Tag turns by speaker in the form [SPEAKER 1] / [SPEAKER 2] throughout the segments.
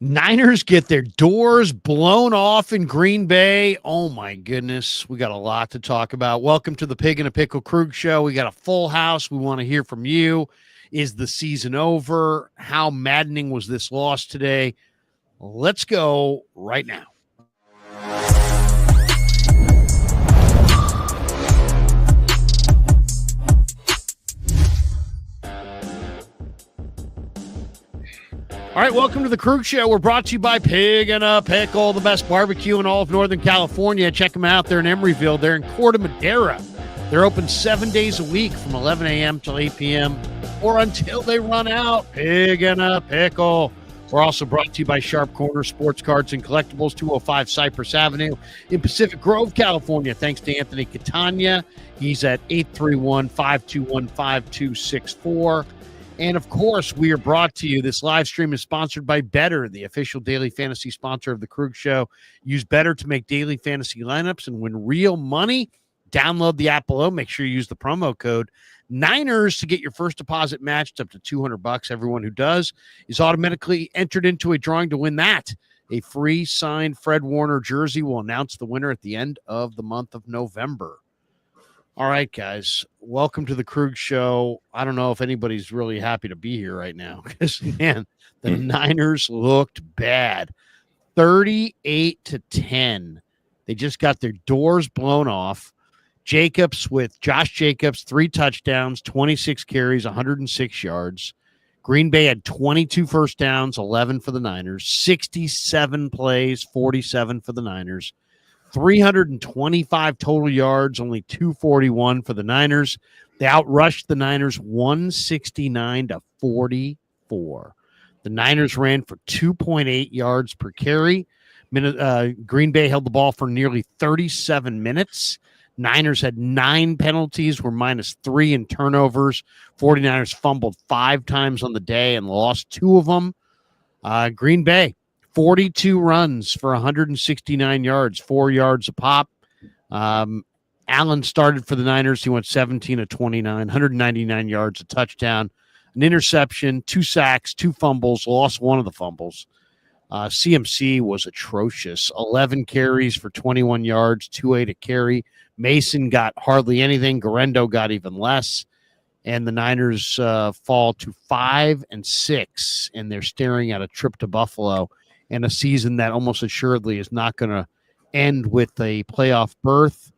[SPEAKER 1] Niners get their doors blown off in Green Bay. Oh, my goodness. We got a lot to talk about. Welcome to the Pig and a Pickle Krug Show. We got a full house. We want to hear from you. Is the season over? How maddening was this loss today? Let's go right now. All right, welcome to the Krug Show. We're brought to you by Pig and a Pickle, the best barbecue in all of Northern California. Check them out. They're in Emeryville. They're in Corte Madera. They're open 7 days a week from 11 a.m. till 8 p.m. or until they run out. Pig and a Pickle. We're also brought to you by Sharp Corner Sports Cards and Collectibles, 205 Cypress Avenue in Pacific Grove, California. Thanks to Anthony Catania. He's at 831-521-5264. And, of course, we are brought to you. This live stream is sponsored by Better, the official daily fantasy sponsor of the Krug Show. Use Better to make daily fantasy lineups and win real money. Download the app below. Make sure you use the promo code Niners to get your first deposit matched up to $200. Everyone who does is automatically entered into a drawing to win that. A free signed Fred Warner jersey will announce the winner at the end of the month of November. All right, guys, welcome to the Krug Show. I don't know if anybody's really happy to be here right now because, man, the Niners looked bad. 38-10. They just got their doors blown off. Josh Jacobs, 3 touchdowns, 26 carries, 106 yards. Green Bay had 22 first downs, 11 for the Niners, 67 plays, 47 for the Niners. 325 total yards, only 241 for the Niners. They outrushed the Niners 169-44. The Niners ran for 2.8 yards per carry. Green Bay held the ball for nearly 37 minutes. Niners had 9 penalties, were -3 in turnovers. 49ers fumbled 5 times on the day and lost 2 of them. Green Bay, 42 runs for 169 yards, 4 yards a pop. Allen started for the Niners. He went 17 of 29, 199 yards, a touchdown, an interception, 2 sacks, 2 fumbles, lost 1 of the fumbles. CMC was atrocious. 11 carries for 21 yards, 2.8 a carry. Mason got hardly anything. Garendo got even less. And the Niners fall to 5-6, and they're staring at a trip to Buffalo and a season that almost assuredly is not going to end with a playoff berth.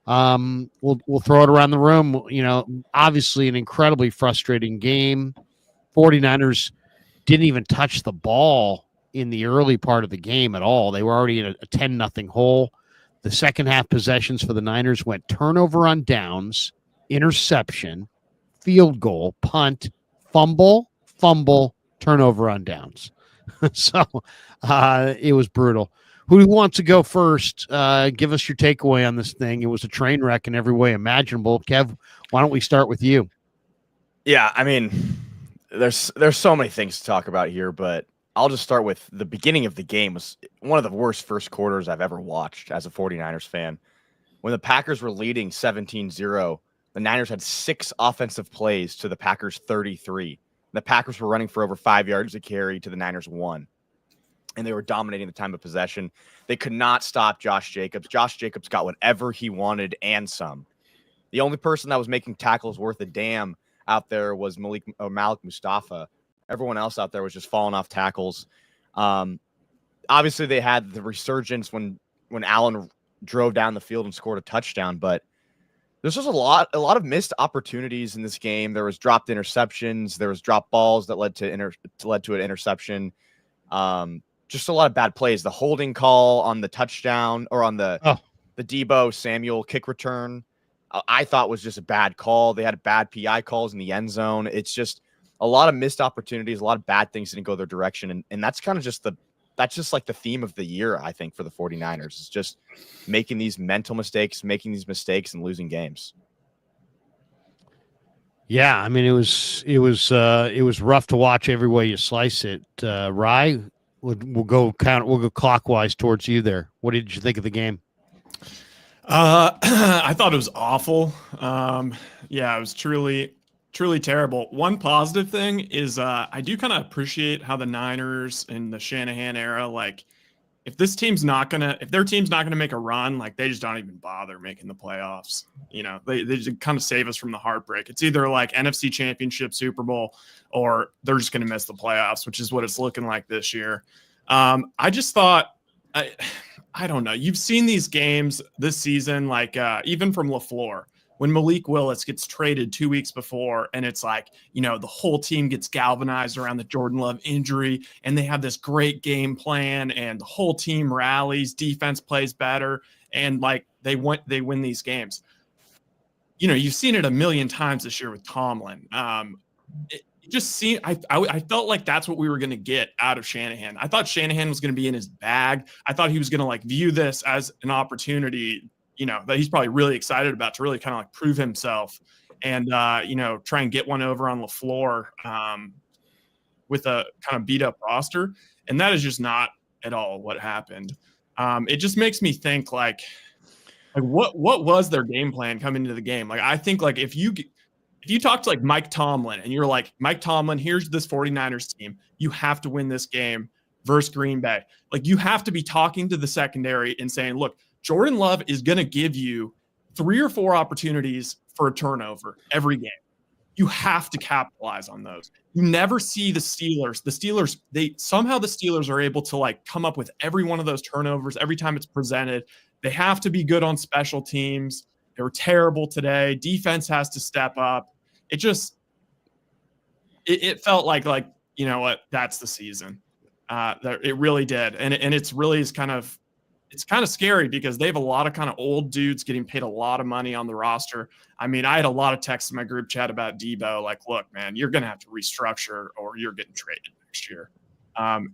[SPEAKER 1] We'll throw it around the room. You know, obviously an incredibly frustrating game. 49ers didn't even touch the ball in the early part of the game at all. They were already in a 10-0 hole. The second half possessions for the Niners went turnover on downs, interception, field goal, punt, fumble, turnover on downs. So it was brutal. Who wants to go first? Give us your takeaway on this thing. It was a train wreck in every way imaginable. Kev, why don't we start with you?
[SPEAKER 2] Yeah, I mean, there's so many things to talk about here, but I'll just start with the beginning of the game. Was one of the worst first quarters I've ever watched as a 49ers fan. When the Packers were leading 17-0, the Niners had 6 offensive plays to the Packers 33. The Packers were running for over 5 yards a carry to the Niners 1. And they were dominating the time of possession. They could not stop Josh Jacobs. Josh Jacobs got whatever he wanted and some. The only person that was making tackles worth a damn out there was Malik Mustafa. Everyone else out there was just falling off tackles. Obviously, they had the resurgence when Allen drove down the field and scored a touchdown, but this was a lot of missed opportunities in this game. There was dropped interceptions. There was dropped balls that led to an interception. Just a lot of bad plays. The holding call on the touchdown or on the Debo Samuel kick return, I thought was just a bad call. They had bad PI calls in the end zone. It's just a lot of missed opportunities. A lot of bad things didn't go their direction, and that's kind of just like the theme of the year, I think, for the 49ers. It's just making these mental mistakes, making these mistakes, and losing games.
[SPEAKER 1] Yeah, I mean, it was rough to watch every way you slice it. Rye, we'll go clockwise towards you there. What did you think of the game?
[SPEAKER 3] I thought it was awful. Yeah, it was truly truly terrible. One positive thing is I do kind of appreciate how the Niners in the Shanahan era, like if their team's not gonna make a run, like they just don't even bother making the playoffs. They just kind of save us from the heartbreak. It's either like NFC Championship, Super Bowl, or they're just gonna miss the playoffs, which is what it's looking like this year. I just thought I don't know. You've seen these games this season, like even from LaFleur, when Malik Willis gets traded 2 weeks before, and it's like, the whole team gets galvanized around the Jordan Love injury, and they have this great game plan, and the whole team rallies, defense plays better, and like they win these games. You've seen it a million times this year with Tomlin. It just seemed I felt like that's what we were going to get out of Shanahan. I thought Shanahan was going to be in his bag. I thought he was going to like view this as an opportunity, that he's probably really excited about to really kind of like prove himself and, try and get one over on LaFleur with a kind of beat up roster. And that is just not at all what happened. It just makes me think like what was their game plan coming into the game? Like, I think like if you talk to like Mike Tomlin and you're like, Mike Tomlin, here's this 49ers team, you have to win this game versus Green Bay. Like you have to be talking to the secondary and saying, look, Jordan Love is going to give you 3 or 4 opportunities for a turnover every game. You have to capitalize on those. You never see the Steelers. The Steelers are able to like come up with every one of those turnovers every time it's presented. They have to be good on special teams. They were terrible today. Defense has to step up. It felt like you know what, that's the season. It really did, and it's kind of scary because they have a lot of kind of old dudes getting paid a lot of money on the roster. I mean, I had a lot of texts in my group chat about Debo, like, look, man, you're going to have to restructure or you're getting traded next year.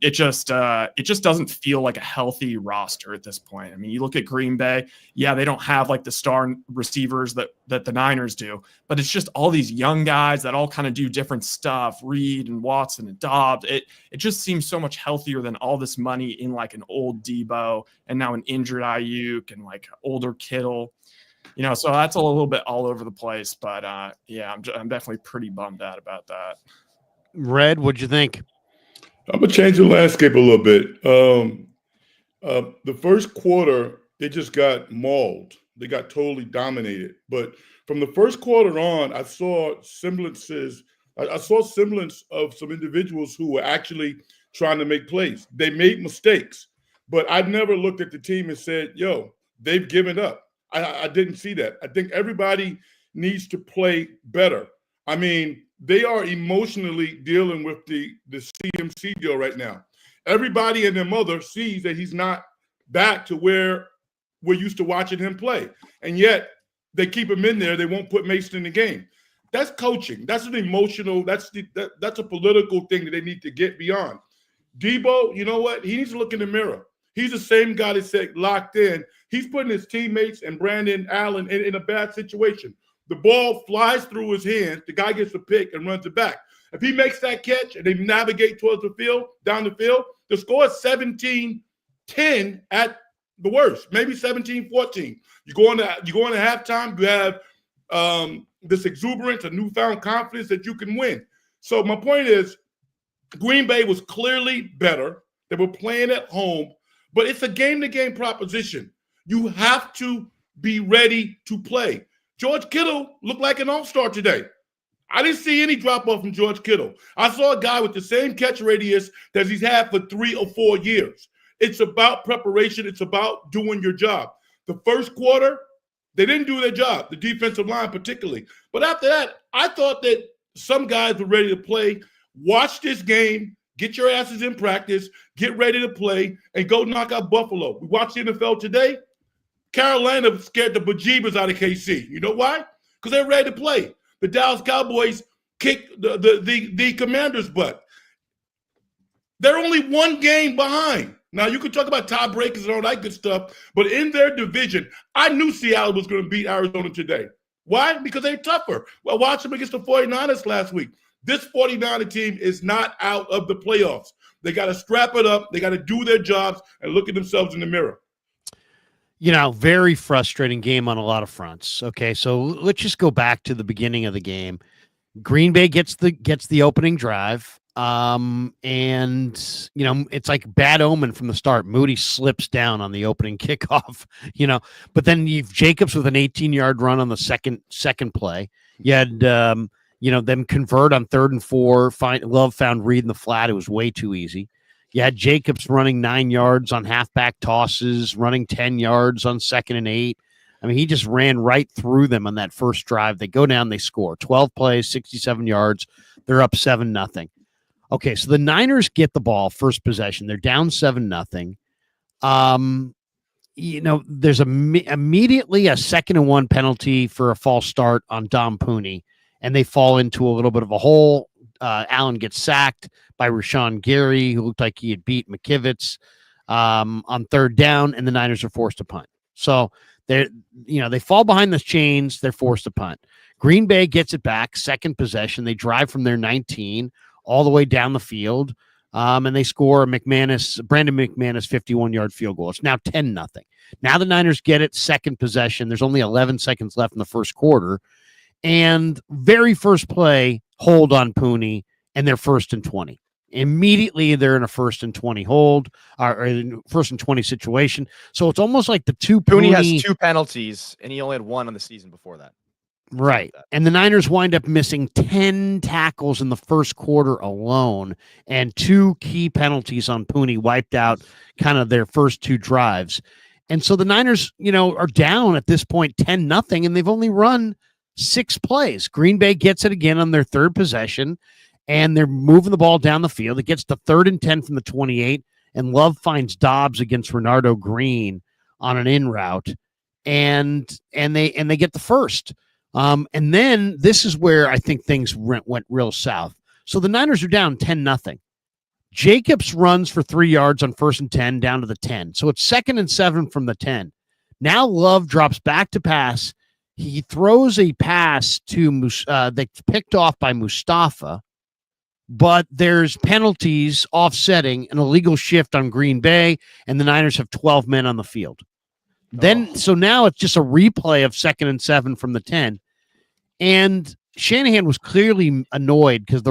[SPEAKER 3] It just doesn't feel like a healthy roster at this point. I mean, you look at Green Bay, yeah, they don't have like the star receivers that the Niners do, but it's just all these young guys that all kind of do different stuff, Reed and Watson and Dobbs. It just seems so much healthier than all this money in like an old Debo and now an injured Ayuk and like older Kittle. So that's a little bit all over the place, but yeah, I'm definitely pretty bummed out about that.
[SPEAKER 1] Red, what'd you think?
[SPEAKER 4] I'm going to change the landscape a little bit. The first quarter, they just got mauled. They got totally dominated. But from the first quarter on, I saw semblance of some individuals who were actually trying to make plays. They made mistakes, but I never looked at the team and said, yo, they've given up. I didn't see that. I think everybody needs to play better. I mean, they are emotionally dealing with the CMC deal right now. Everybody and their mother sees that he's not back to where we're used to watching him play. And yet they keep him in there. They won't put Mason in the game. That's coaching. That's an emotional, that's a political thing that they need to get beyond. Debo, you know what? He needs to look in the mirror. He's the same guy that said locked in. He's putting his teammates and Brandon Allen in a bad situation. The ball flies through his hands. The guy gets the pick and runs it back. If he makes that catch and they navigate towards the field, down the field, the score is 17-10 at the worst, maybe 17-14. You go into halftime, you have this exuberance, a newfound confidence that you can win. So my point is, Green Bay was clearly better. They were playing at home, but it's a game-to-game proposition. You have to be ready to play. George Kittle looked like an all-star today. I didn't see any drop-off from George Kittle. I saw a guy with the same catch radius that he's had for 3 or 4 years. It's about preparation. It's about doing your job. The first quarter, they didn't do their job, the defensive line particularly. But after that, I thought that some guys were ready to play. Watch this game, get your asses in practice, get ready to play, and go knock out Buffalo. We watched the NFL today. Carolina scared the bejeebers out of KC. You know why? Because they're ready to play. The Dallas Cowboys kicked the Commanders' butt. They're only 1 game behind. Now, you can talk about tiebreakers and all that good stuff, but in their division, I knew Seattle was going to beat Arizona today. Why? Because they're tougher. Well, watch them against the 49ers last week. This 49er team is not out of the playoffs. They got to strap it up. They got to do their jobs and look at themselves in the mirror.
[SPEAKER 1] Very frustrating game on a lot of fronts. Okay, so let's just go back to the beginning of the game. Green Bay gets the opening drive. And it's like bad omen from the start. Moody slips down on the opening kickoff, but then you've Jacobs with an 18-yard run on the second play. You had them convert on 3rd and 4. Love found Reed in the flat. It was way too easy. You had Jacobs running 9 yards on halfback tosses, running 10 yards on 2nd and 8. I mean, he just ran right through them on that first drive. They go down, they score 12 plays, 67 yards. They're up 7-0. Okay, so the Niners get the ball first possession. They're down 7-0. There's immediately a 2nd and 1 penalty for a false start on Dom Pooney, and they fall into a little bit of a hole. Allen gets sacked by Rashawn Gary, who looked like he had beat McKivitz on 3rd down, and the Niners are forced to punt. So they fall behind the chains. They're forced to punt. Green Bay gets it back, second possession. They drive from their 19 all the way down the field, and they score a Brandon McManus 51-yard field goal. It's now 10-0. Now the Niners get it, second possession. There's only 11 seconds left in the first quarter, and very first play, hold on Pooney, and they're 1st and 20. Immediately, they're in a 1st and 20 hold, or 1st and 20 situation. So it's almost like the two
[SPEAKER 2] Pooney has 2 penalties, and he only had 1 on the season before that.
[SPEAKER 1] Right. And the Niners wind up missing 10 tackles in the first quarter alone, and 2 key penalties on Pooney wiped out kind of their first 2 drives. And so the Niners, are down at this point 10-0, and they've only run 6 plays. Green Bay gets it again on their 3rd possession, and they're moving the ball down the field. It gets to 3rd and 10 from the 28, and Love finds Dobbs against Renardo Green on an in route, and they get the first. And then this is where I think things went real south. So the Niners are down 10-0. Jacobs runs for 3 yards on 1st and 10 down to the 10. So it's 2nd and 7 from the 10. Now Love drops back to pass. He throws a pass to that's picked off by Mustafa, but there's penalties offsetting an illegal shift on Green Bay, and the Niners have 12 men on the field. So now it's just a replay of 2nd and 7 from the 10. And Shanahan was clearly annoyed because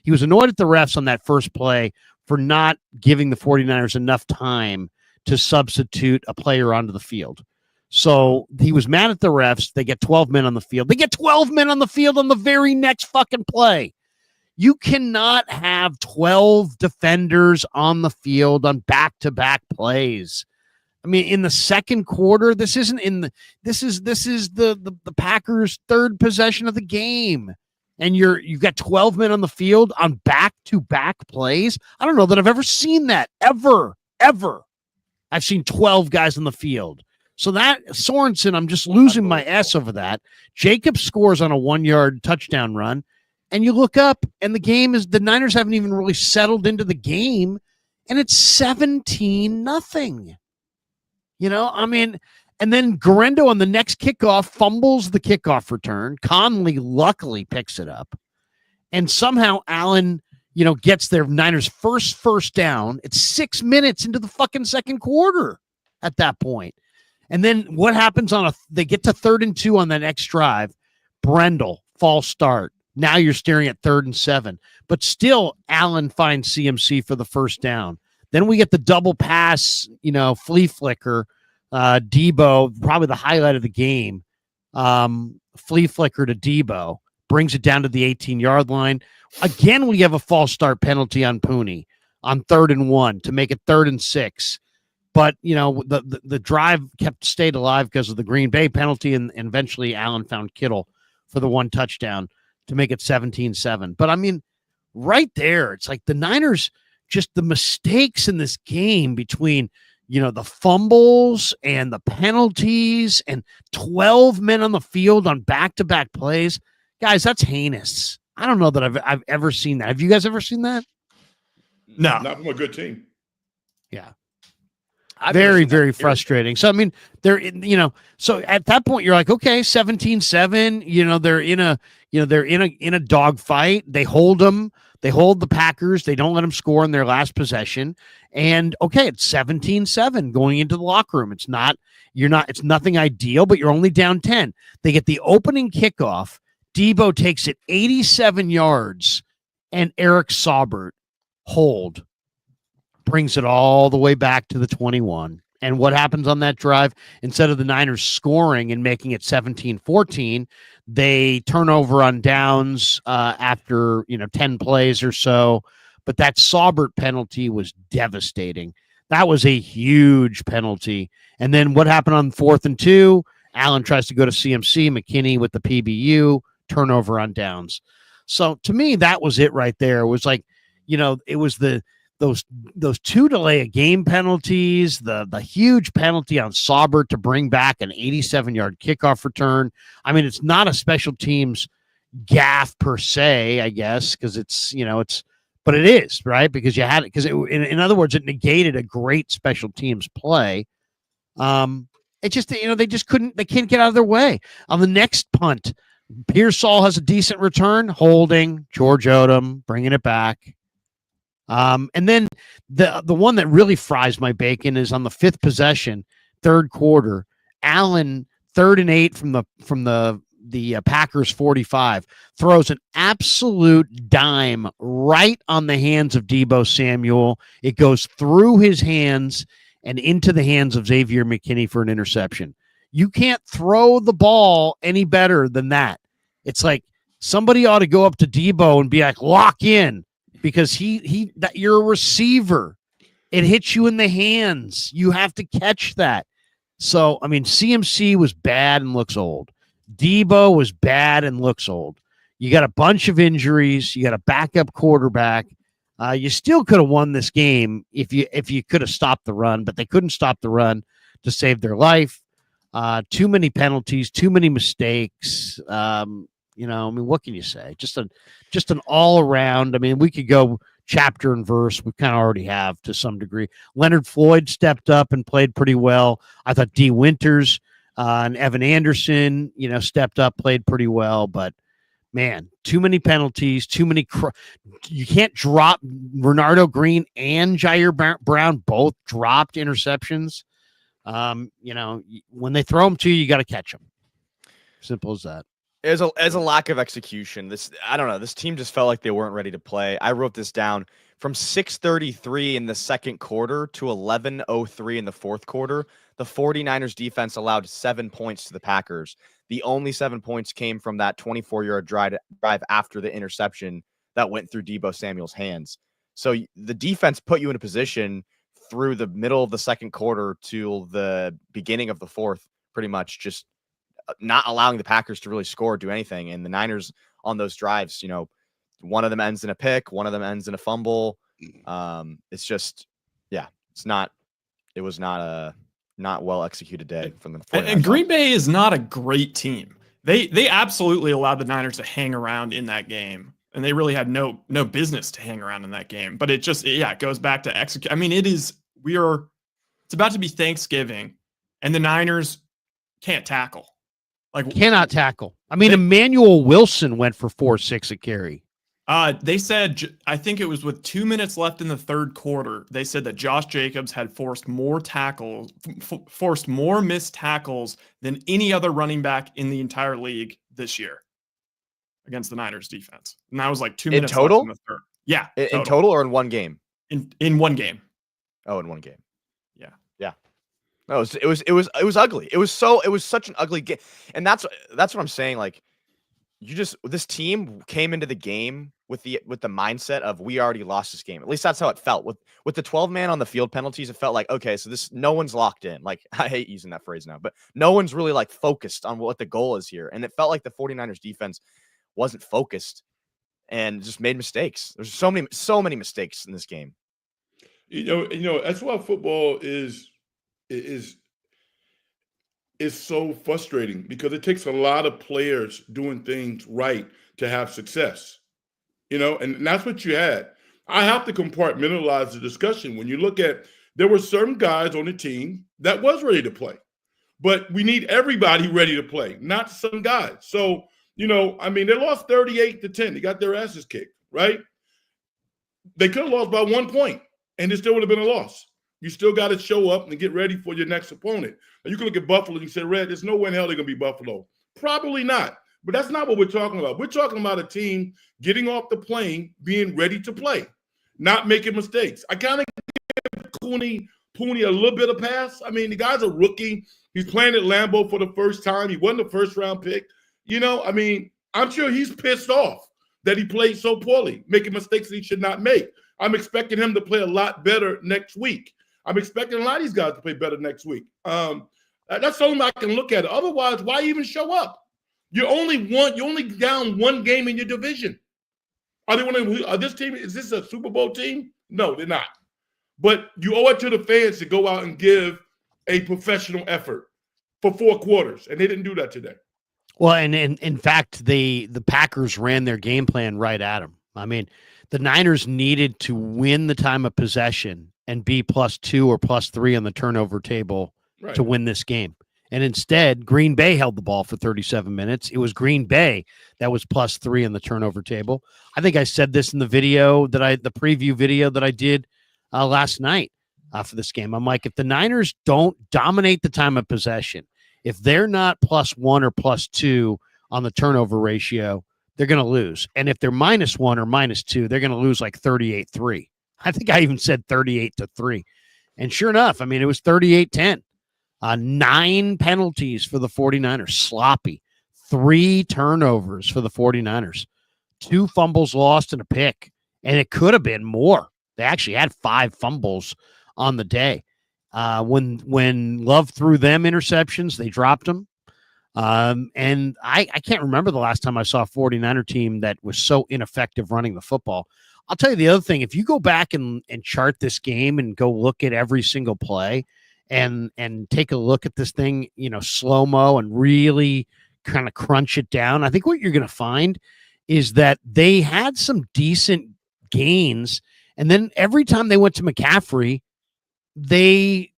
[SPEAKER 1] he was annoyed at the refs on that first play for not giving the 49ers enough time to substitute a player onto the field. So he was mad at the refs. They get 12 men on the field. They get 12 men on the field on the very next fucking play. You cannot have 12 defenders on the field on back-to-back plays. I mean, in the second quarter, this is the Packers' 3rd possession of the game, and you've got 12 men on the field on back-to-back plays. I don't know that I've ever seen that ever. I've seen 12 guys on the field. So that Sorensen, I'm just losing my ass over that. Jacobs scores on a 1-yard touchdown run, and you look up, and the Niners haven't even really settled into the game, and it's 17-0. And then Garendo on the next kickoff fumbles the kickoff return. Conley luckily picks it up. And somehow Allen, gets their Niners' first down. It's 6 minutes into the fucking second quarter at that point. And then what happens they get to 3rd and 2 on the next drive. Brendel, false start. Now you're staring at 3rd and 7. But still, Allen finds CMC for the first down. Then we get the double pass, flea flicker. Debo, probably the highlight of the game. Flea flicker to Debo. Brings it down to the 18-yard line. Again, we have a false start penalty on Pooney on 3rd and 1 to make it 3rd and 6. But, the drive stayed alive because of the Green Bay penalty, and eventually Allen found Kittle for the 1 touchdown to make it 17-7. But, I mean, right there, it's like the Niners, just the mistakes in this game between, the fumbles and the penalties and 12 men on the field on back-to-back plays. Guys, that's heinous. I don't know that I've ever seen that. Have you guys ever seen that?
[SPEAKER 3] No.
[SPEAKER 4] Not from a good team.
[SPEAKER 1] Yeah. Very, very frustrating. So, I mean, so at that point you're like, okay, 17-7, they're in a dogfight. They hold them. They hold the Packers. They don't let them score in their last possession. And okay, it's 17-7 going into the locker room. It's nothing ideal, but you're only down 10. They get the opening kickoff. Debo takes it 87 yards, and Eric Saubert brings it all the way back to the 21. And what happens on that drive? Instead of the Niners scoring and making it 17-14, they turn over on downs after 10 plays or so. But that Saubert penalty was devastating. That was a huge penalty. And then what happened on 4th and 2? Allen tries to go to CMC, McKinney with the PBU, turnover on downs. So to me, that was it right there. It was like, it was those 2 delay of game penalties, the huge penalty on Saubert to bring back an 87-yard kickoff return. I mean, it's not a special teams gaffe per se, I guess, because but it is, right? Because you had it, because in other words, it negated a great special teams play. It just, they can't get out of their way. On the next punt, Pearsall has a decent return, holding, George Odom, bringing it back. And then the one that really fries my bacon is on the 5th possession, 3rd quarter. Allen, 3rd and 8 from the Packers 45, throws an absolute dime right on the hands of Debo Samuel. It goes through his hands and into the hands of Xavier McKinney for an interception. You can't throw the ball any better than that. It's like somebody ought to go up to Debo and be like, lock in, because you're a receiver. It hits you in the hands. You have to catch that. So, I mean, CMC was bad and looks old. Debo was bad and looks old. You got a bunch of injuries. You got a backup quarterback. You still could have won this game if you could have stopped the run, but they couldn't stop the run to save their life. Too many penalties, too many mistakes. I mean, what can you say? Just an all around. I mean, we could go chapter and verse. We kind of already have to some degree. Leonard Floyd stepped up and played pretty well. I thought D. Winters and Evan Anderson, stepped up, played pretty well, but man, too many penalties, too many. You can't drop. Renardo Green and Jair Brown both dropped interceptions. When they throw them to you, you got to catch them. Simple as that.
[SPEAKER 2] As a lack of execution, I don't know. This team just felt like they weren't ready to play. I wrote this down. From 6:33 in the second quarter to 11:03 in the fourth quarter, the 49ers defense allowed 7 points to the Packers. The only 7 points came from that 24-yard drive after the interception that went through Debo Samuel's hands. So the defense put you in a position through the middle of the second quarter to the beginning of the fourth, pretty much just not allowing the Packers to really score or do anything. And the Niners on those drives, one of them ends in a pick, one of them ends in a fumble. It's just, it was not a not well executed day from the 49ers.
[SPEAKER 3] And Green Bay is not a great team. They absolutely allowed the Niners to hang around in that game, and they really had no business to hang around in that game. But it just, it goes back to execute. I mean, it's about to be Thanksgiving, and the Niners can't tackle.
[SPEAKER 1] Cannot tackle. I mean, Emmanuel Wilson went for 4.6 a carry.
[SPEAKER 3] They said, I think it was with 2 minutes left in the third quarter, they said that Josh Jacobs had forced more missed tackles than any other running back in the entire league this year against the Niners defense. And that was like 2 minutes
[SPEAKER 2] total?
[SPEAKER 3] left in the third. Yeah.
[SPEAKER 2] In total or in one game?
[SPEAKER 3] In one game.
[SPEAKER 2] Oh, in one game.
[SPEAKER 3] Yeah.
[SPEAKER 2] Yeah. No, it was ugly. It was such an ugly game. And that's what I'm saying. Like, this team came into the game with the mindset of, we already lost this game. At least that's how it felt. With the 12-man on the field penalties, it felt like, okay, so no one's locked in. Like, I hate using that phrase now, but no one's really like focused on what the goal is here. And it felt like the 49ers defense wasn't focused and just made mistakes. There's so many mistakes in this game.
[SPEAKER 4] That's why football is so frustrating, because it takes a lot of players doing things right to have success, and that's what you had. I have to compartmentalize the discussion. When you look at, there were certain guys on the team that was ready to play, but we need everybody ready to play, not some guys. So, they lost 38-10. They got their asses kicked, right? They could have lost by 1 point, and it still would have been a loss. You still got to show up and get ready for your next opponent. Now, you can look at Buffalo and you say, Red, there's no way in hell they're going to be Buffalo. Probably not. But that's not what we're talking about. We're talking about a team getting off the plane, being ready to play, not making mistakes. I kind of give Pooney a little bit of pass. I mean, the guy's a rookie. He's playing at Lambeau for the first time. He wasn't a first-round pick. I mean, I'm sure he's pissed off that he played so poorly, making mistakes that he should not make. I'm expecting him to play a lot better next week. I'm expecting a lot of these guys to play better next week. That's the only way I can look at it. Otherwise, why even show up? You're only down one game in your division. This team, is this a Super Bowl team? No, they're not. But you owe it to the fans to go out and give a professional effort for 4 quarters, and they didn't do that today.
[SPEAKER 1] Well, and in fact, the Packers ran their game plan right at them. I mean, the Niners needed to win the time of possession and be +2 or +3 on the turnover table to win this game. And instead, Green Bay held the ball for 37 minutes. It was Green Bay that was +3 on the turnover table. I think I said this in the preview video that I did last night for this game. I'm like, if the Niners don't dominate the time of possession, if they're not +1 or +2 on the turnover ratio, they're going to lose. And if they're -1 or -2, they're going to lose like 38-3. I think I even said 38-3. And sure enough, I mean, it was 38-10. 9 penalties for the 49ers, sloppy. 3 turnovers for the 49ers. 2 fumbles lost and a pick. And it could have been more. They actually had 5 fumbles on the day. When Love threw them interceptions, they dropped them. And I can't remember the last time I saw a 49er team that was so ineffective running the football. I'll tell you the other thing. If you go back and chart this game and go look at every single play and take a look at this thing, slow-mo and really kind of crunch it down, I think what you're going to find is that they had some decent gains. And then every time they went to McCaffrey, they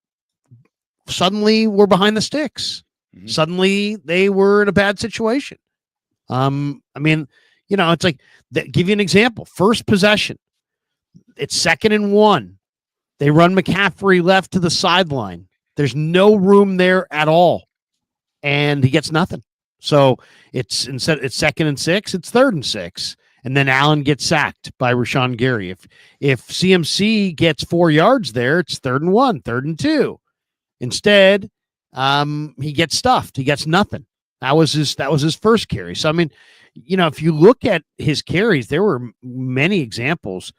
[SPEAKER 1] suddenly were behind the sticks. Mm-hmm. Suddenly they were in a bad situation. I mean, it's like, give you an example. First possession, it's 2nd and 1. They run McCaffrey left to the sideline. There's no room there at all. And he gets nothing. So it's 2nd and 6, it's 3rd and 6. And then Allen gets sacked by Rashawn Gary. If CMC gets 4 yards there, it's 3rd and 1, 3rd and 2. Instead, he gets stuffed. He gets nothing. That was his first carry. So I mean, if you look at his carries, there were many examples.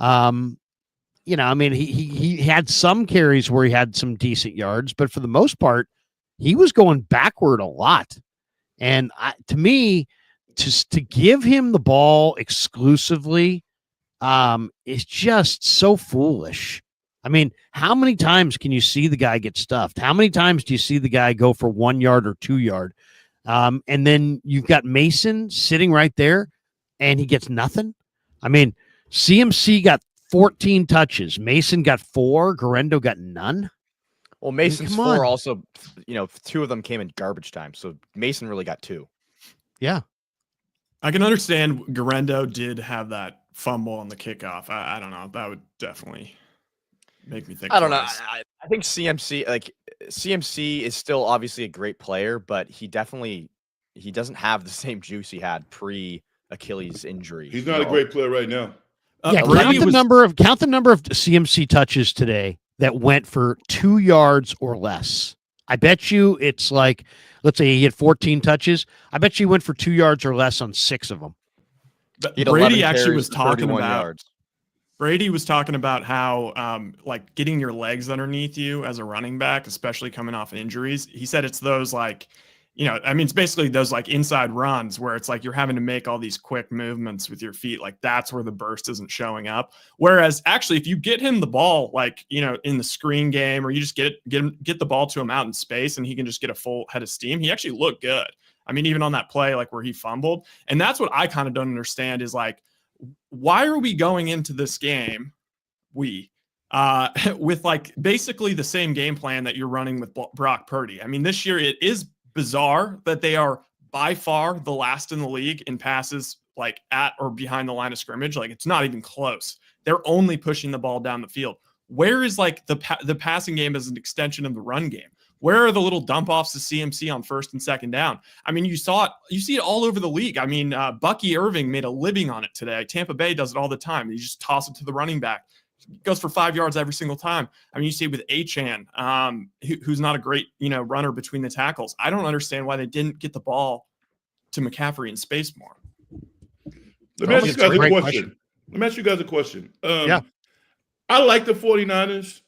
[SPEAKER 1] I mean, he had some carries where he had some decent yards, but for the most part, he was going backward a lot. And to me, to give him the ball exclusively is just so foolish. I mean, how many times can you see the guy get stuffed? How many times do you see the guy go for 1 yard or 2 yard? And then you've got Mason sitting right there and he gets nothing. I mean, CMC got 14 touches. Mason got 4. Guerrero got none.
[SPEAKER 2] Well, Mason's 4 also, 2 of them came in garbage time. So Mason really got 2.
[SPEAKER 1] Yeah.
[SPEAKER 3] I can understand Guerrero did have that fumble on the kickoff. I don't know. That would definitely make me think.
[SPEAKER 2] I don't know. I think CMC is still obviously a great player, but he doesn't have the same juice he had pre-Achilles injury.
[SPEAKER 4] He's not a great player right now.
[SPEAKER 1] Count the number of CMC touches today that went for 2 yards or less. I bet you it's like, let's say he had 14 touches. I bet you he went for 2 yards or less on 6 of them.
[SPEAKER 3] Brady actually was talking about yards. Brady was talking about how like getting your legs underneath you as a running back, especially coming off injuries. He said it's those like, it's basically those like inside runs where it's like you're having to make all these quick movements with your feet. Like that's where the burst isn't showing up. Whereas actually, if you get him the ball, like, in the screen game, or you just get the ball to him out in space and he can just get a full head of steam, he actually looked good. I mean, even on that play, like where he fumbled. And that's what I kind of don't understand is like, why are we going into this game? With like basically the same game plan that you're running with Brock Purdy. I mean, this year it is bizarre that they are by far the last in the league in passes like at or behind the line of scrimmage. Like it's not even close. They're only pushing the ball down the field. Where is like the passing game as an extension of the run game? Where are the little dump offs to CMC on first and second down? I mean, you see it all over the league. I mean, Bucky Irving made a living on it today. Tampa Bay does it all the time. You just toss it to the running back. Goes for 5 yards every single time. I mean, you see it with Achane, who's not a great, runner between the tackles. I don't understand why they didn't get the ball to McCaffrey in space more.
[SPEAKER 4] Let me ask you guys a question. Let me ask you guys a question.
[SPEAKER 1] Yeah.
[SPEAKER 4] I like the 49ers.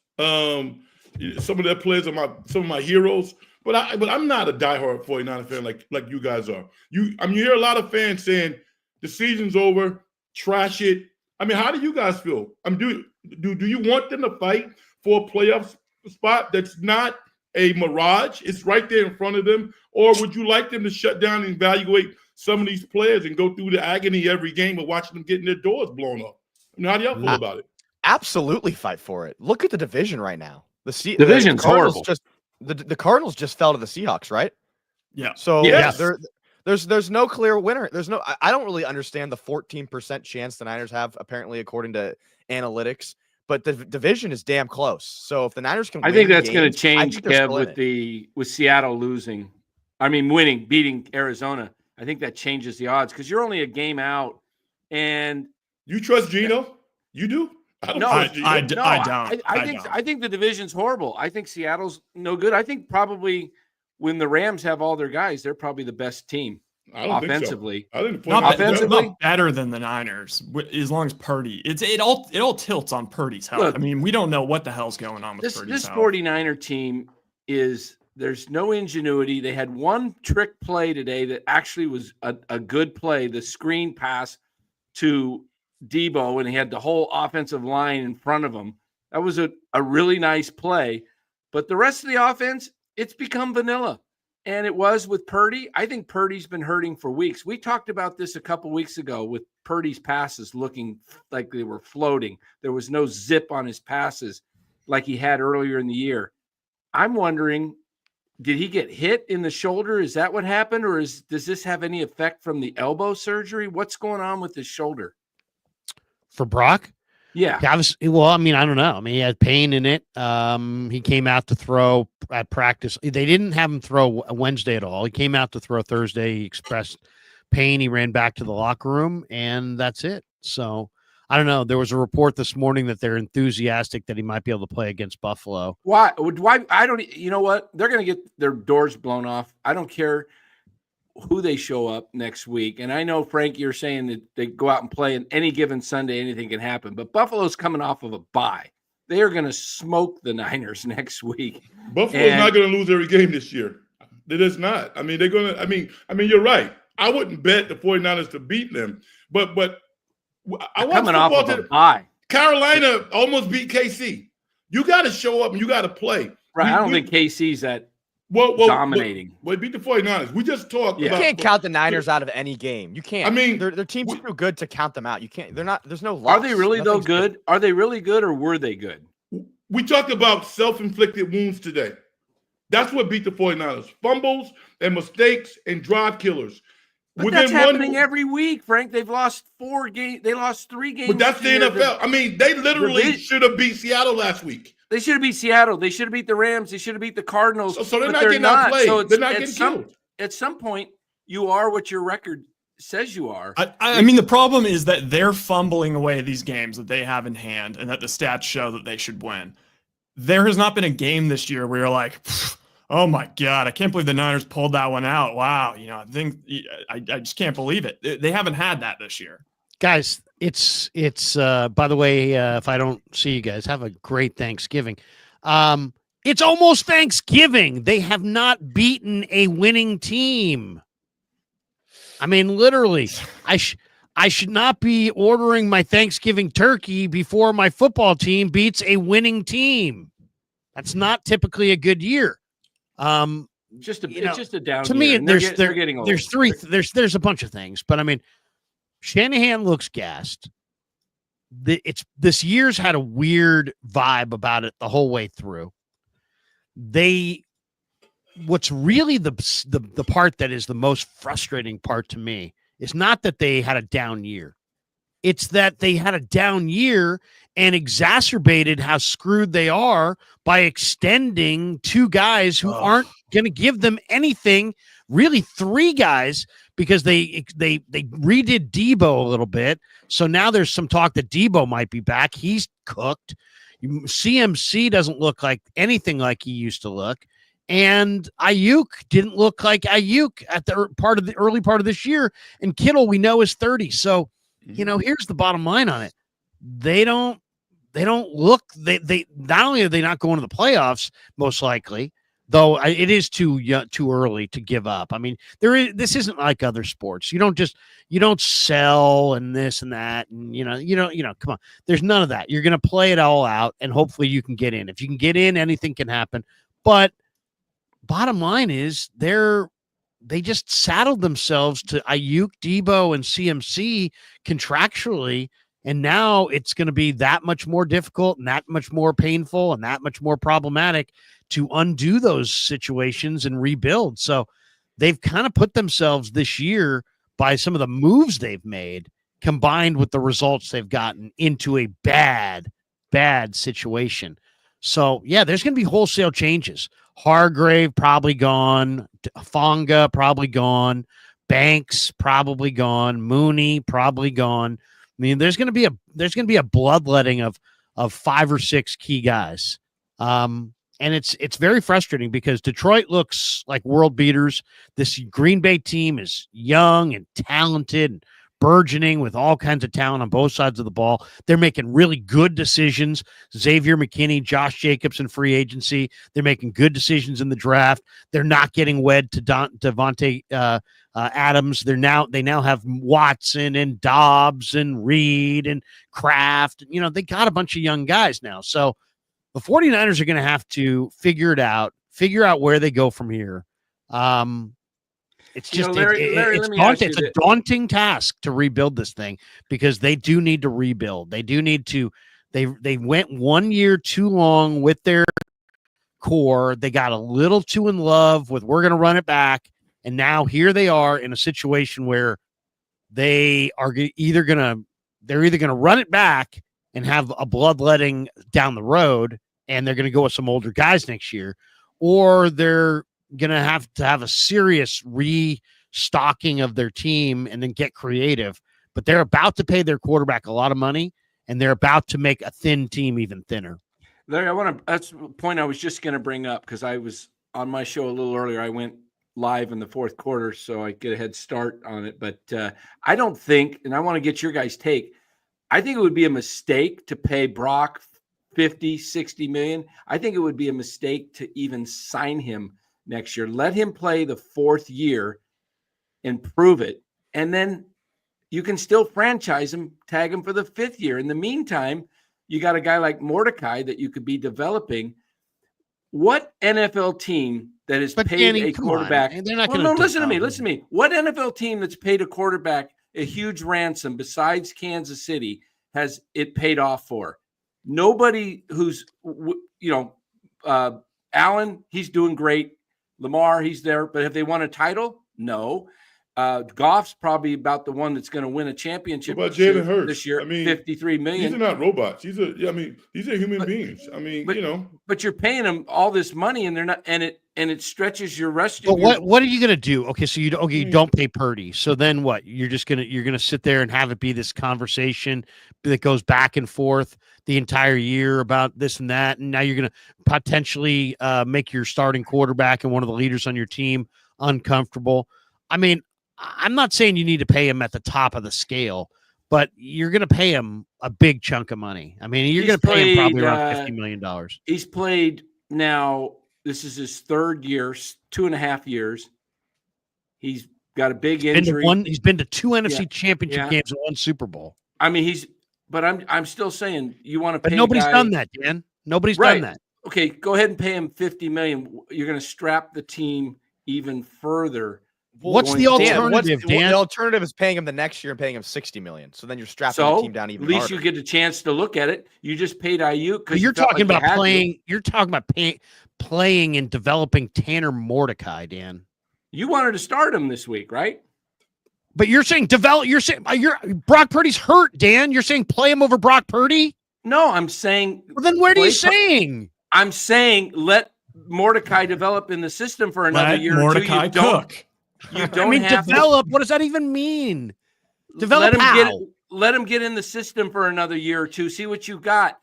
[SPEAKER 4] Some of their players are some of my heroes, but I'm not a diehard 49er fan like you guys are. You hear a lot of fans saying the season's over, trash it. I mean, how do you guys feel? Do you want them to fight for a playoff spot that's not a mirage? It's right there in front of them. Or would you like them to shut down and evaluate some of these players and go through the agony every game of watching them getting their doors blown up? I mean, how do y'all feel about it?
[SPEAKER 2] Absolutely fight for it. Look at the division right now. The
[SPEAKER 5] division's horrible.
[SPEAKER 2] The Cardinals just fell to the Seahawks, right?
[SPEAKER 3] Yeah.
[SPEAKER 2] So
[SPEAKER 1] Yes.
[SPEAKER 2] there's no clear winner. I don't really understand the 14% chance the Niners have, apparently, according to analytics. But the division is damn close. So if the Niners can,
[SPEAKER 5] I think that's going to change, Kev, with Seattle losing. I mean, beating Arizona. I think that changes the odds because you're only a game out. And
[SPEAKER 4] you trust Geno? You do?
[SPEAKER 3] I don't.
[SPEAKER 5] I think the division's horrible. I think Seattle's no good. I think probably when the Rams have all their guys, they're probably the best team offensively.
[SPEAKER 4] I think so.
[SPEAKER 3] Not better than the Niners as long as Purdy. It all tilts on Purdy's health.
[SPEAKER 5] Look,
[SPEAKER 3] I mean, we don't know what the hell's going on with Purdy's
[SPEAKER 5] this
[SPEAKER 3] health.
[SPEAKER 5] 49er team there's no ingenuity. They had one trick play today that actually was a good play, the screen pass to Debo, and he had the whole offensive line in front of him. That was a really nice play. But the rest of the offense, it's become vanilla. And it was with Purdy. I think Purdy's been hurting for weeks. We talked about this a couple weeks ago with Purdy's passes looking like they were floating. There was no zip on his passes like he had earlier in the year. I'm wondering, did he get hit in the shoulder? Is that what happened? Or does this have any effect from the elbow surgery? What's going on with his shoulder?
[SPEAKER 1] For Brock?
[SPEAKER 5] Yeah.
[SPEAKER 1] Well, I mean, I don't know. I mean, he had pain in it. He came out to throw at practice. They didn't have him throw Wednesday at all. He came out to throw Thursday. He expressed pain. He ran back to the locker room, and that's it. So I don't know. There was a report this morning that they're enthusiastic that he might be able to play against Buffalo.
[SPEAKER 5] Why? I don't. You know what? They're going to get their doors blown off. I don't care who they show up next week. And I know, Frank, you're saying that they go out and play, and any given Sunday, anything can happen. But Buffalo's coming off of a bye. They are going to smoke the Niners next week.
[SPEAKER 4] Buffalo's not going to lose every game this year. It is not. I mean, they're going to. I mean, you're right. I wouldn't bet the 49ers to beat them. But I want
[SPEAKER 5] coming off of a bye.
[SPEAKER 4] Carolina almost beat KC. You got to show up and you got to play.
[SPEAKER 5] Right. I don't think KC's that dominating.
[SPEAKER 4] Well, beat the 49ers. We just talked about.
[SPEAKER 2] You can't count the Niners out of any game. You can't.
[SPEAKER 4] I mean,
[SPEAKER 2] their team's too good to count them out. You can't. They're not. There's no loss.
[SPEAKER 5] Are they really though good? Are they really good, or were they good?
[SPEAKER 4] We talked about self-inflicted wounds today. That's what beat the 49ers. Fumbles and mistakes and drive killers.
[SPEAKER 5] But that's happening every week, Frank. They've lost 4 games. They lost 3 games.
[SPEAKER 4] But that's the NFL. I mean, they literally should have beat Seattle last week.
[SPEAKER 5] They should have beat Seattle. They should have beat the Rams. They should have beat the Cardinals.
[SPEAKER 4] So they're not getting outplayed.
[SPEAKER 5] So
[SPEAKER 4] they're not getting killed.
[SPEAKER 5] At some point, you are what your record says you are.
[SPEAKER 3] I mean, the problem is that they're fumbling away these games that they have in hand and that the stats show that they should win. There has not been a game this year where you're like, oh my God, I can't believe the Niners pulled that one out. Wow. I think I just can't believe it. They haven't had that this year.
[SPEAKER 1] Guys, it's by the way, if I don't see you guys, have a great Thanksgiving. It's almost Thanksgiving. They have not beaten a winning team. I mean, literally, I should not be ordering my Thanksgiving turkey before my football team beats a winning team. That's not typically a good year.
[SPEAKER 5] It's just a down.
[SPEAKER 1] To me,
[SPEAKER 5] they're getting old.
[SPEAKER 1] There's a bunch of things, but I mean, Shanahan looks gassed. This year's had a weird vibe about it the whole way through. What's really the part that is the most frustrating part to me is not that they had a down year. It's that they had a down year and exacerbated how screwed they are by extending two guys who aren't going to give them anything. Really, three guys, because they redid Debo a little bit. So now there's some talk that Debo might be back. He's cooked. CMC doesn't look like anything like he used to look. And Ayuk didn't look like Ayuk at the early part of this year. And Kittle, we know, is 30. So, here's the bottom line on it. They don't look, they not only are they not going to the playoffs, most likely, though it is too early to give up. I mean, this isn't like other sports. You don't sell and this and that. And, come on, there's none of that. You're going to play it all out and hopefully you can get in. If you can get in, anything can happen. But bottom line is they just saddled themselves to Ayuk, Debo, and CMC contractually, and now it's going to be that much more difficult and that much more painful and that much more problematic to undo those situations and rebuild. So they've kind of put themselves this year, by some of the moves they've made, combined with the results they've gotten, into a bad situation. So, yeah, there's going to be wholesale changes. Hargrave probably gone. Fonga probably gone. Banks probably gone. Mooney probably gone. I mean, there's going to be a bloodletting of 5 or 6 key guys. And it's very frustrating because Detroit looks like world beaters. This Green Bay team is young and talented and burgeoning with all kinds of talent on both sides of the ball. They're making really good decisions. Xavier McKinney, Josh Jacobs in free agency. They're making good decisions in the draft. They're not getting wed to Devontae Adams. They now have Watson and Dobbs and Reed and Kraft. They got a bunch of young guys now. So the 49ers are going to have to figure out where they go from here. It's just
[SPEAKER 5] Larry,
[SPEAKER 1] it's a daunting task to rebuild this thing, because they do need to rebuild. They do need to. They went 1 year too long with their core. They got a little too in love with, we're going to run it back, and now here they are in a situation where they are either going to run it back and have a bloodletting down the road, and they're going to go with some older guys next year, or they're going to have a serious restocking of their team and then get creative. But they're about to pay their quarterback a lot of money, and they're about to make a thin team even thinner.
[SPEAKER 5] Larry, that's the point I was just going to bring up, because I was on my show a little earlier. I went live in the fourth quarter, so I get a head start on it. But I don't think, and I want to get your guys' take, I think it would be a mistake to pay Brock 50, 60 million. I think it would be a mistake to even sign him next year. Let him play the 4th year and prove it. And then you can still franchise him, tag him for the 5th year. In the meantime, you got a guy like Mordecai that you could be developing. What NFL team that has paid a quarterback?
[SPEAKER 1] They're not
[SPEAKER 5] listen to me. What NFL team that's paid a quarterback a huge ransom besides Kansas City has it paid off for? Nobody who's, Allen, he's doing great. Lamar, he's there. But have they won a title? No. Goff's probably about the one that's going to win a championship this year. 53 million.
[SPEAKER 4] These are not robots. These are human beings.
[SPEAKER 5] But you're paying them all this money, and they're not, and it stretches your rest.
[SPEAKER 1] But what are you going to do? Okay, so you don't pay Purdy. So then what? You're gonna sit there and have it be this conversation that goes back and forth the entire year about this and that, and now you're going to potentially make your starting quarterback and one of the leaders on your team uncomfortable. I mean, I'm not saying you need to pay him at the top of the scale, but you're going to pay him a big chunk of money. I mean, you're going to pay him probably around $50 million.
[SPEAKER 5] He's played now. This is his 3rd year, 2.5 years. He's got a big injury.
[SPEAKER 1] He's been to 2 NFC championship games and 1 Super Bowl.
[SPEAKER 5] I mean, but I'm still saying you want to pay.
[SPEAKER 1] But nobody's done that, Dan. Nobody's done that.
[SPEAKER 5] Okay, go ahead and pay him $50 million. You're going to strap the team even further.
[SPEAKER 1] What's the alternative, Dan?
[SPEAKER 2] The alternative is paying him the next year and paying him $60 million. So then you're strapping the team down even harder.
[SPEAKER 5] At least you get a chance to look at it. You just paid Ayuk because
[SPEAKER 1] you're talking about playing. You're talking about playing and developing Tanner Mordecai, Dan.
[SPEAKER 5] You wanted to start him this week, right?
[SPEAKER 1] But you're saying develop. You're saying Brock Purdy's hurt, Dan. You're saying play him over Brock Purdy.
[SPEAKER 5] No, I'm saying.
[SPEAKER 1] Well, then what are you saying?
[SPEAKER 5] I'm saying let Mordecai develop in the system for another
[SPEAKER 3] Let
[SPEAKER 5] year.
[SPEAKER 3] Mordecai
[SPEAKER 5] You don't.
[SPEAKER 3] cook.
[SPEAKER 5] You don't
[SPEAKER 1] I mean,
[SPEAKER 5] have
[SPEAKER 1] develop. What does that even mean? Develop
[SPEAKER 5] let him get in the system for another year or two. See what you got.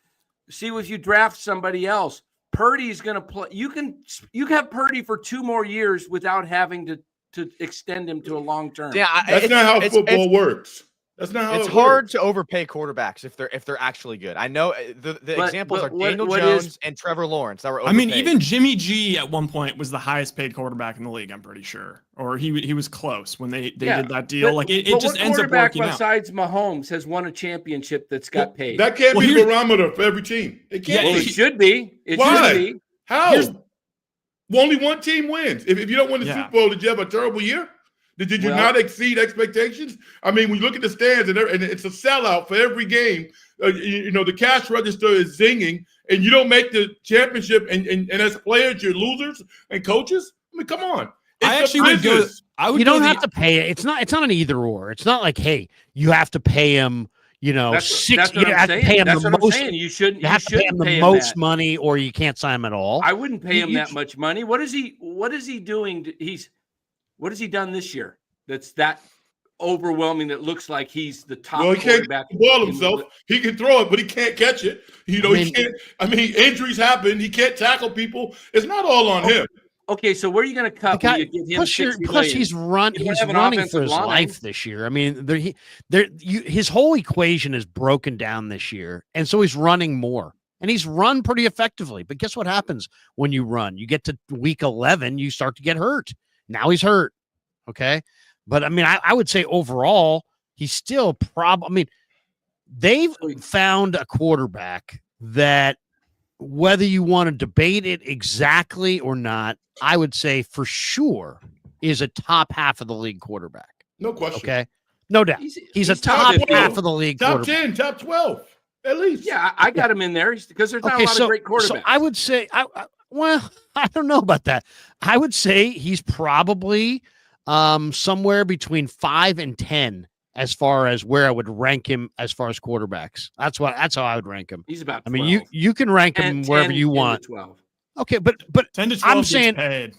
[SPEAKER 5] See if you draft somebody else. Purdy's going to play. You can have Purdy for 2 more years without having to extend him to a long term.
[SPEAKER 2] Yeah,
[SPEAKER 4] That's not how football works. That's not how
[SPEAKER 2] it's
[SPEAKER 4] it
[SPEAKER 2] hard
[SPEAKER 4] works.
[SPEAKER 2] to overpay quarterbacks if they're actually good. I know the examples are Daniel
[SPEAKER 5] what
[SPEAKER 2] Jones and Trevor Lawrence that were overpaid.
[SPEAKER 3] I mean, even Jimmy G at one point was the highest paid quarterback in the league. I'm pretty sure, or he was close when they did that deal. Like it just ends up working out.
[SPEAKER 5] Besides Mahomes has won a championship that's got paid.
[SPEAKER 4] That can't be the barometer for every team. It can't.
[SPEAKER 5] Well,
[SPEAKER 4] be.
[SPEAKER 5] it should be. It
[SPEAKER 4] Why?
[SPEAKER 5] should be.
[SPEAKER 4] How? Only one team wins. If you don't win the Super Bowl, did you have a terrible year? Did you not exceed expectations? I mean, when you look at the stands and it's a sellout for every game, the cash register is zinging, and you don't make the championship, and as players, you're losers and coaches. I mean, come on.
[SPEAKER 3] I actually would go.
[SPEAKER 1] You don't have to pay it. It's not an either or. It's not like, hey, you have to pay him. You have to pay him the most. You have to pay him the most money, or you can't sign him at all.
[SPEAKER 5] I wouldn't pay him that much money. What is he doing? What has he done this year that's that overwhelming that looks like he's the top quarterback?
[SPEAKER 4] He can't ball himself. He can throw it, but he can't catch it. He can't. I mean, injuries happen. He can't tackle people. It's not all on him.
[SPEAKER 5] Okay, so where are you going to cut? You get him
[SPEAKER 1] plus he's running for his life this year. I mean, his whole equation is broken down this year, and so he's running more. And he's run pretty effectively. But guess what happens when you run? You get to week 11, you start to get hurt. Now he's hurt. Okay. But I mean, I would say overall, he's still they've found a quarterback that, whether you want to debate it exactly or not, I would say for sure is a top half of the league quarterback.
[SPEAKER 4] No question.
[SPEAKER 1] Okay. No doubt. He's a top half of the league
[SPEAKER 4] top
[SPEAKER 1] quarterback.
[SPEAKER 4] 10, top 12, at least.
[SPEAKER 5] Yeah, I got him in there because there's not a lot of great quarterbacks.
[SPEAKER 1] So I would say, well, I don't know about that. I would say he's probably somewhere between 5 and 10 as far as where I would rank him as far as quarterbacks. That's how I would rank him.
[SPEAKER 5] He's about 12.
[SPEAKER 1] I mean, you can rank him wherever you want.
[SPEAKER 5] 12.
[SPEAKER 1] Okay, but
[SPEAKER 3] 10 to 12
[SPEAKER 1] I'm
[SPEAKER 3] gets
[SPEAKER 1] saying
[SPEAKER 3] paid.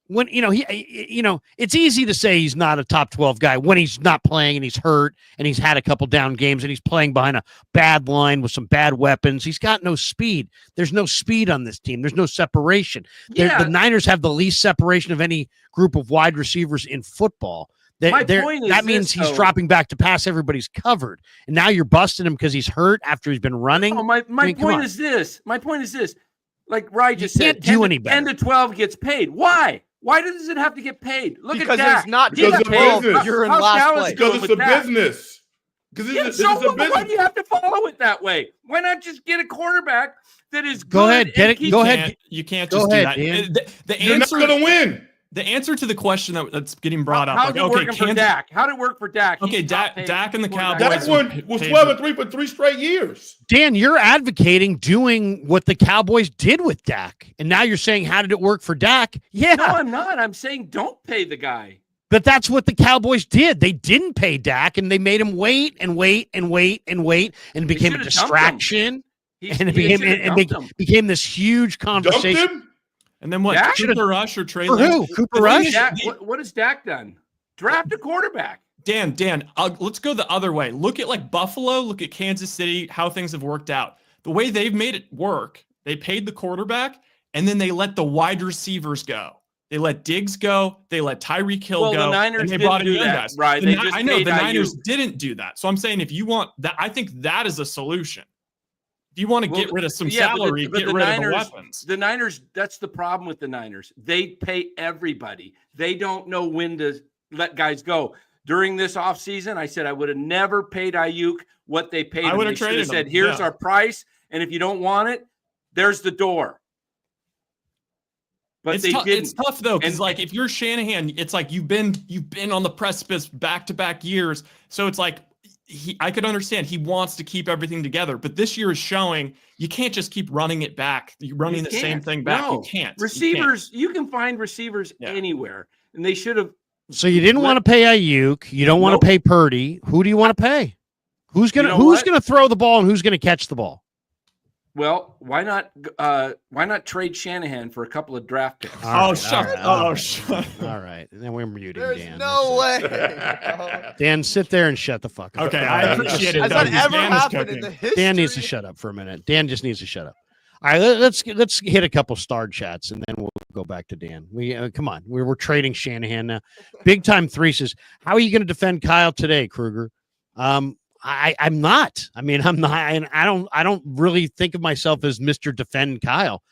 [SPEAKER 1] When it's easy to say he's not a top 12 guy when he's not playing and he's hurt and he's had a couple down games and he's playing behind a bad line with some bad weapons. He's got no speed. There's no speed on this team. There's no separation. The Niners have the least separation of any group of wide receivers in football. That means he's dropping back to pass. Everybody's covered, and now you're busting him because he's hurt after he's been running.
[SPEAKER 5] Oh, my point is this. Like Rye just said, 10 to 12 gets paid. Why? Why does it have to get paid? Look
[SPEAKER 2] because
[SPEAKER 5] at Dak.
[SPEAKER 2] It's not
[SPEAKER 4] because
[SPEAKER 2] just business. You're in last place.
[SPEAKER 4] Because it's a business. Because it's a business.
[SPEAKER 5] Why do you have to follow it that way? Why not just get a quarterback that is good?
[SPEAKER 1] Go ahead, get it. Go ahead.
[SPEAKER 3] You can't just do that.
[SPEAKER 4] You're not going to win.
[SPEAKER 3] The answer to the question that's getting brought up.
[SPEAKER 5] How's it working for Dak? How'd it work for Dak?
[SPEAKER 3] Okay, Dak and the Cowboys.
[SPEAKER 4] Dak was 12-3 for 3 straight years.
[SPEAKER 1] Dan, you're advocating doing what the Cowboys did with Dak. And now you're saying, how did it work for Dak? Yeah.
[SPEAKER 5] No, I'm not. I'm saying don't pay the guy.
[SPEAKER 1] But that's what the Cowboys did. They didn't pay Dak, and they made him wait and wait and wait and wait, and it became a distraction. And it became this huge conversation.
[SPEAKER 4] Dumped him?
[SPEAKER 3] And then what?
[SPEAKER 5] Dak?
[SPEAKER 3] Cooper Rush or Trey
[SPEAKER 1] Lance? Cooper Rush?
[SPEAKER 5] What has Dak done? Draft a quarterback.
[SPEAKER 3] Dan, let's go the other way. Look at like Buffalo, look at Kansas City, how things have worked out. The way they've made it work, they paid the quarterback, and then they let the wide receivers go. They let Diggs go. They let Tyreek Hill go.
[SPEAKER 5] The Niners
[SPEAKER 3] and they
[SPEAKER 5] didn't
[SPEAKER 3] brought in
[SPEAKER 5] do
[SPEAKER 3] young
[SPEAKER 5] that,
[SPEAKER 3] guys.
[SPEAKER 5] right?
[SPEAKER 3] I know the Niners didn't do that. So I'm saying if you want that, I think that is a solution. If you want to get rid of some salary, get rid of the weapons.
[SPEAKER 5] The Niners, that's the problem with the Niners. They pay everybody. They don't know when to let guys go. During this offseason, I said I would have never paid Ayuk what they paid him. They should have said, here's our price, and if you don't want it, there's the door. But
[SPEAKER 3] it's tough though, because like if you're Shanahan, it's like you've been on the precipice back-to-back years. So it's like I could understand he wants to keep everything together, but this year is showing you can't just keep running it back. You're running the same thing back. No. You can't.
[SPEAKER 5] Receivers, you can find receivers anywhere, and they should have
[SPEAKER 1] So you didn't want to pay Ayuk. You don't want to pay Purdy. Who do you want to pay? Who's gonna throw the ball and who's gonna catch the ball?
[SPEAKER 5] Well, why not trade Shanahan for a couple of draft picks?
[SPEAKER 3] Shut.
[SPEAKER 1] All right. And then we're muting
[SPEAKER 2] There's
[SPEAKER 1] Dan.
[SPEAKER 2] no way.
[SPEAKER 1] Dan, sit there and shut the fuck up.
[SPEAKER 3] Okay, I appreciate it.
[SPEAKER 2] Has that ever happened in the history?
[SPEAKER 1] Dan needs to shut up for a minute. Dan just needs to shut up. All right, let's hit a couple star chats and then we'll go back to Dan. Come on, we're trading Shanahan now. Big time three says, "How are you going to defend Kyle today, Kruger?" I'm not. I mean, I'm not. And I don't really think of myself as Mr. Defend Kyle.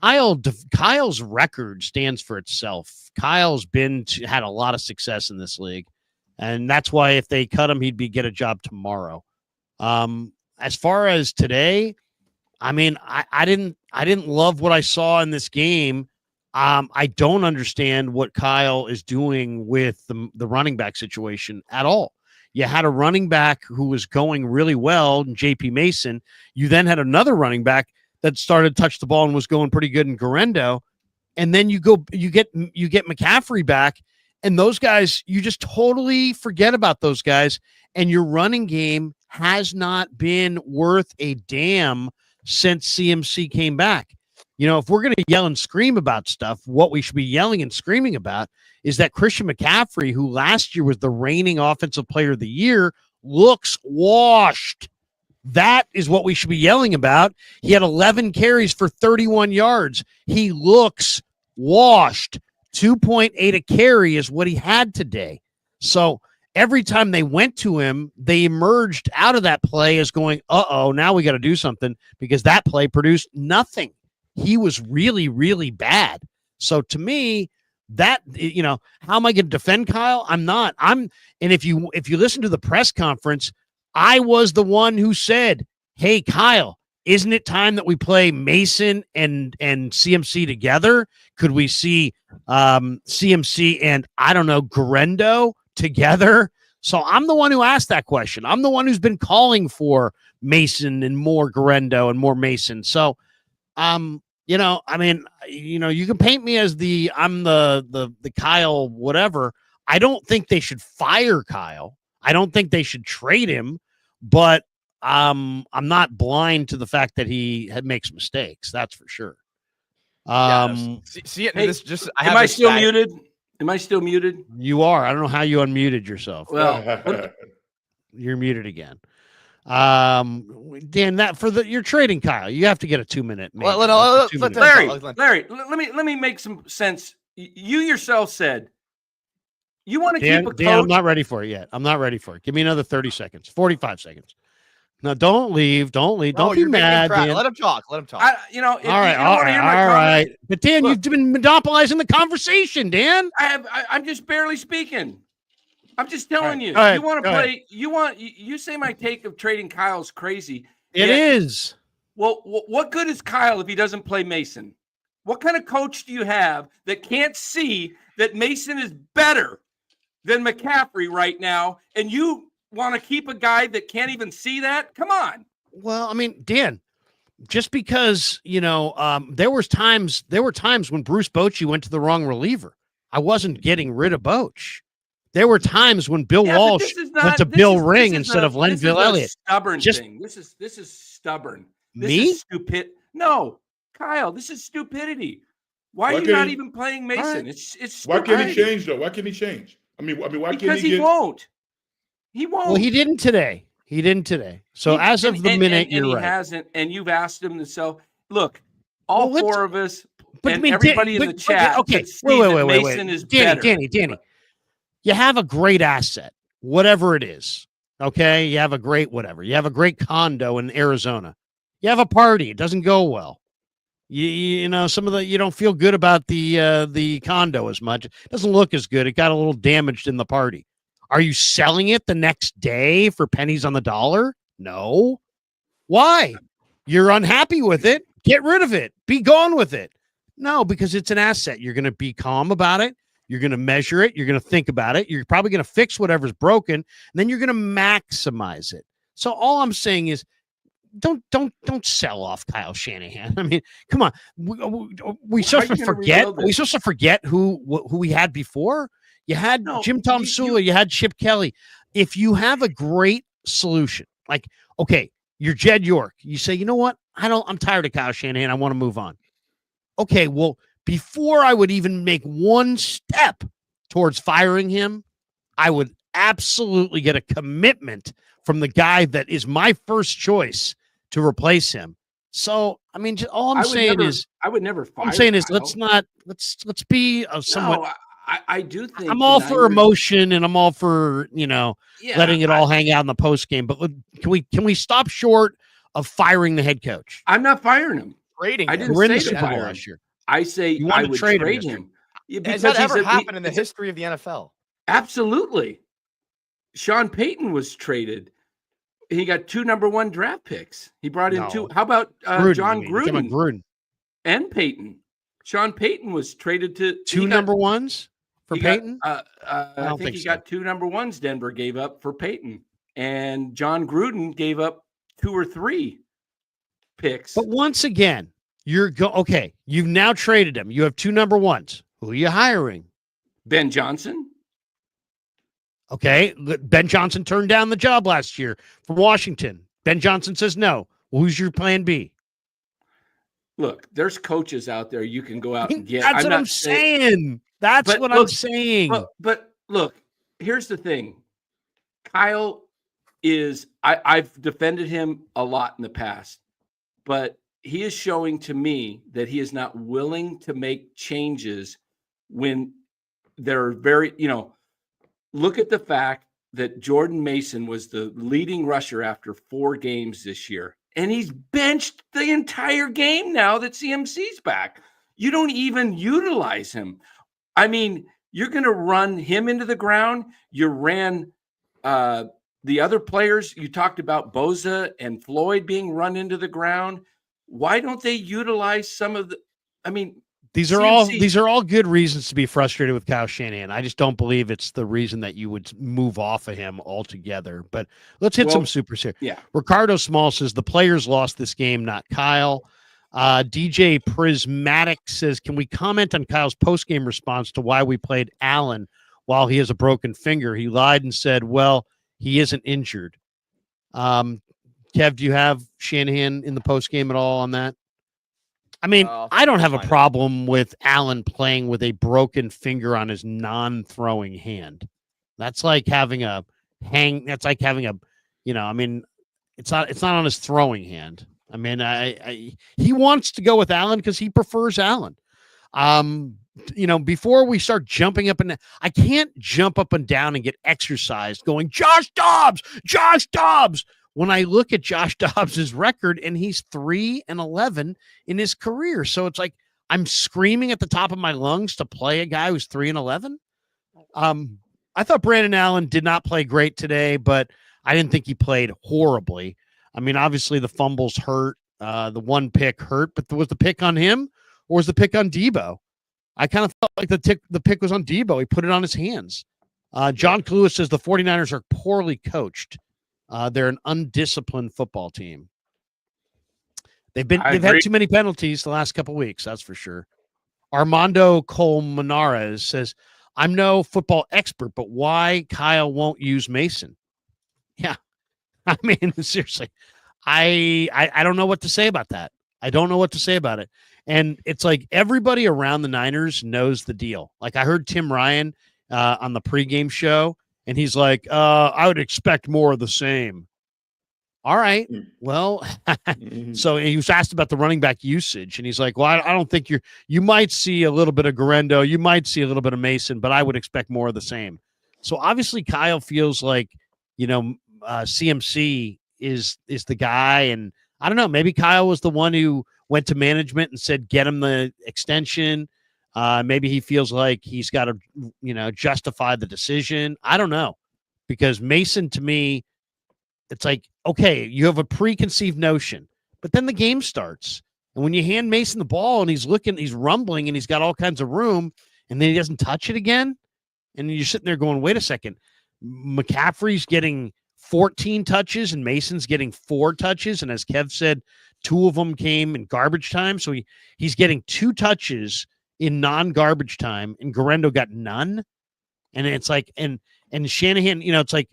[SPEAKER 1] Kyle's record stands for itself. Kyle's had a lot of success in this league, and that's why if they cut him, he'd get a job tomorrow. As far as today, I mean, I didn't love what I saw in this game. I don't understand what Kyle is doing with the running back situation at all. You had a running back who was going really well in JP Mason. You then had another running back that started to touch the ball and was going pretty good in Garendo. And then you get McCaffrey back, and those guys, you just totally forget about those guys. And your running game has not been worth a damn since CMC came back. You know, if we're going to yell and scream about stuff, what we should be yelling and screaming about is that Christian McCaffrey, who last year was the reigning offensive player of the year, looks washed. That is what we should be yelling about. He had 11 carries for 31 yards. He looks washed. 2.8 a carry is what he had today. So every time they went to him, they emerged out of that play as going, now we got to do something, because that play produced nothing. He was really, really bad. So to me, that, how am I going to defend Kyle? I'm not. And if you listen to the press conference, I was the one who said, "Hey, Kyle, isn't it time that we play Mason and CMC together? Could we see CMC and, I don't know, Garendo together?" So I'm the one who asked that question. I'm the one who's been calling for Mason and more Garendo and more Mason. So, I mean, you can paint me as I'm the Kyle whatever. I don't think they should fire Kyle. I don't think they should trade him, but I'm not blind to the fact that he makes mistakes. That's for sure.
[SPEAKER 2] Am
[SPEAKER 5] I still muted? Am I still muted?
[SPEAKER 1] You are. I don't know how you unmuted yourself.
[SPEAKER 5] Well,
[SPEAKER 1] you're muted again. Dan, you're trading Kyle. You have to get a 2-minute.
[SPEAKER 5] Larry, let me make some sense. You yourself said you want to keep a coach.
[SPEAKER 1] Dan, I'm not ready for it yet. I'm not ready for it. Give me another 30 seconds, 45 seconds. No, don't leave. Don't leave. Don't be mad, Dan.
[SPEAKER 2] Let him talk. All
[SPEAKER 1] right. But Dan, you've been monopolizing the conversation, Dan.
[SPEAKER 5] I'm just barely speaking. I'm just telling you.
[SPEAKER 1] Ahead,
[SPEAKER 5] you want to play. You say my take of trading Kyle's crazy.
[SPEAKER 1] It is.
[SPEAKER 5] Well, what good is Kyle if he doesn't play Mason? What kind of coach do you have that can't see that Mason is better than McCaffrey right now, and you want to keep a guy that can't even see that? Come on.
[SPEAKER 1] Well, I mean, Dan, just because, there were times when Bruce Bochy went to the wrong reliever. I wasn't getting rid of Boch. There were times when Bill Walsh went to Bill Ring instead of Lenville Elliott.
[SPEAKER 5] Stubborn thing. This is stubborn. This is stupid. No, Kyle, this is stupidity. Why are you not even playing Mason? Right. It's
[SPEAKER 4] why can't he change though? Why can't he change? I mean, why can't he?
[SPEAKER 5] Because he won't. He won't.
[SPEAKER 1] Well, he didn't today. So as of the minute, you're right.
[SPEAKER 5] He hasn't, and you've asked him to sell. Look, all four of us,
[SPEAKER 1] but
[SPEAKER 5] and everybody in the chat.
[SPEAKER 1] Okay,
[SPEAKER 5] wait. Mason is better.
[SPEAKER 1] Danny. You have a great asset, whatever it is. Okay, you have a great whatever. You have a great condo in Arizona. You have a party. It doesn't go well. You don't feel good about the condo as much. It doesn't look as good. It got a little damaged in the party. Are you selling it the next day for pennies on the dollar? No. Why? You're unhappy with it. Get rid of it. Be gone with it. No, because it's an asset. You're going to be calm about it. You're going to measure it. You're going to think about it. You're probably going to fix whatever's broken, and then you're going to maximize it. So all I'm saying is, don't sell off Kyle Shanahan. I mean, come on. We supposed to forget. We supposed to forget who we had before. You had
[SPEAKER 5] No,
[SPEAKER 1] Jim Tom Sula, you had Chip Kelly. If you have a great solution, like, okay, you're Jed York, you say, you know what? I'm tired of Kyle Shanahan. I want to move on. Okay, well, before I would even make one step towards firing him, I would absolutely get a commitment from the guy that is my first choice to replace him. So, I mean, all I'm saying is,
[SPEAKER 5] I would never fire.
[SPEAKER 1] I'm saying is,
[SPEAKER 5] Kyle.
[SPEAKER 1] let's be somewhat.
[SPEAKER 5] No, I do think
[SPEAKER 1] I'm all for emotion, and I'm all for letting it all hang out in the post game. But can we stop short of firing the head coach?
[SPEAKER 5] I'm not firing him.
[SPEAKER 2] Trading.
[SPEAKER 5] I
[SPEAKER 2] him.
[SPEAKER 5] didn't
[SPEAKER 1] We're in
[SPEAKER 5] say
[SPEAKER 1] the
[SPEAKER 5] to
[SPEAKER 1] Super Bowl
[SPEAKER 5] fire him.
[SPEAKER 1] last year.
[SPEAKER 5] I say I would trade him.
[SPEAKER 2] Has that ever happened in the history of the NFL?
[SPEAKER 5] Absolutely. Sean Payton was traded. He got 2 number 1 draft picks. He brought in 2. How about John Gruden and Payton? Sean Payton was traded to
[SPEAKER 1] 2 number 1s for Payton.
[SPEAKER 5] I think he got 2 number 1s. Denver gave up for Payton, and John Gruden gave up 2 or 3 picks.
[SPEAKER 1] But once again, okay. You've now traded him. You have 2 number 1s. Who are you hiring?
[SPEAKER 5] Ben Johnson.
[SPEAKER 1] Okay, Ben Johnson turned down the job last year from Washington. Ben Johnson says no. Well, who's your plan B?
[SPEAKER 5] Look, there's coaches out there you can go out and get.
[SPEAKER 1] That's what I'm saying. That's what I'm saying.
[SPEAKER 5] But look, here's the thing. Kyle is I've defended him a lot in the past, but he is showing to me that he is not willing to make changes when they're very, look at the fact that Jordan Mason was the leading rusher after 4 games this year, and he's benched the entire game now that CMC's back. You don't even utilize him. I mean, you're going to run him into the ground. You ran the other players. You talked about Bosa and Floyd being run into the ground. Why don't they utilize some of the – I mean –
[SPEAKER 1] These are all good reasons to be frustrated with Kyle Shanahan. I just don't believe it's the reason that you would move off of him altogether. But let's hit some supers here.
[SPEAKER 5] Yeah.
[SPEAKER 1] Ricardo Small says the players lost this game, not Kyle. DJ Prismatic says, can we comment on Kyle's post-game response to why we played Allen while he has a broken finger? He lied and said, well, he isn't injured. Kev, do you have Shanahan in the post-game at all on that? I mean, I don't have a problem with Allen playing with a broken finger on his non-throwing hand. That's like having a it's not on his throwing hand. I mean, he wants to go with Allen because he prefers Allen. Before we start jumping up and I can't jump up and down and get exercised going, Josh Dobbs. When I look at Josh Dobbs' record, and he's 3-11 in his career. So it's like I'm screaming at the top of my lungs to play a guy who's 3-11. I thought Brandon Allen did not play great today, but I didn't think he played horribly. I mean, obviously the fumbles hurt. The one pick hurt, but was the pick on him or was the pick on Debo? I kind of felt like the pick was on Debo. He put it on his hands. John Lewis says the 49ers are poorly coached. They're an undisciplined football team. They've had too many penalties the last couple of weeks, that's for sure. Armando Colmenares says, I'm no football expert, but why Kyle won't use Mason? Yeah. I mean, seriously. I don't know what to say about that. I don't know what to say about it. And it's like everybody around the Niners knows the deal. Like I heard Tim Ryan on the pregame show, and he's like, I would expect more of the same. All right. Well, so he was asked about the running back usage, and he's like, well, I don't think you might see a little bit of Garendo. You might see a little bit of Mason, but I would expect more of the same. So obviously Kyle feels like, CMC is the guy. And I don't know, maybe Kyle was the one who went to management and said, get him the extension. Maybe he feels like he's got to, justify the decision. I don't know, because Mason, to me, it's like, okay, you have a preconceived notion, but then the game starts. And when you hand Mason the ball and he's rumbling and he's got all kinds of room, and then he doesn't touch it again. And you're sitting there going, wait a second, McCaffrey's getting 14 touches and Mason's getting 4 touches. And as Kev said, 2 of them came in garbage time. So he's getting 2 touches in non-garbage time, and Garendo got none. And it's like, and Shanahan, it's like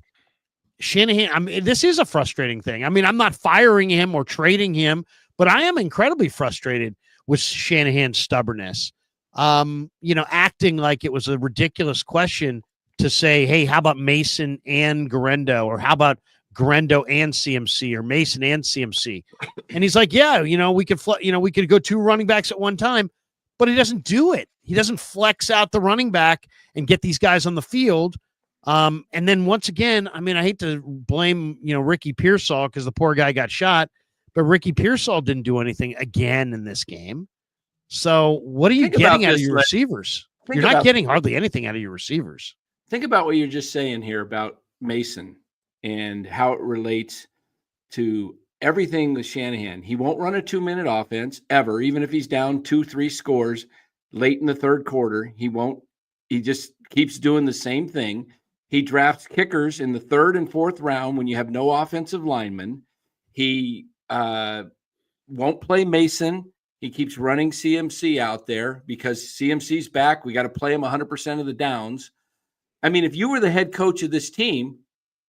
[SPEAKER 1] Shanahan. I mean, this is a frustrating thing. I mean, I'm not firing him or trading him, but I am incredibly frustrated with Shanahan's stubbornness. Acting like it was a ridiculous question to say, hey, how about Mason and Garendo, or how about Garendo and CMC, or Mason and CMC? And he's like, yeah, we could go 2 running backs at one time, but he doesn't do it. He doesn't flex out the running back and get these guys on the field. And then once again, I mean, I hate to blame, Ricky Pearsall because the poor guy got shot, but Ricky Pearsall didn't do anything again in this game. So what are you getting out of your receivers? You're not getting hardly anything out of your receivers.
[SPEAKER 5] Think about what you're just saying here about Mason and how it relates to everything with Shanahan. He won't run a 2-minute offense ever, even if he's down 2-3 scores late in the third quarter. He won't. He just keeps doing the same thing. He drafts kickers in the 3rd and 4th round when you have no offensive linemen. He won't play Mason. He keeps running CMC out there because CMC's back. We got to play him 100% of the downs. I mean, if you were the head coach of this team,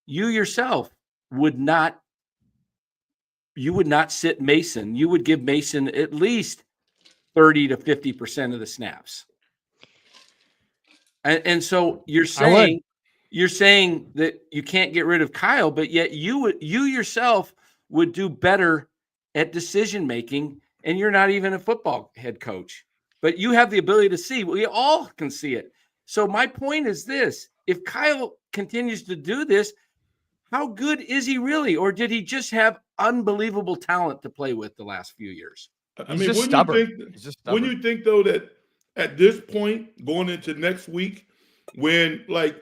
[SPEAKER 5] you yourself would not sit Mason. You would give Mason at least 30 to 50% of the snaps. And so you're saying that you can't get rid of Kyle, but yet you yourself would do better at decision making, and you're not even a football head coach. But you have the ability to see. We all can see it. So my point is this: if Kyle continues to do this, how good is he really? Or did he just have unbelievable talent to play with the last few years?
[SPEAKER 4] I mean, when you think, though, that at this point, going into next week, when, a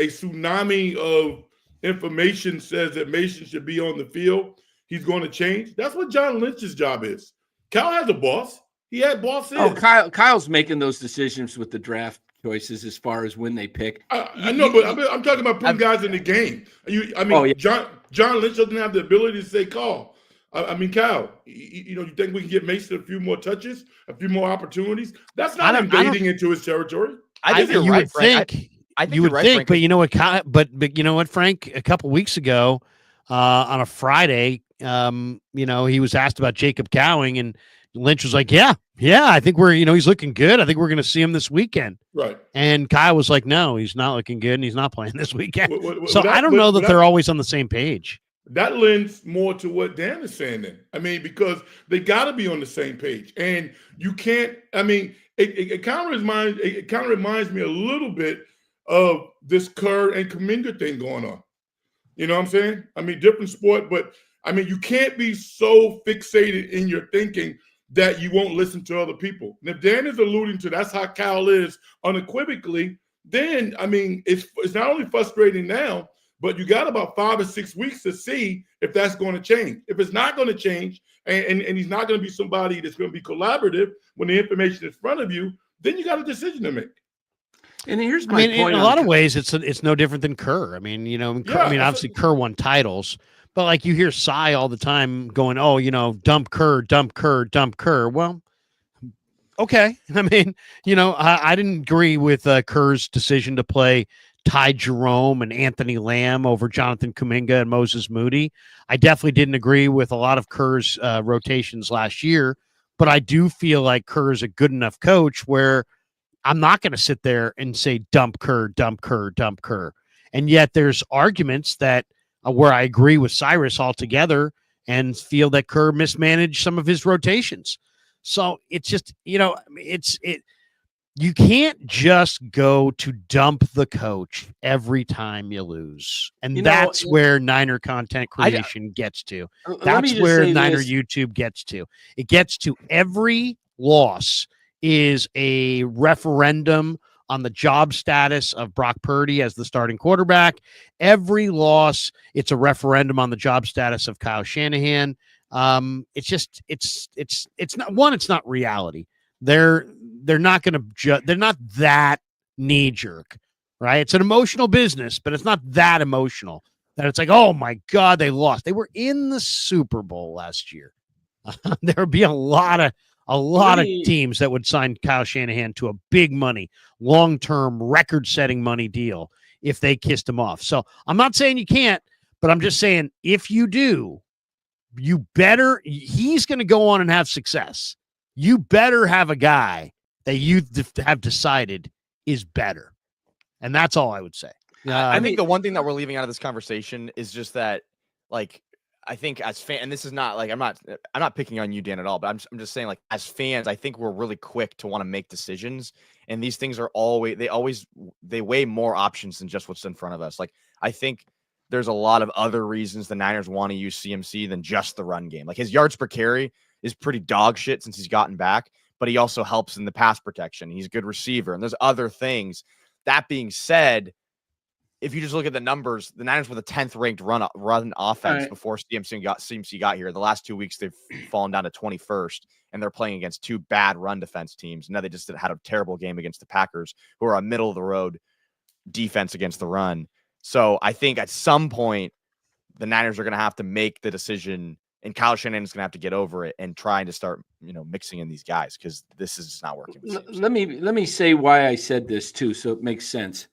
[SPEAKER 4] tsunami of information says that Mason should be on the field, he's going to change. That's what John Lynch's job is. Kyle has a boss. He had bosses.
[SPEAKER 5] Oh, Kyle's making those decisions with the draft choices as far as when they pick.
[SPEAKER 4] I know, but I'm talking about putting guys in the game. John Lynch doesn't have the ability to say, Kyle, you think we can get Mason a few more touches, a few more opportunities? That's not invading into his territory.
[SPEAKER 2] I think you're right, Frank. I think
[SPEAKER 1] you would
[SPEAKER 2] right,
[SPEAKER 1] think,
[SPEAKER 2] Frank.
[SPEAKER 1] but you know what, but you know what, Frank? A couple weeks ago, on a Friday, he was asked about Jacob Cowing, and Lynch was like, yeah, I think he's looking good. I think we're going to see him this weekend.
[SPEAKER 4] Right.
[SPEAKER 1] And Kyle was like, no, he's not looking good, and he's not playing this weekend. I don't know that they're always on the same page.
[SPEAKER 4] That lends more to what Dan is saying then. I mean, because they got to be on the same page. And you can't, it kind of reminds me a little bit of this Kerr and Kuminga thing going on. You know what I'm saying? I mean, different sport, but you can't be so fixated in your thinking that you won't listen to other people. And if Dan is alluding to that's how Kyle is unequivocally, then, it's not only frustrating now, but you got about 5 or 6 weeks to see if that's going to change. If it's not going to change, and he's not going to be somebody that's going to be collaborative when the information is in front of you, then you got a decision to make.
[SPEAKER 5] And here's my point.
[SPEAKER 1] In a lot of ways, it's no different than Kerr. Obviously Kerr won titles, but like you hear Cy all the time going, dump Kerr, dump Kerr, dump Kerr. Well, okay. I didn't agree with Kerr's decision to play Ty Jerome and Anthony Lamb over Jonathan Kuminga and Moses Moody. I definitely didn't agree with a lot of Kerr's rotations last year, but I do feel like Kerr is a good enough coach where I'm not going to sit there and say dump Kerr, dump Kerr, dump Kerr. And yet there's arguments that where I agree with Cyrus altogether and feel that Kerr mismanaged some of his rotations. So it's just, you can't just go to dump the coach every time you lose. And that's where Niner content creation gets to. That's where Niner YouTube gets to. It gets to every loss is a referendum on the job status of Brock Purdy as the starting quarterback. Every loss, it's a referendum on the job status of Kyle Shanahan. It's not reality. They're not going to they're not that knee jerk, right? It's an emotional business, but it's not that emotional that it's like, oh my God, they lost. They were in the Super Bowl last year. There would be a lot a lot of teams that would sign Kyle Shanahan to a big money, long-term, record-setting money deal if they kissed him off. So I'm not saying you can't, but I'm just saying if you do, you better – he's going to go on and have success. You better have a guy that you have decided is better. And that's all I would say.
[SPEAKER 2] I think the one thing that we're leaving out of this conversation is just that, like, I think as fans, and this is not like I'm not picking on you, Dan, at all, but I'm just saying, like, as fans, I think we're really quick to want to make decisions, and these things are they weigh more options than just what's in front of us. Like, I think there's a lot of other reasons the Niners want to use CMC than just the run game. Like, his yards per carry is pretty dog shit since he's gotten back, but he also helps in the pass protection. He's a good receiver, and there's other things. That being said, if you just look at the numbers, the Niners were the 10th ranked run offense before CMC got here. The last 2 weeks, they've fallen down to 21st, and they're playing against two bad run defense teams. Now they just had a terrible game against the Packers, who are a middle of the road defense against the run. So I think at some point, the Niners are going to have to make the decision, and Kyle Shanahan is going to have to get over it and trying to start, mixing in these guys, because this is just not working.
[SPEAKER 5] Let me say why I said this too, so it makes sense.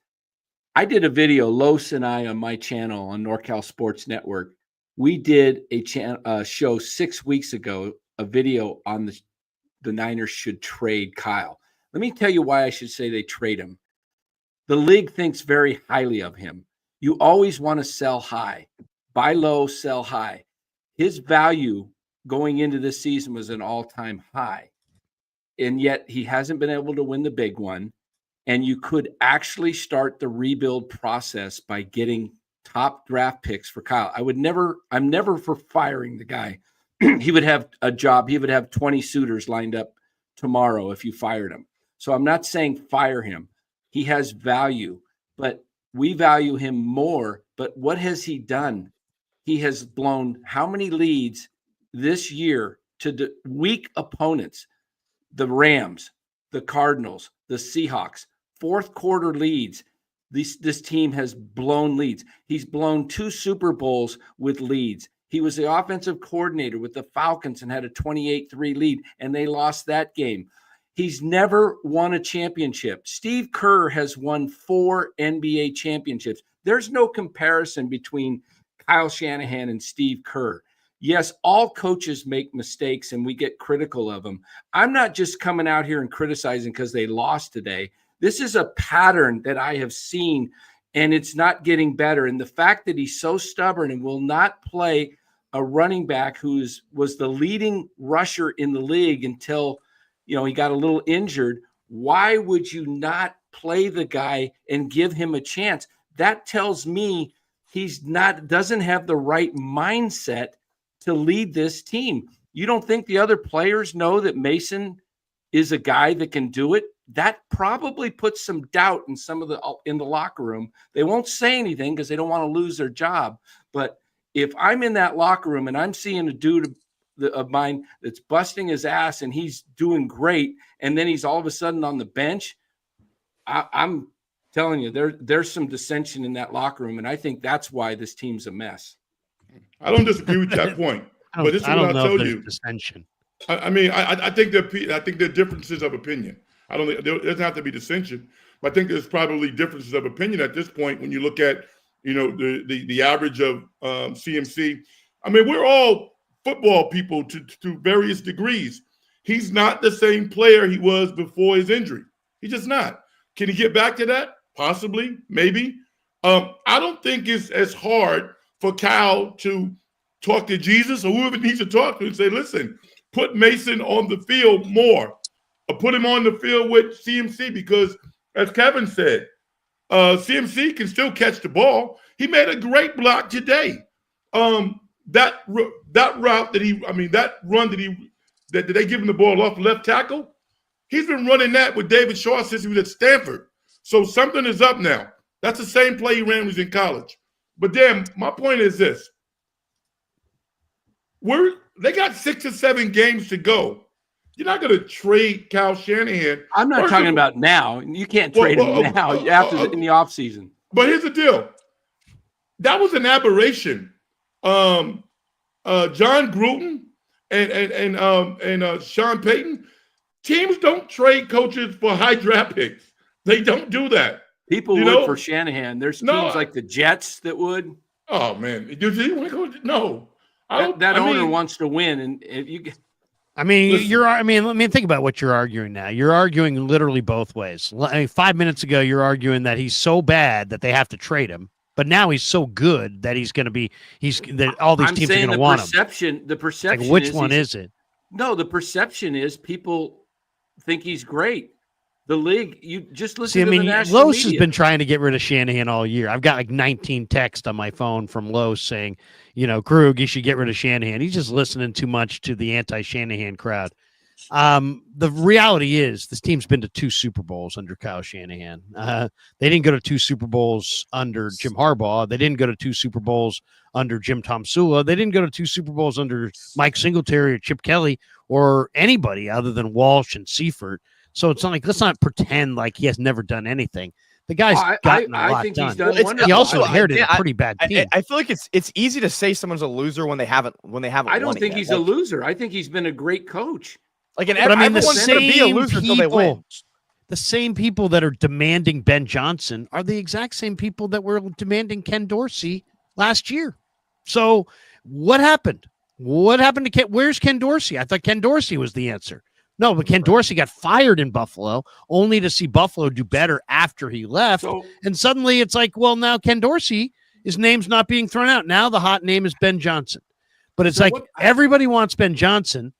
[SPEAKER 5] I did a video, Los and I, on my channel on NorCal Sports Network. We did a show 6 weeks ago, a video on the Niners should trade Kyle. Let me tell you why I should say they trade him. The league thinks very highly of him. You always want to sell high, buy low, sell high. His value going into this season was an all-time high, and yet he hasn't been able to win the big one. And you could actually start the rebuild process by getting top draft picks for Kyle. I'm never for firing the guy. He would have a job. He would have 20 suitors lined up tomorrow if you fired him. So I'm not saying fire him. He has value, but we value him more. But what has he done? He has blown how many leads this year to the weak opponents? The Rams, the Cardinals, the Seahawks. Fourth quarter leads. This team has blown leads. He's blown 2 Super Bowls with leads. He was the offensive coordinator with the Falcons and had a 28-3 lead, and they lost that game. He's never won a championship. Steve Kerr has won 4 NBA championships. There's no comparison between Kyle Shanahan and Steve Kerr. Yes, all coaches make mistakes, and we get critical of them. I'm not just coming out here and criticizing because they lost today. This is a pattern that I have seen, and it's not getting better. And the fact that he's so stubborn and will not play a running back who was the leading rusher in the league until he got a little injured, why would you not play the guy and give him a chance? That tells me doesn't have the right mindset to lead this team. You don't think the other players know that Mason is a guy that can do it? That probably puts some doubt in in the locker room. They won't say anything because they don't want to lose their job. But if I'm in that locker room and I'm seeing a dude of mine that's busting his ass and he's doing great, and then he's all of a sudden on the bench, I'm telling you, there's some dissension in that locker room, and I think that's why this team's a mess.
[SPEAKER 4] I don't disagree with that point, but this is what I'll tell you.
[SPEAKER 1] Dissension.
[SPEAKER 4] I mean, I think there are differences of opinion. I don't think there doesn't have to be dissension, but I think there's probably differences of opinion at this point when you look at the average of CMC. I mean, we're all football people to various degrees. He's not the same player he was before his injury. He's just not. Can he get back to that? Possibly, maybe. I don't think it's as hard for Kyle to talk to Jesus or whoever needs to talk to and say, listen, put Mason on the field more. Or put him on the field with CMC because, as Kevin said, CMC can still catch the ball. He made a great block today. That route that run that they give him the ball off left tackle, he's been running that with David Shaw since he was at Stanford. So something is up now. That's the same play he ran when he was in college. But then my point is this. They got 6 or 7 games to go. You're not going to trade Kyle Shanahan.
[SPEAKER 5] I'm not talking about now. You can't trade him now in the offseason.
[SPEAKER 4] But here's the deal. That was an aberration. John Gruden and Sean Payton. Teams don't trade coaches for high draft picks. They don't do that.
[SPEAKER 5] People
[SPEAKER 4] You
[SPEAKER 5] would
[SPEAKER 4] know?
[SPEAKER 5] for Shanahan. There's
[SPEAKER 4] No.
[SPEAKER 5] teams like the Jets that would.
[SPEAKER 4] Oh man, do you want to go? No, I don't.
[SPEAKER 5] That
[SPEAKER 4] I
[SPEAKER 5] owner
[SPEAKER 4] mean,
[SPEAKER 5] wants to win, and if you
[SPEAKER 1] I mean,
[SPEAKER 4] Listen.
[SPEAKER 1] I mean, think about what you're arguing now. You're arguing literally both ways. 5 minutes ago, you're arguing that he's so bad that they have to trade him, but now he's so good that he's going to be. That all these
[SPEAKER 5] I'm
[SPEAKER 1] teams are
[SPEAKER 5] saying
[SPEAKER 1] going to
[SPEAKER 5] the
[SPEAKER 1] want him.
[SPEAKER 5] perception. The perception.
[SPEAKER 1] Like, which
[SPEAKER 5] is
[SPEAKER 1] one is it?
[SPEAKER 5] No, the perception is people think he's great. The league, you just listen to the national
[SPEAKER 1] Los
[SPEAKER 5] media.
[SPEAKER 1] has been trying to get rid of Shanahan all year. I've got like 19 texts on my phone from Los saying, Krug, you should get rid of Shanahan. He's just listening too much to the anti-Shanahan crowd. The reality is this team's been to 2 Super Bowls under Kyle Shanahan. They didn't go to 2 Super Bowls under Jim Harbaugh. They didn't go to 2 Super Bowls under Jim Tomsula. They didn't go to 2 Super Bowls under Mike Singletary or Chip Kelly or anybody other than Walsh and Seifert. So it's not like, let's not pretend like he has never done anything. The guy's gotten a lot
[SPEAKER 5] think
[SPEAKER 1] done.
[SPEAKER 5] he's done wonderful.
[SPEAKER 1] He also
[SPEAKER 2] I-
[SPEAKER 1] inherited
[SPEAKER 2] I-
[SPEAKER 1] a pretty bad team.
[SPEAKER 2] I feel like it's easy to say someone's a loser when they haven't
[SPEAKER 5] I don't think he's a loser. I think he's been a great coach.
[SPEAKER 2] Like, and
[SPEAKER 1] But I mean, the
[SPEAKER 2] everyone's going to be a
[SPEAKER 1] same
[SPEAKER 2] loser until they win.
[SPEAKER 1] people, the same people that are demanding Ben Johnson are the exact same people that were demanding Ken Dorsey last year. So what happened? What happened to Ken? Where's Ken Dorsey? I thought Ken Dorsey was the answer. No, but Ken Dorsey got fired in Buffalo only to see Buffalo do better after he left. And suddenly it's like, well, now Ken Dorsey, his name's not being thrown out. Now the hot name is Ben Johnson. But it's everybody wants Ben Johnson.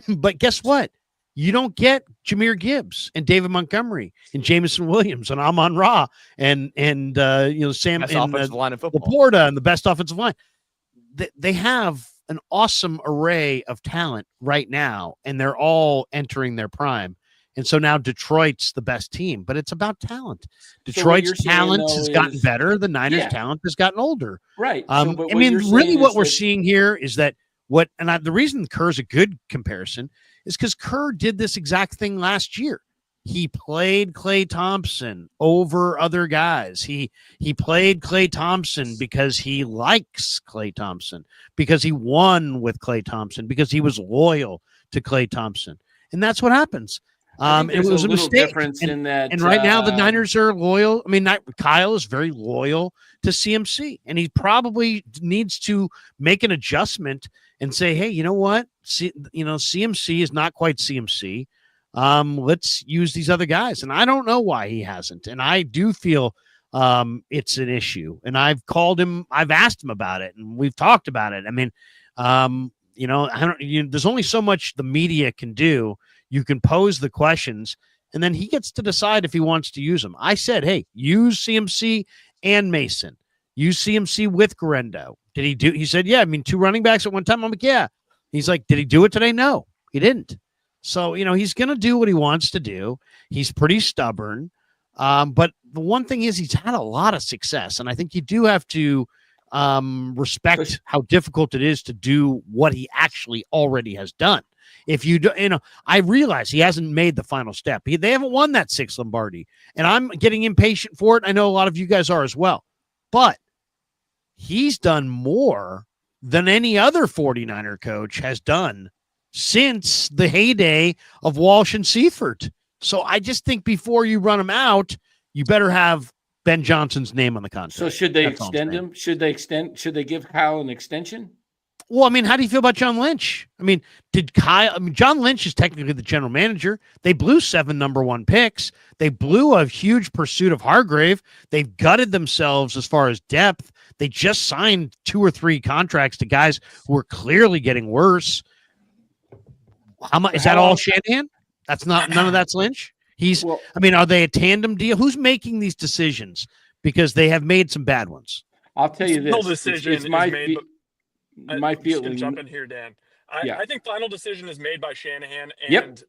[SPEAKER 1] But guess what? You don't get Jahmyr Gibbs and David Montgomery and Jameson Williams and Amon Ra and Sam
[SPEAKER 2] Best
[SPEAKER 1] and
[SPEAKER 2] offensive line in football.
[SPEAKER 1] Laporta and the best offensive line. They have an awesome array of talent right now, and they're all entering their prime. And so now Detroit's the best team, but it's about talent. Detroit's talent has gotten better. The Niners' talent has gotten older.
[SPEAKER 5] Right.
[SPEAKER 1] I mean, really what we're seeing here is that the reason Kerr's a good comparison is because Kerr did this exact thing last year. He played Klay Thompson over other guys. He played Klay Thompson because he likes Klay Thompson, because he won with Klay Thompson, because he was loyal to Klay Thompson. And that's what happens. It was a mistake. And right now the Niners are loyal. I mean, Kyle is very loyal to CMC, and he probably needs to make an adjustment and say, hey, you know what? CMC is not quite CMC. Let's use these other guys. And I don't know why he hasn't. And I do feel it's an issue. And I've called him, I've asked him about it, and we've talked about it. I mean, there's only so much the media can do. You can pose the questions, and then he gets to decide if he wants to use them. I said, hey, use CMC and Mason. Use CMC with Garendo. Did he do? He said, yeah. I mean, 2 running backs at one time. I'm like, yeah. He's like, did he do it today? No, he didn't. So, he's going to do what he wants to do. He's pretty stubborn. But the one thing is he's had a lot of success. And I think you do have to respect how difficult it is to do what he actually already has done. If you do, I realize he hasn't made the final step. They haven't won that 6th Lombardi. And I'm getting impatient for it. I know a lot of you guys are as well. But he's done more than any other 49er coach has done since the heyday of Walsh and Seifert. So I just think before you run him out, you better have Ben Johnson's name on the contract.
[SPEAKER 5] So should they extend him? Should they give Kyle an extension?
[SPEAKER 1] Well, I mean, how do you feel about John Lynch? I mean, John Lynch is technically the general manager. They blew 7 number 1 picks. They blew a huge pursuit of Hargrave. They've gutted themselves as far as depth. They just signed 2 or 3 contracts to guys who are clearly getting worse. How much is that all Shanahan? That's none of that's Lynch. Are they a tandem deal? Who's making these decisions? Because they have made some bad ones.
[SPEAKER 5] I'll tell you this.
[SPEAKER 6] Final decision
[SPEAKER 5] it's
[SPEAKER 6] is
[SPEAKER 5] my
[SPEAKER 6] made.
[SPEAKER 5] my feeling.
[SPEAKER 6] Jump in here, Dan. I think final decision is made by Shanahan, and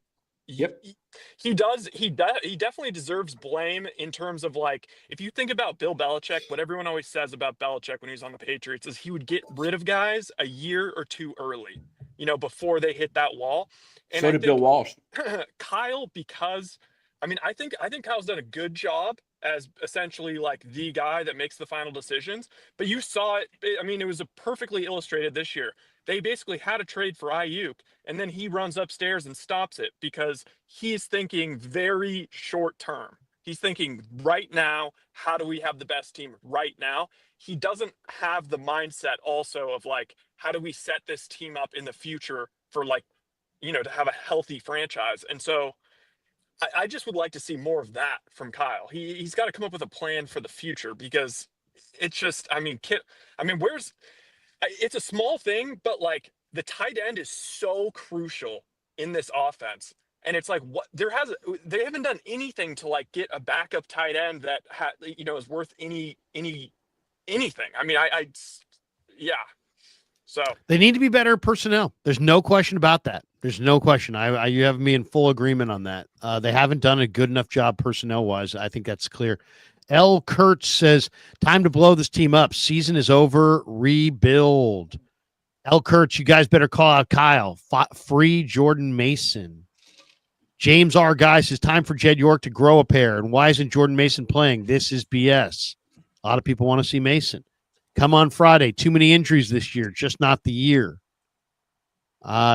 [SPEAKER 6] he definitely deserves blame in terms of, like, if you think about Bill Belichick, what everyone always says about Belichick when he was on the Patriots is he would get rid of guys a year or 2 early, before they hit that wall. And
[SPEAKER 5] so did Bill Walsh.
[SPEAKER 6] Kyle, because I think Kyle's done a good job as essentially like the guy that makes the final decisions, but you saw it. It was perfectly illustrated this year. they basically had a trade for Ayuk, and then he runs upstairs and stops it because he's thinking very short term. He's thinking right now, how do we have the best team right now? He doesn't have the mindset also of like, how do we set this team up in the future for like, to have a healthy franchise. And so I just would like to see more of that from Kyle. He's got to come up with a plan for the future because it's just, it's a small thing, but like the tight end is so crucial in this offense. And it's like they haven't done anything to like get a backup tight end that is worth anything. Yeah. So
[SPEAKER 1] they need to be better personnel. There's no question about that. There's no question. You have me in full agreement on that. They haven't done a good enough job personnel wise. I think that's clear. L. Kurtz says, time to blow this team up. Season is over. Rebuild. L. Kurtz, you guys better call out Kyle. Free Jordan Mason. James R. Guy says, time for Jed York to grow a pair. And why isn't Jordan Mason playing? This is BS. A lot of people want to see Mason. Come on Friday. Too many injuries this year. Just not the year.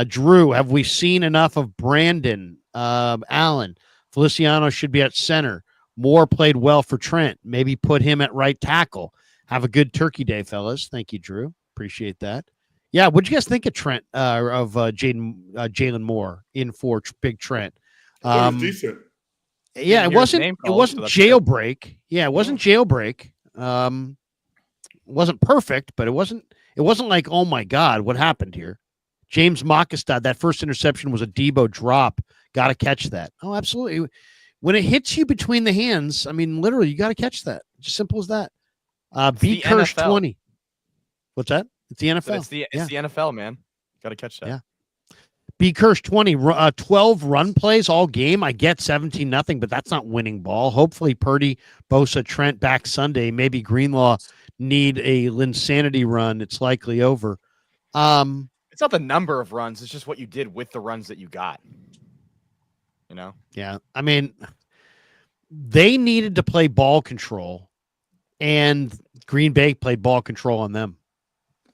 [SPEAKER 1] Drew, have we seen enough of Brandon? Allen. Feliciano should be at center. Moore played well for Trent. Maybe put him at right tackle. Have a good turkey day, fellas. Thank you, Drew. Appreciate that. Yeah, what'd you guys think of Trent, Jalen Moore in for Big Trent?
[SPEAKER 4] It was decent.
[SPEAKER 1] Yeah, it wasn't jailbreak. Yeah, it wasn't jailbreak. Wasn't perfect, but it wasn't like, oh my God, what happened here? James Mockestad, that first interception was a Debo drop. Got to catch that. Oh, absolutely. When it hits you between the hands, literally, you got to catch that. Just simple as that. B. Kirsch 20. What's that? It's the NFL.
[SPEAKER 2] It's the NFL, man. Got to catch that.
[SPEAKER 1] Yeah. B. Kirsch 20. 12 run plays all game. I get 17-0, but that's not winning ball. Hopefully, Purdy, Bosa, Trent back Sunday. Maybe Greenlaw need a Linsanity run. It's likely over.
[SPEAKER 2] It's not the number of runs. It's just what you did with the runs that you got.
[SPEAKER 1] Yeah. They needed to play ball control, and Green Bay played ball control on them.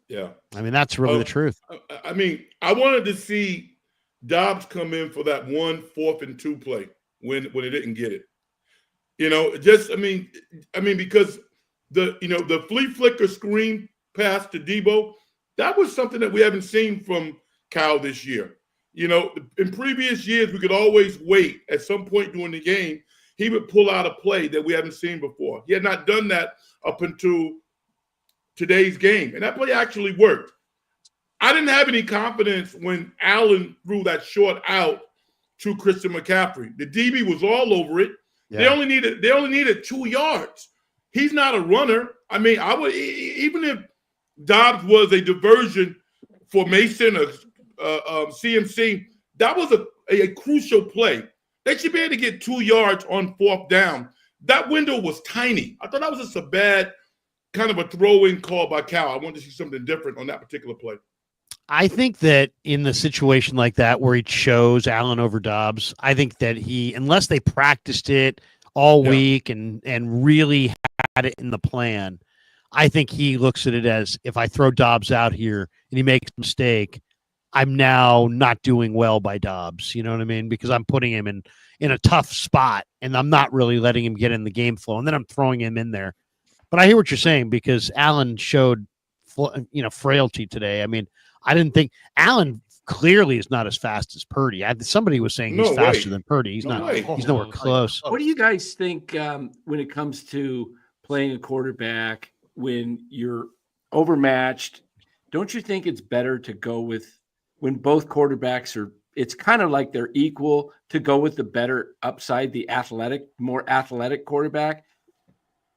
[SPEAKER 4] Yeah.
[SPEAKER 1] That's really the truth.
[SPEAKER 4] I wanted to see Dobbs come in for that 1 4th and 2 play when he didn't get it. Because the flea flicker screen pass to Debo, that was something that we haven't seen from Kyle this year. In previous years, we could always wait. At some point during the game, he would pull out a play that we haven't seen before. He had not done that up until today's game, and that play actually worked. I didn't have any confidence when Allen threw that short out to Christian McCaffrey. The DB was all over it. Yeah. They only needed 2 yards. He's not a runner. I would, even if Dobbs was a diversion for Mason or CMC, that was a crucial play. They should be able to get 2 yards on 4th down. That window was tiny. I thought that was just a bad kind of a throw-in call by Cal. I wanted to see something different on that particular play.
[SPEAKER 1] I think that in the situation like that where he chose Allen over Dobbs, I think that unless they practiced it all week and really had it in the plan, I think he looks at it as, if I throw Dobbs out here and he makes a mistake, I'm now not doing well by Dobbs. You know what I mean? Because I'm putting him in a tough spot and I'm not really letting him get in the game flow. And then I'm throwing him in there. But I hear what you're saying, because Allen showed, frailty today. I didn't think Allen clearly is not as fast as Purdy. Somebody was saying he's faster than Purdy. He's not. He's nowhere close.
[SPEAKER 5] What do you guys think when it comes to playing a quarterback when you're overmatched? Don't you think it's better to go with, when both quarterbacks are, it's kind of like they're equal, to go with the better upside, the more athletic quarterback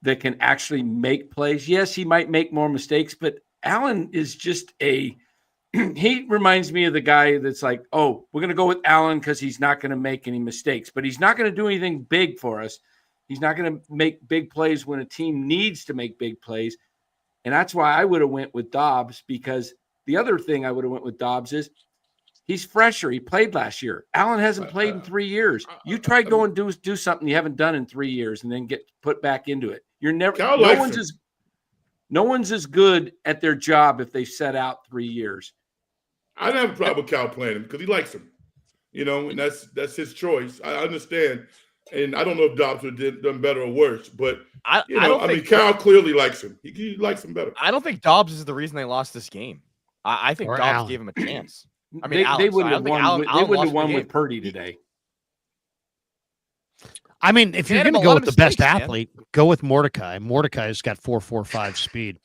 [SPEAKER 5] that can actually make plays? Yes, he might make more mistakes, but Allen is just he reminds me of the guy that's like, oh, we're going to go with Allen because he's not going to make any mistakes, but he's not going to do anything big for us. He's not going to make big plays when a team needs to make big plays. And that's why I would have went with Dobbs, because the other thing I would have went with Dobbs is he's fresher. He played last year. Allen hasn't played in 3 years. You try go and do something you haven't done in 3 years and then get put back into it. You're never no one's as good at their job if they set out 3 years.
[SPEAKER 4] I don't have a problem with Cal playing him because he likes him, and that's his choice. I understand, and I don't know if Dobbs would have done better or worse, but
[SPEAKER 2] I don't think
[SPEAKER 4] Cal clearly likes him. He likes him better.
[SPEAKER 2] I don't think Dobbs is the reason they lost this game. I think
[SPEAKER 1] Or
[SPEAKER 2] Dobbs
[SPEAKER 1] Allen.
[SPEAKER 2] gave him a chance. I mean,
[SPEAKER 5] They
[SPEAKER 2] Alex,
[SPEAKER 5] wouldn't
[SPEAKER 2] I
[SPEAKER 5] have
[SPEAKER 2] don't think
[SPEAKER 5] won. They
[SPEAKER 2] Allen
[SPEAKER 5] wouldn't
[SPEAKER 2] lost
[SPEAKER 5] have won
[SPEAKER 2] the
[SPEAKER 5] with
[SPEAKER 2] game.
[SPEAKER 5] Purdy today.
[SPEAKER 1] I mean, if
[SPEAKER 2] They
[SPEAKER 1] you're
[SPEAKER 2] had
[SPEAKER 1] going to
[SPEAKER 2] a lot
[SPEAKER 1] go
[SPEAKER 2] of
[SPEAKER 1] with the best
[SPEAKER 2] mistakes, man.
[SPEAKER 1] athlete, go with Mordecai. Mordecai's got 4.45 speed.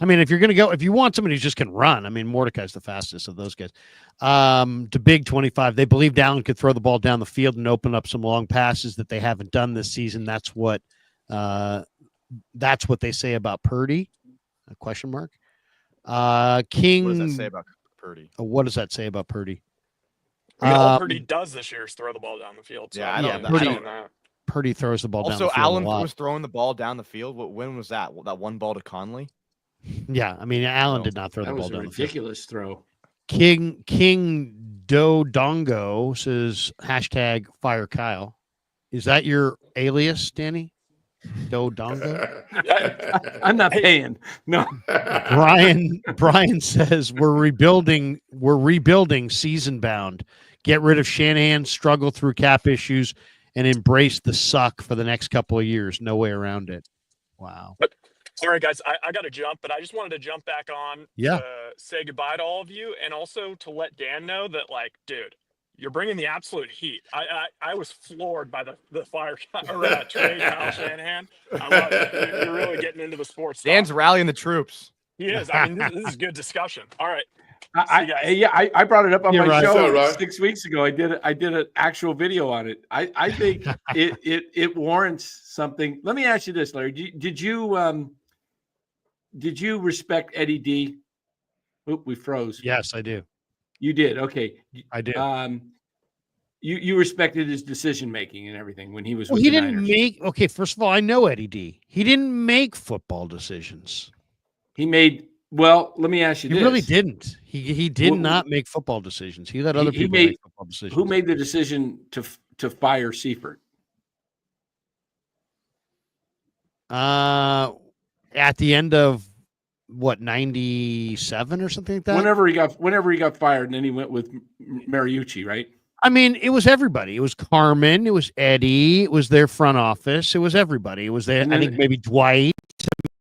[SPEAKER 1] I mean, if you want somebody who just can run, I mean, Mordecai's the fastest of those guys. To Big 25, they believed Allen could throw the ball down the field and open up some long passes that they haven't done this season. That's what they say about Purdy. A question mark. King.
[SPEAKER 2] What does that say about Purdy?
[SPEAKER 1] What does that say about Purdy?
[SPEAKER 6] I mean, all Purdy does this year is throw the ball down the field. So
[SPEAKER 2] Yeah,
[SPEAKER 6] I don't
[SPEAKER 1] Purdy-
[SPEAKER 6] know that.
[SPEAKER 1] Purdy throws the ball down the
[SPEAKER 2] Also,
[SPEAKER 1] field
[SPEAKER 2] Allen
[SPEAKER 1] a lot.
[SPEAKER 2] was throwing the ball down the field. When was that? That one ball to Conley?
[SPEAKER 1] Yeah, I mean, Allen
[SPEAKER 2] No.
[SPEAKER 1] did not throw the
[SPEAKER 5] That
[SPEAKER 1] ball
[SPEAKER 5] was a
[SPEAKER 1] down the field.
[SPEAKER 5] ridiculous throw.
[SPEAKER 1] King Dodongo says hashtag fire Kyle. Is that your alias, Danny? Dodongo?
[SPEAKER 5] I'm not paying. No.
[SPEAKER 1] Brian says we're rebuilding season bound. Get rid of Shanahan, struggle through cap issues, and embrace the suck for the next couple of years. No way around it. Wow.
[SPEAKER 6] All right, guys, I got to jump, but I just wanted to jump back on to say goodbye to all of you and also to let Dan know that, like, dude, you're bringing the absolute heat. I was floored by the fire or trade Kyle Shanahan. I love it. You're really getting into the sports stuff.
[SPEAKER 2] Dan's rallying the troops.
[SPEAKER 6] He is. I mean, this is good discussion. All right.
[SPEAKER 5] I brought it up on
[SPEAKER 1] You're
[SPEAKER 5] my
[SPEAKER 1] right.
[SPEAKER 5] show
[SPEAKER 4] Right.
[SPEAKER 5] 6 weeks ago. I did an actual video on it. I think it warrants something. Let me ask you this, Larry. Did you respect Eddie D? Oop, we froze.
[SPEAKER 1] Yes, I do.
[SPEAKER 5] You did. Okay.
[SPEAKER 1] I do.
[SPEAKER 5] You respected his decision making and everything when he was.
[SPEAKER 1] Well,
[SPEAKER 5] with
[SPEAKER 1] he
[SPEAKER 5] the
[SPEAKER 1] didn't
[SPEAKER 5] Niners.
[SPEAKER 1] make. Okay, first of all, I know Eddie D. He didn't make football decisions.
[SPEAKER 5] He made. Well, let me ask you
[SPEAKER 1] He
[SPEAKER 5] this.
[SPEAKER 1] really didn't. He did
[SPEAKER 5] Well,
[SPEAKER 1] not make football decisions. He let other
[SPEAKER 5] he
[SPEAKER 1] people
[SPEAKER 5] made-
[SPEAKER 1] make football decisions.
[SPEAKER 5] Who made the decision to fire Seifert?
[SPEAKER 1] At the end of what 97 or something like that.
[SPEAKER 5] Whenever he got fired, and then he went with Mariucci, right?
[SPEAKER 1] I mean, it was everybody. It was Carmen. It was Eddie. It was their front office. It was everybody. It was there.
[SPEAKER 5] And
[SPEAKER 1] I
[SPEAKER 5] then-
[SPEAKER 1] think maybe Dwight.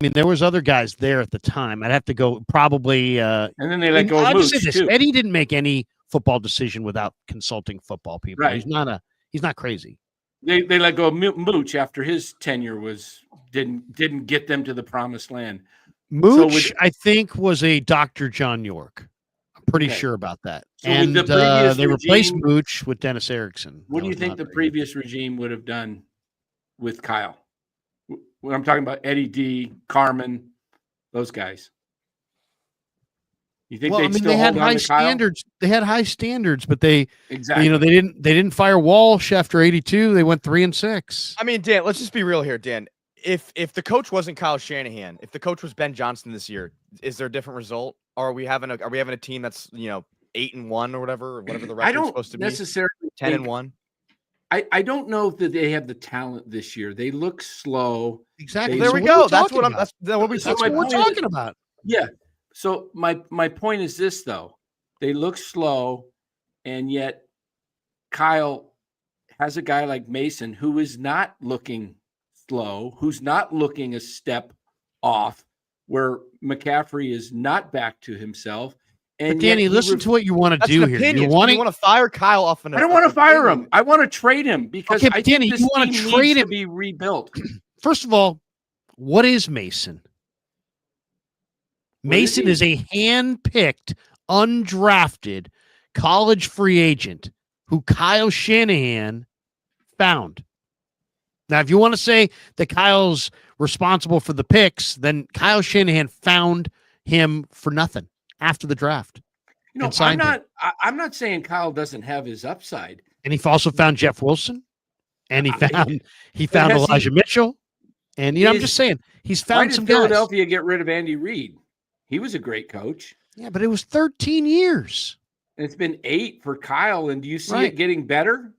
[SPEAKER 1] I mean, there was other guys there at the time. I'd have to go probably.
[SPEAKER 5] And then they let go of
[SPEAKER 1] I'll just say
[SPEAKER 5] Mooch
[SPEAKER 1] this.
[SPEAKER 5] too.
[SPEAKER 1] Eddie didn't make any football decision without consulting football people.
[SPEAKER 5] Right.
[SPEAKER 1] He's not crazy.
[SPEAKER 5] They let go of Mooch after his tenure didn't get them to the promised land.
[SPEAKER 1] Mooch, I think, was a Dr. John York. I'm pretty
[SPEAKER 5] Okay.
[SPEAKER 1] sure about that.
[SPEAKER 5] So with
[SPEAKER 1] And
[SPEAKER 5] the previous
[SPEAKER 1] they replaced
[SPEAKER 5] regime-
[SPEAKER 1] Mooch with Dennis Erickson.
[SPEAKER 5] What
[SPEAKER 1] That
[SPEAKER 5] do you
[SPEAKER 1] was
[SPEAKER 5] think
[SPEAKER 1] not
[SPEAKER 5] the
[SPEAKER 1] very good.
[SPEAKER 5] previous regime would have done with Kyle? When I'm talking about Eddie D, Carmen, those guys. You think
[SPEAKER 1] Well, I
[SPEAKER 5] they'd
[SPEAKER 1] mean,
[SPEAKER 5] still
[SPEAKER 1] they had
[SPEAKER 5] hold on
[SPEAKER 1] high
[SPEAKER 5] to Kyle?
[SPEAKER 1] standards. They had high standards, but they
[SPEAKER 5] Exactly.
[SPEAKER 1] they didn't fire Walsh after 82. They went 3-6.
[SPEAKER 2] I mean, Dan, let's just be real here, Dan. If the coach wasn't Kyle Shanahan, if the coach was Ben Johnson this year, is there a different result? Or are we having a team that's 8-1 or whatever the
[SPEAKER 5] I
[SPEAKER 2] record's
[SPEAKER 5] don't
[SPEAKER 2] supposed to be?
[SPEAKER 5] necessarily
[SPEAKER 2] 10-1.
[SPEAKER 5] I don't know that they have the talent this year. They look slow.
[SPEAKER 1] Exactly.
[SPEAKER 5] There
[SPEAKER 1] So
[SPEAKER 5] we
[SPEAKER 1] what are
[SPEAKER 2] go. That's
[SPEAKER 1] talking
[SPEAKER 2] what I'm.
[SPEAKER 1] about?
[SPEAKER 2] That's what we.
[SPEAKER 5] So
[SPEAKER 1] That's
[SPEAKER 5] my
[SPEAKER 1] what we're
[SPEAKER 5] point is-
[SPEAKER 1] talking about.
[SPEAKER 5] Yeah. So my point is this though. They look slow, and yet Kyle has a guy like Mason who is not looking slow, who's not looking a step off, where McCaffrey is not back to himself. And
[SPEAKER 1] But Danny,
[SPEAKER 5] yet he
[SPEAKER 1] listen to what you want to
[SPEAKER 2] That's
[SPEAKER 1] do
[SPEAKER 2] an
[SPEAKER 1] here.
[SPEAKER 2] opinion.
[SPEAKER 1] You're
[SPEAKER 2] So
[SPEAKER 1] wanting
[SPEAKER 2] you want to fire Kyle off an.
[SPEAKER 5] I don't want to fire him. I want to trade him because
[SPEAKER 1] Okay, but
[SPEAKER 5] I
[SPEAKER 1] Danny,
[SPEAKER 5] think
[SPEAKER 1] you
[SPEAKER 5] this
[SPEAKER 1] wanna
[SPEAKER 5] team
[SPEAKER 1] trade
[SPEAKER 5] needs to
[SPEAKER 1] him.
[SPEAKER 5] be rebuilt.
[SPEAKER 1] First of all, what is Mason?
[SPEAKER 5] What is
[SPEAKER 1] Mason
[SPEAKER 5] he?
[SPEAKER 1] is a hand-picked, undrafted college free agent who Kyle Shanahan found. Now, if you want to say that Kyle's responsible for the picks, then Kyle Shanahan found him for nothing after the draft.
[SPEAKER 5] You know,
[SPEAKER 1] and signed him.
[SPEAKER 5] I'm not saying Kyle doesn't have his upside.
[SPEAKER 1] And he also found Jeff Wilson, and he found
[SPEAKER 5] has he-
[SPEAKER 1] Elijah Mitchell. And I'm
[SPEAKER 5] Is-
[SPEAKER 1] just saying, he's
[SPEAKER 5] Why
[SPEAKER 1] found
[SPEAKER 5] did
[SPEAKER 1] some guys.
[SPEAKER 5] Philadelphia get rid of Andy Reid? He was a great coach.
[SPEAKER 1] Yeah, but it was 13 years.
[SPEAKER 5] And it's been 8 for Kyle. And do you see
[SPEAKER 1] Right.
[SPEAKER 5] it getting better?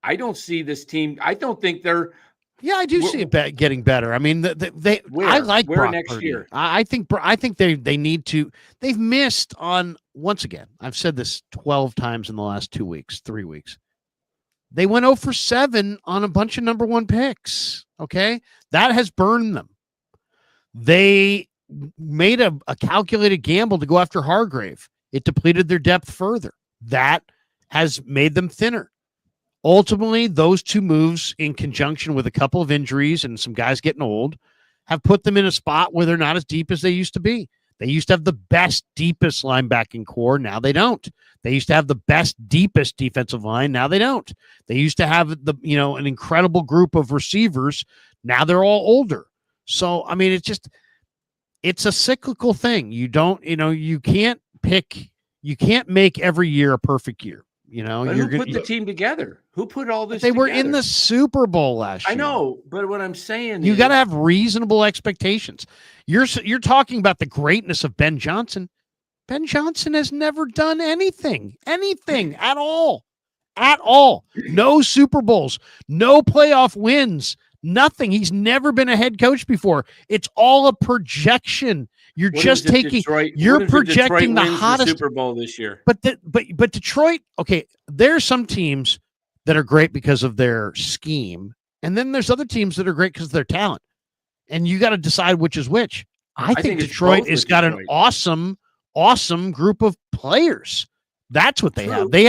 [SPEAKER 5] I don't see this team. I don't think they're
[SPEAKER 1] Yeah, I do see it getting better. I mean, I like
[SPEAKER 5] where
[SPEAKER 1] Brock
[SPEAKER 5] next
[SPEAKER 1] Purdy.
[SPEAKER 5] year?
[SPEAKER 1] I think they need to. They've missed on, once again. I've said this 12 times in the last 3 weeks. They went 0 for 7 on a bunch of number 1 picks. Okay, that has burned them. They made a calculated gamble to go after Hargrave. It depleted their depth further. That has made them thinner. Ultimately, those 2 moves, in conjunction with a couple of injuries and some guys getting old, have put them in a spot where they're not as deep as they used to be. They used to have the best, deepest linebacking core. Now they don't. They used to have the best, deepest defensive line. Now they don't. They used to have an incredible group of receivers. Now they're all older. So, I mean, it's a cyclical thing. You can't make every year a perfect year.
[SPEAKER 5] But who put the team together? Who put all this
[SPEAKER 1] They
[SPEAKER 5] together?
[SPEAKER 1] were in the Super Bowl last year.
[SPEAKER 5] I know, but what I'm saying
[SPEAKER 1] you
[SPEAKER 5] is
[SPEAKER 1] got to have reasonable expectations. You're talking about the greatness of Ben Johnson. Ben Johnson has never done anything at all. No Super Bowls, no playoff wins, nothing. He's never been a head coach before. It's all a projection. You're just taking. You're projecting the hottest
[SPEAKER 5] Super Bowl this year.
[SPEAKER 1] But Detroit. Okay, there's some teams that are great because of their scheme, and then there's other teams that are great because of their talent. And you got to decide which is which. I think Detroit has got an awesome group of players. That's what they have. They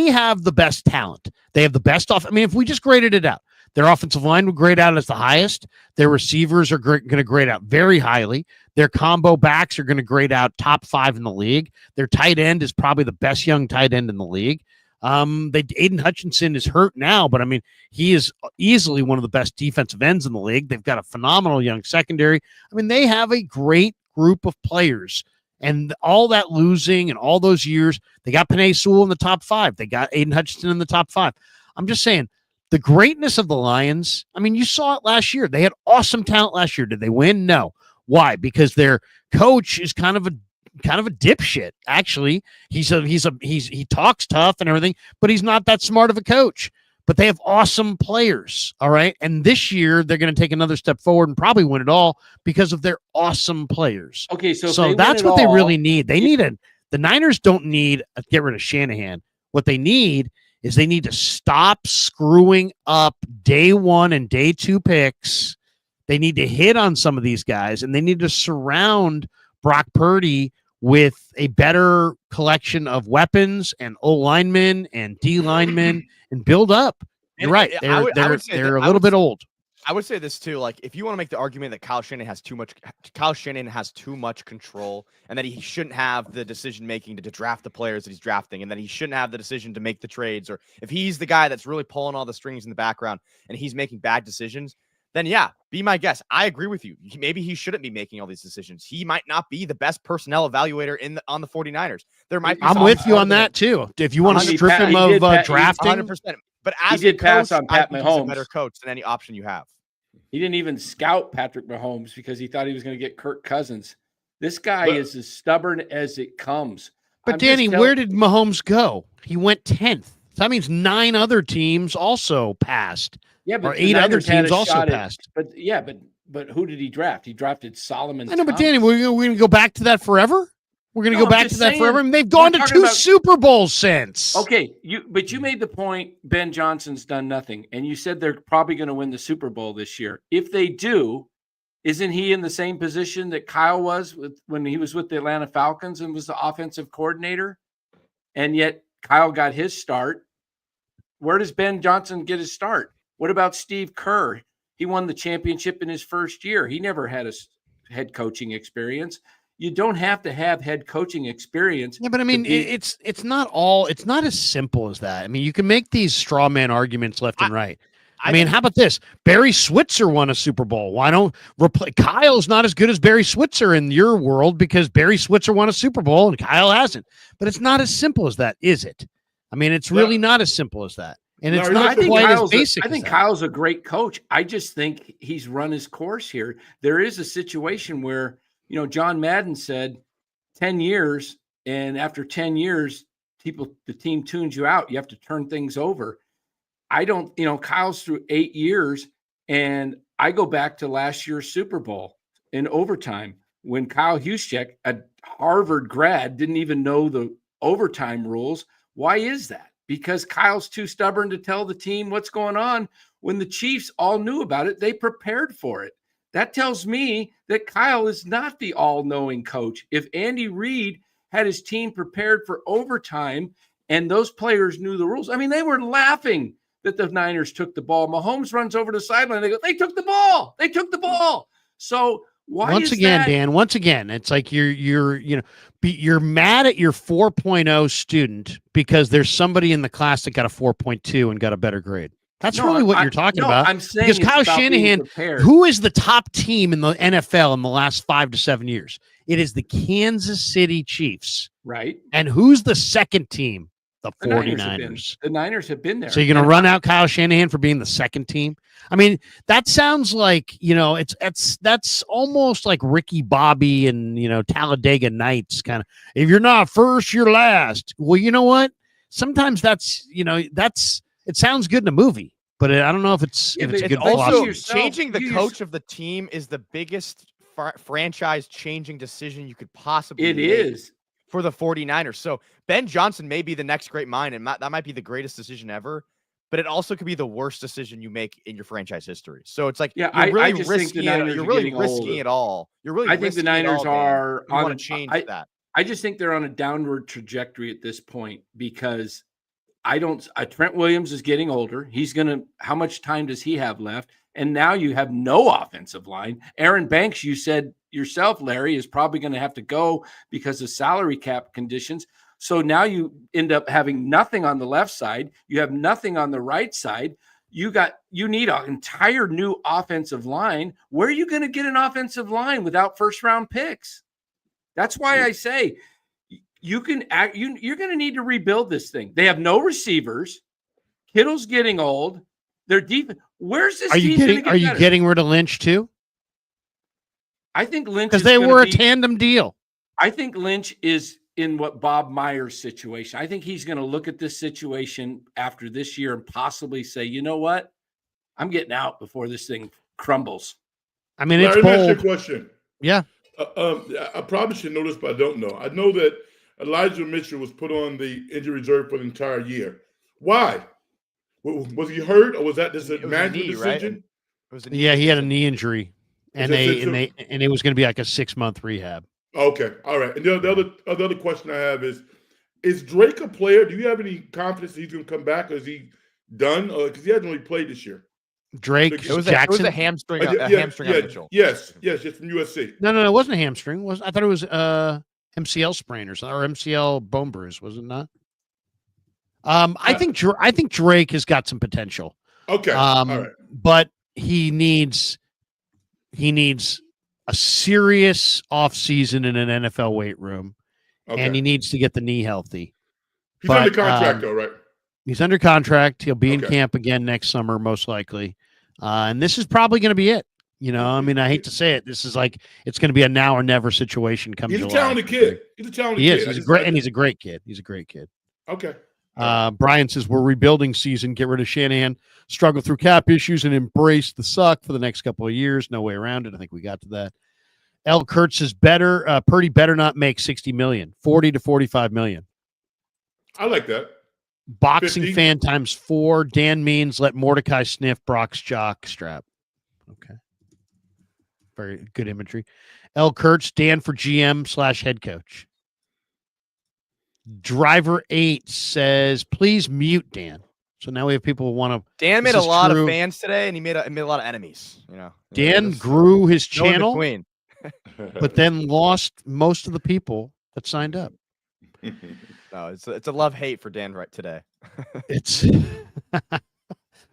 [SPEAKER 1] have the best talent. They have the best off. I mean, if we just graded it out, their offensive line would grade out as the highest. Their receivers are going to grade out very highly. Their combo backs are going to grade out top 5 in the league. Their tight end is probably the best young tight end in the league. Aiden Hutchinson is hurt now, but I mean, he is easily one of the best defensive ends in the league. They've got a phenomenal young secondary. I mean, they have a great group of players, and all that losing and all those years, they got Penei Sewell in the top 5. They got Aiden Hutchinson in the top 5. I'm just saying, the greatness of the Lions, I mean, you saw it last year. They had awesome talent last year. Did they win? No. Why? Because their coach is kind of a dipshit. Actually, he talks tough and everything, but he's not that smart of a coach. But they have awesome players. All right. And this year they're going to take another step forward and probably win it all because of their awesome players.
[SPEAKER 5] Okay. So
[SPEAKER 1] that's what they really need. The Niners don't need to get rid of Shanahan. What they need is they need to stop screwing up day 1 and day 2 picks. They need to hit on some of these guys, and they need to surround Brock Purdy with a better collection of weapons and O linemen and D linemen and build up. You're right. They're a little bit old.
[SPEAKER 2] I would say this too. Like, if you want to make the argument that Kyle Shanahan has too much control, and that he shouldn't have the decision making to draft the players that he's drafting, and that he shouldn't have the decision to make the trades, or if he's the guy that's really pulling all the strings in the background and he's making bad decisions, then yeah, be my guest. I agree with you. Maybe he shouldn't be making all these decisions. He might not be the best personnel evaluator on the 49ers. There might be.
[SPEAKER 1] I'm with you on that too. If you want to strip him of drafting,
[SPEAKER 2] 100%. But as
[SPEAKER 5] he did pass on Pat
[SPEAKER 2] Mahomes, he's a better coach than any option you have.
[SPEAKER 5] He didn't even scout Patrick Mahomes because he thought he was going to get Kirk Cousins. This guy is as stubborn as it comes.
[SPEAKER 1] But Danny, where did Mahomes go? He went 10th. So that means 9 other teams also passed.
[SPEAKER 5] Yeah, but
[SPEAKER 1] 8 other teams also passed.
[SPEAKER 5] But who did he draft? He drafted Solomon.
[SPEAKER 1] I know, but Danny, we're going to go back to that forever? We're going to go back to that forever? I mean, they've gone to 2 Super Bowls since.
[SPEAKER 5] Okay, you made the point Ben Johnson's done nothing, and you said they're probably going to win the Super Bowl this year. If they do, isn't he in the same position that Kyle was when he was with the Atlanta Falcons and was the offensive coordinator? And yet Kyle got his start. Where does Ben Johnson get his start? What about Steve Kerr? He won the championship in his first year. He never had a head coaching experience. You don't have to have head coaching experience.
[SPEAKER 1] Yeah, but I mean, it's not as simple as that. I mean, you can make these straw man arguments left and right. I mean, how about this? Barry Switzer won a Super Bowl. Why don't Kyle's not as good as Barry Switzer in your world because Barry Switzer won a Super Bowl and Kyle hasn't. But it's not as simple as that, is it? I mean, it's really not as simple as that. And it's not quite as basic.
[SPEAKER 5] I think Kyle's a great coach. I just think he's run his course here. There is a situation where, John Madden said 10 years, and after 10 years, the team tunes you out. You have to turn things over. Kyle's through 8 years, And I go back to last year's Super Bowl in overtime when Kyle Juszczyk, a Harvard grad, didn't even know the overtime rules. Why is that? Because Kyle's too stubborn to tell the team what's going on. When the Chiefs all knew about it, they prepared for it. That tells me that Kyle is not the all-knowing coach. If Andy Reid had his team prepared for overtime and those players knew the rules, I mean, they were laughing that the Niners took the ball. Mahomes runs over the sideline. They go, they took the ball. They took the ball. So
[SPEAKER 1] once again, Dan, once again, it's like you're mad at your 4.0 student because there's somebody in the class that got a 4.2 and got a better grade. That's really what you're talking about.
[SPEAKER 5] I'm saying
[SPEAKER 1] because Kyle Shanahan, who is the top team in the NFL in the last 5 to 7 years? It is the Kansas City Chiefs.
[SPEAKER 5] Right.
[SPEAKER 1] And who's the second team? The 49ers.
[SPEAKER 5] The Niners have been there.
[SPEAKER 1] So you're going to run out Kyle Shanahan for being the second team? I mean, that sounds like, that's almost like Ricky Bobby and, Talladega Nights kind of. If you're not first, you're last. Well, you know what? Sometimes it sounds good in a movie, but I don't know if it's good.
[SPEAKER 2] Also, changing the coach of the team is the biggest franchise-changing decision you could possibly make. It is. For the 49ers. So Ben Johnson may be the next great mind, and that might be the greatest decision ever, but it also could be the worst decision you make in your franchise history. So it's like,
[SPEAKER 5] I just think the Niners
[SPEAKER 2] you're really risking it all. I
[SPEAKER 5] think the Niners are
[SPEAKER 2] on a change that.
[SPEAKER 5] I just think they're on a downward trajectory at this point because Trent Williams is getting older. How much time does he have left? And now you have no offensive line. Aaron Banks, you said yourself, Larry, is probably going to have to go because of salary cap conditions. So now you end up having nothing on the left side. You have nothing on the right side. You need an entire new offensive line. Where are you going to get an offensive line without first round picks? That's why I say you're going to need to rebuild this thing. They have no receivers. Kittle's getting old. Their defense. Where's this? Are you
[SPEAKER 1] getting rid of Lynch too?
[SPEAKER 5] I think Lynch
[SPEAKER 1] because they were a tandem deal.
[SPEAKER 5] I think Lynch is in what Bob Myers' situation. I think he's going to look at this situation after this year and possibly say, you know what, I'm getting out before this thing crumbles.
[SPEAKER 1] I mean,
[SPEAKER 4] Larry,
[SPEAKER 1] it's bold.
[SPEAKER 4] let me ask you a question.
[SPEAKER 1] Yeah.
[SPEAKER 4] I probably should know this, but I don't know. I know that Elijah Mitchell was put on the injury reserve for the entire year. Why? Was he hurt, or was that just a management decision?
[SPEAKER 2] Right?
[SPEAKER 1] Yeah, he had a knee injury, and it was going to be like a 6-month rehab.
[SPEAKER 4] Okay, all right. And the other question I have is Drake a player? Do you have any confidence that he's going to come back, or is he done? Because he hasn't really played this year.
[SPEAKER 1] Drake
[SPEAKER 2] it was a hamstring. Hamstring on Mitchell.
[SPEAKER 4] Yes, just from USC.
[SPEAKER 1] No, it wasn't a hamstring. I thought it was MCL sprain or MCL bone bruise. Was it not? I think Drake has got some potential.
[SPEAKER 4] Okay. All right.
[SPEAKER 1] But he needs a serious offseason in an NFL weight room, and he needs to get the knee healthy.
[SPEAKER 4] He's under contract, though, right?
[SPEAKER 1] He's under contract. He'll be in camp again next summer, most likely. And this is probably going to be it. I mean, I hate to say it. This is like it's going to be a now or never situation.
[SPEAKER 4] He's a talented kid. He's a talented kid.
[SPEAKER 1] He's a great kid. He's a great kid.
[SPEAKER 4] Okay.
[SPEAKER 1] Brian says we're rebuilding season. Get rid of Shanahan. Struggle through cap issues and embrace the suck for the next couple of years. No way around it. I think we got to that. L. Kurtz is better. Purdy better not make $60 million, $40 to $45 million.
[SPEAKER 4] I like that.
[SPEAKER 1] Boxing
[SPEAKER 4] 50.
[SPEAKER 1] fan times 4. Dan Means let Mordecai sniff Brock's jock strap. Okay. Very good imagery. L. Kurtz, Dan for GM/head coach. Driver 8 says, please mute Dan. So now we have people who want to.
[SPEAKER 2] Dan made a lot of fans today, and he made a lot of enemies.
[SPEAKER 1] Dan grew his channel,
[SPEAKER 2] queen.
[SPEAKER 1] but then lost most of the people that signed up.
[SPEAKER 2] No, it's a love-hate for Dan right today.
[SPEAKER 1] It's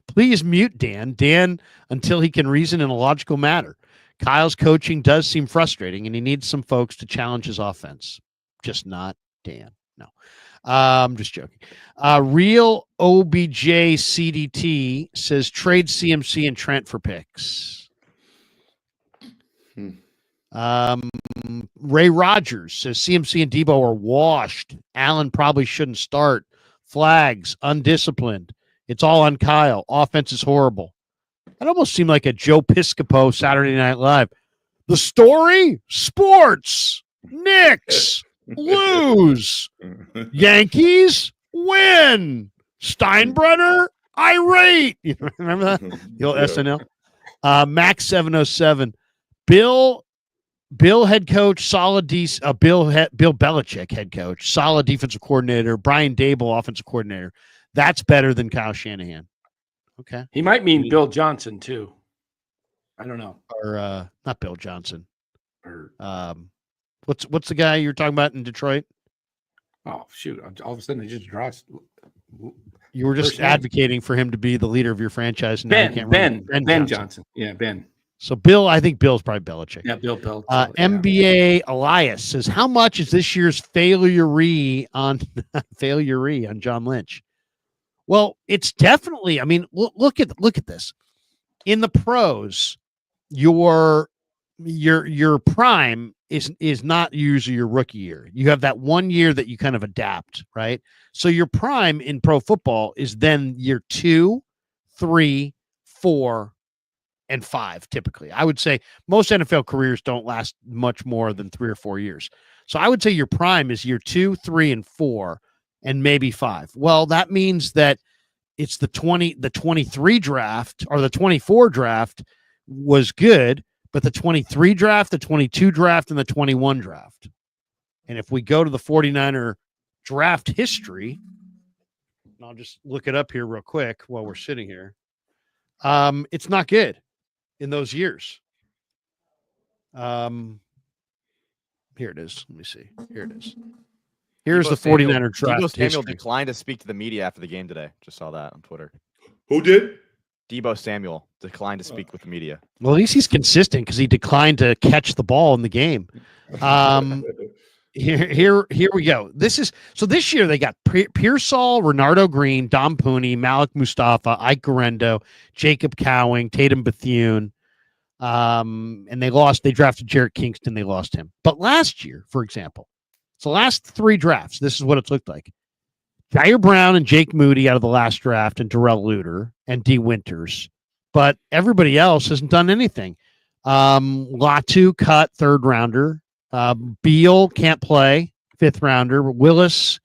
[SPEAKER 1] please mute Dan. Dan, until he can reason in a logical manner. Kyle's coaching does seem frustrating, and he needs some folks to challenge his offense. Just not Dan. No, I'm just joking. Real OBJ CDT says trade CMC and Trent for picks. Ray Rogers says CMC and Debo are washed. Allen probably shouldn't start. Flags, undisciplined. It's all on Kyle. Offense is horrible. That almost seemed like a Joe Piscopo Saturday Night Live. The story? Sports. Knicks lose. Yankees win. Steinbrenner irate. You remember that? The old SNL. Max 707. Bill head coach, solid Bill Belichick head coach, solid defensive coordinator. Brian Dable offensive coordinator. That's better than Kyle Shanahan. Okay.
[SPEAKER 5] He might mean Bill Johnson too. I don't know.
[SPEAKER 1] Or not Bill Johnson. Or what's the guy you're talking about in Detroit?
[SPEAKER 5] Oh shoot! All of a sudden, I just draw.
[SPEAKER 1] You were just advocating for him to be the leader of your franchise. And
[SPEAKER 5] Ben Johnson. Yeah, Ben.
[SPEAKER 1] So Bill, I think Bill's probably Belichick.
[SPEAKER 5] Yeah, Bill.
[SPEAKER 1] MBA Elias says, how much is this year's failure on John Lynch? Well, it's definitely. I mean, look at this. In the pros, your prime is not usually your rookie year. You have that 1 year that you kind of adapt, right? So your prime in pro football is then year 2, 3, 4, and 5. Typically, I would say most NFL careers don't last much more than 3 or 4 years. So I would say your prime is year 2, 3, and 4, and maybe 5. Well, that means that it's the 23 draft or the 24 draft was good, but the 23 draft, the 22 draft, and the 21 draft. And if we go to the 49er draft history, and I'll just look it up here real quick while we're sitting here. It's not good in those years. Here it is. Let me see. Here it is. Here's the 49er draft.
[SPEAKER 2] Debo Samuel declined to speak to the media after the game today. Just saw that on Twitter.
[SPEAKER 4] Who did?
[SPEAKER 2] Debo Samuel declined to speak with the media.
[SPEAKER 1] Well, at least he's consistent because he declined to catch the ball in the game. Here we go. This year they got Pearsall, Renardo Green, Dom Pooney, Malik Mustafa, Ike Garendo, Jacob Cowing, Tatum Bethune. And they drafted Jarrett Kingston. They lost him. But last year, for example, so last 3 drafts, this is what it's looked like. Jair Brown and Jake Moody out of the last draft, and Darrell Luter and D. Winters. But everybody else hasn't done anything. Latu cut 3rd rounder. Beal can't play 5th rounder. Willis,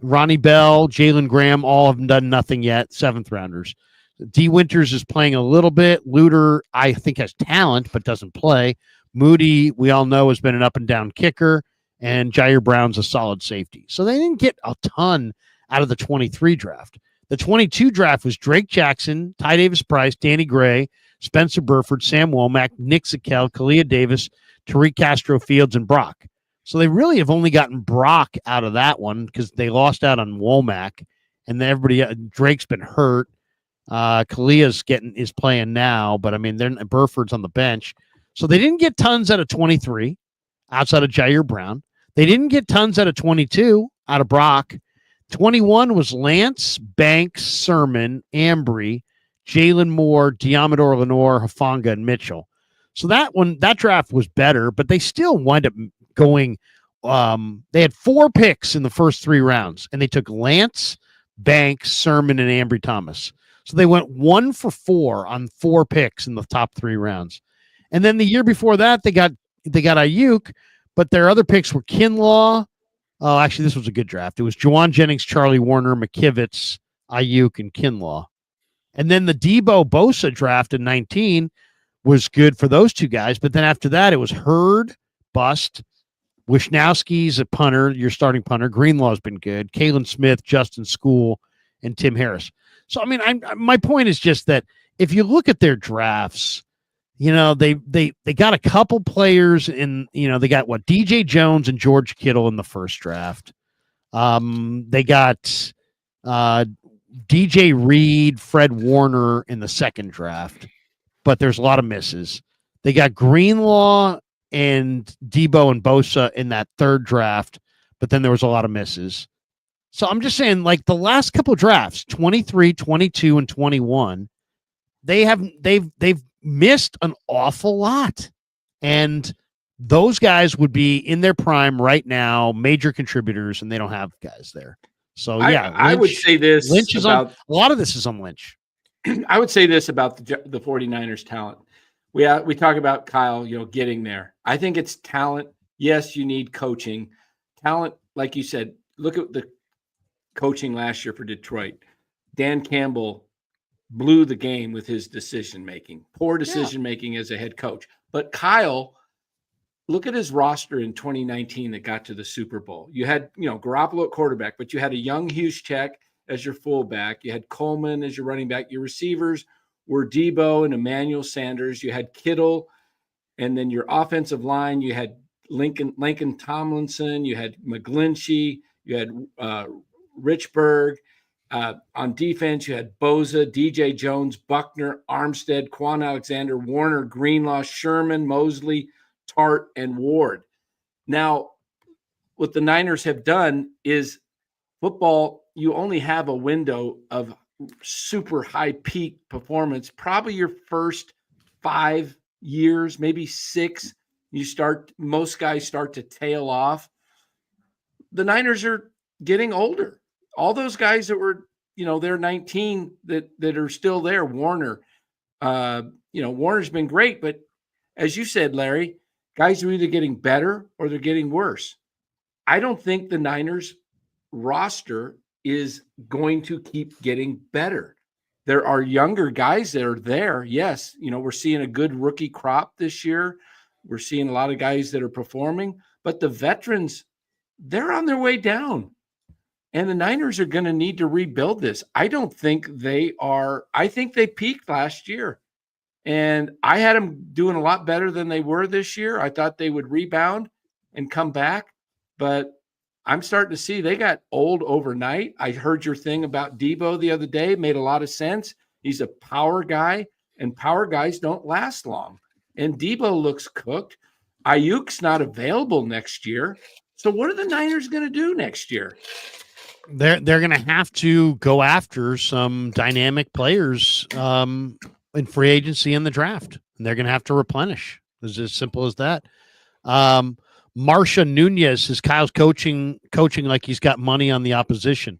[SPEAKER 1] Ronnie Bell, Jalen Graham, all have done nothing yet. 7th rounders. D. Winters is playing a little bit. Luter, I think, has talent but doesn't play. Moody, we all know, has been an up and down kicker. And Jair Brown's a solid safety. So they didn't get a ton out of the 23 draft. The 22 draft was Drake Jackson, Ty Davis Price, Danny Gray, Spencer Burford, Sam Womack, Nick Zakel, Kalia Davis, Tariq Castro Fields, and Brock. So they really have only gotten Brock out of that one because they lost out on Womack, and then Drake's been hurt. Kalia's is playing now, but I mean, Burford's on the bench. So they didn't get tons out of 23 outside of Jair Brown. They didn't get tons out of 22 out of Brock. 21 was Lance, Banks, Sermon, Ambry, Jalen Moore, Diamador Lenore, Hufanga, and Mitchell. So that draft was better, but they still wind up going. They had 4 picks in the first 3 rounds, and they took Lance, Banks, Sermon, and Ambry Thomas. So they went 1 for 4 on 4 picks in the top 3 rounds. And then the year before that, they got Ayuk, but their other picks were Kinlaw. Oh, actually, this was a good draft. It was Juwan Jennings, Charlie Warner, McKivitz, Ayuk, and Kinlaw. And then the Debo Bosa draft in 19 was good for those 2 guys. But then after that, it was Hurd, bust. Wisnowski's a punter, your starting punter. Greenlaw's been good. Kalen Smith, Justin School, and Tim Harris. So, I mean, my point is just that if you look at their drafts, you know, they got a couple players in, you know, they got DJ Jones and George Kittle in the first draft. They got DJ Reed, Fred Warner in the second draft, but there's a lot of misses. They got Greenlaw and Debo and Bosa in that third draft, but then there was a lot of misses. So I'm just saying, like, the last couple of drafts, 23, 22, and 21, they've missed an awful lot. And those guys would be in their prime right now, major contributors, and they don't have guys there. So yeah,
[SPEAKER 5] I would say this.
[SPEAKER 1] Lynch is on. A lot of this is on Lynch.
[SPEAKER 5] I would say this about the 49ers talent. We talk about Kyle, getting there. I think it's talent. Yes, you need coaching. Talent, like you said, look at the coaching last year for Detroit. Dan Campbell blew the game with his decision-making, poor decision-making as a head coach. But Kyle, look at his roster in 2019 that got to the Super Bowl. You had, Garoppolo at quarterback, but you had a young Juszczyk as your fullback. You had Coleman as your running back. Your receivers were Debo and Emmanuel Sanders. You had Kittle, and then your offensive line, you had Lincoln Tomlinson. You had McGlinchey. You had Richburg. On defense, you had Boza, DJ Jones, Buckner, Armstead, Quan Alexander, Warner, Greenlaw, Sherman, Mosley, Tart, and Ward. Now, what the Niners have done is football, you only have a window of super high peak performance, probably your first 5 years, maybe 6. Most guys start to tail off. The Niners are getting older. All those guys that were, they're 19 that are still there. Warner, Warner's been great, but as you said, Larry, guys are either getting better or they're getting worse. I don't think the Niners roster is going to keep getting better. There are younger guys that are there. Yes, we're seeing a good rookie crop this year. We're seeing a lot of guys that are performing, but the veterans, they're on their way down. And the Niners are going to need to rebuild this. I don't think they are. I think they peaked last year. And I had them doing a lot better than they were this year. I thought they would rebound and come back. But I'm starting to see they got old overnight. I heard your thing about Debo the other day. It made a lot of sense. He's a power guy, and power guys don't last long. And Debo looks cooked. Ayuk's not available next year. So what are the Niners going to do next year?
[SPEAKER 1] They're going to have to go after some dynamic players in free agency in the draft, and they're going to have to replenish. It's as simple as that. Marsha Nunez says Kyle's coaching like he's got money on the opposition.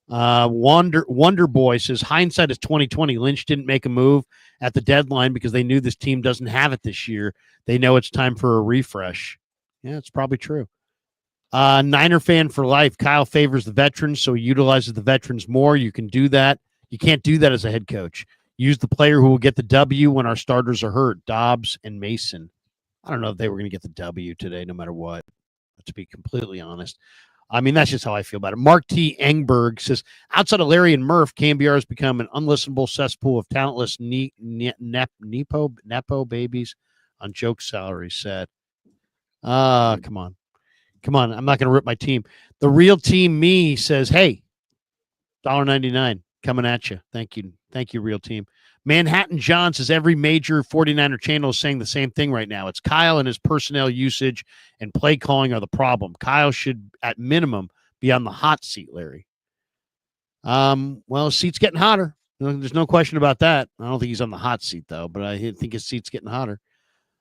[SPEAKER 1] Wonder Boy says hindsight is 2020. Lynch didn't make a move at the deadline because they knew this team doesn't have it this year. They know it's time for a refresh. Yeah, it's probably true. Niner fan for life. Kyle favors the veterans, so he utilizes the veterans more. You can do that. You can't do that as a head coach. Use the player who will get the W when our starters are hurt. Dobbs and Mason. I don't know if they were going to get the W today, no matter what, to be completely honest. I mean, that's just how I feel about it. Mark T. Engberg says, outside of Larry and Murph, KMBR has become an unlistenable cesspool of talentless Nepo babies on joke salary set. Come on. I'm not going to rip my team. The real team me says, hey, $1.99 coming at you. Thank you, real team. Manhattan John says every major 49er channel is saying the same thing right now. It's Kyle and his personnel usage and play calling are the problem. Kyle should, at minimum, be on the hot seat, Larry. Well, his seat's getting hotter. There's no question about that. I don't think he's on the hot seat, though, but I think his seat's getting hotter.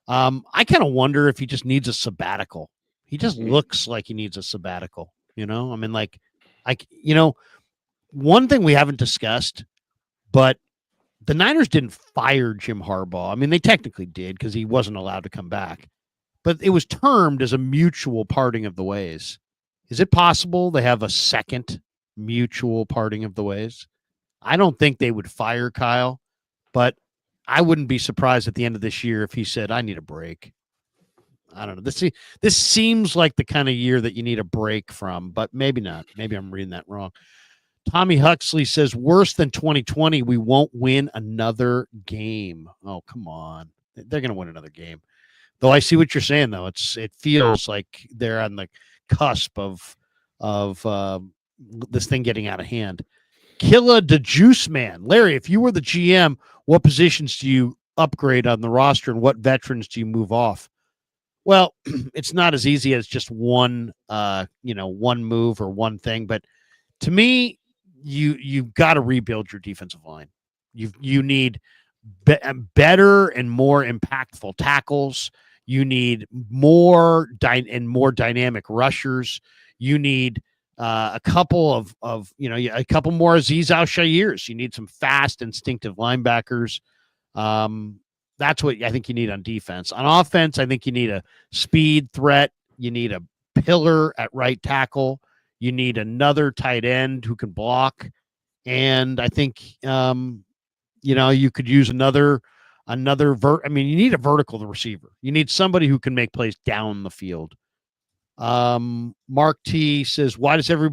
[SPEAKER 1] I kind of wonder if he just needs a sabbatical. He just looks like he needs a sabbatical, I mean, one thing we haven't discussed, but the Niners didn't fire Jim Harbaugh. I mean, they technically did because he wasn't allowed to come back, but it was termed as a mutual parting of the ways. Is it possible they have a second mutual parting of the ways? I don't think they would fire Kyle, but I wouldn't be surprised at the end of this year if he said, I need a break. I don't know. This seems like the kind of year that you need a break from, but maybe not. Maybe I'm reading that wrong. Tommy Huxley says, worse than 2020, we won't win another game. Oh, come on. They're going to win another game. Though I see what you're saying, though. It feels like they're on the cusp of this thing getting out of hand. Killa the Juice Man. Larry, if you were the GM, what positions do you upgrade on the roster and what veterans do you move off? Well, it's not as easy as just one move or one thing. But to me, you've got to rebuild your defensive line. You need better and more impactful tackles. You need more dynamic rushers. You need a couple of a couple more Azeez Al-Shaa'irs. You need some fast, instinctive linebackers. That's what I think you need on defense. On offense, I think you need a speed threat. You need a pillar at right tackle. You need another tight end who can block. And I think, you could use you need a vertical receiver. You need somebody who can make plays down the field. Mark T says, why does every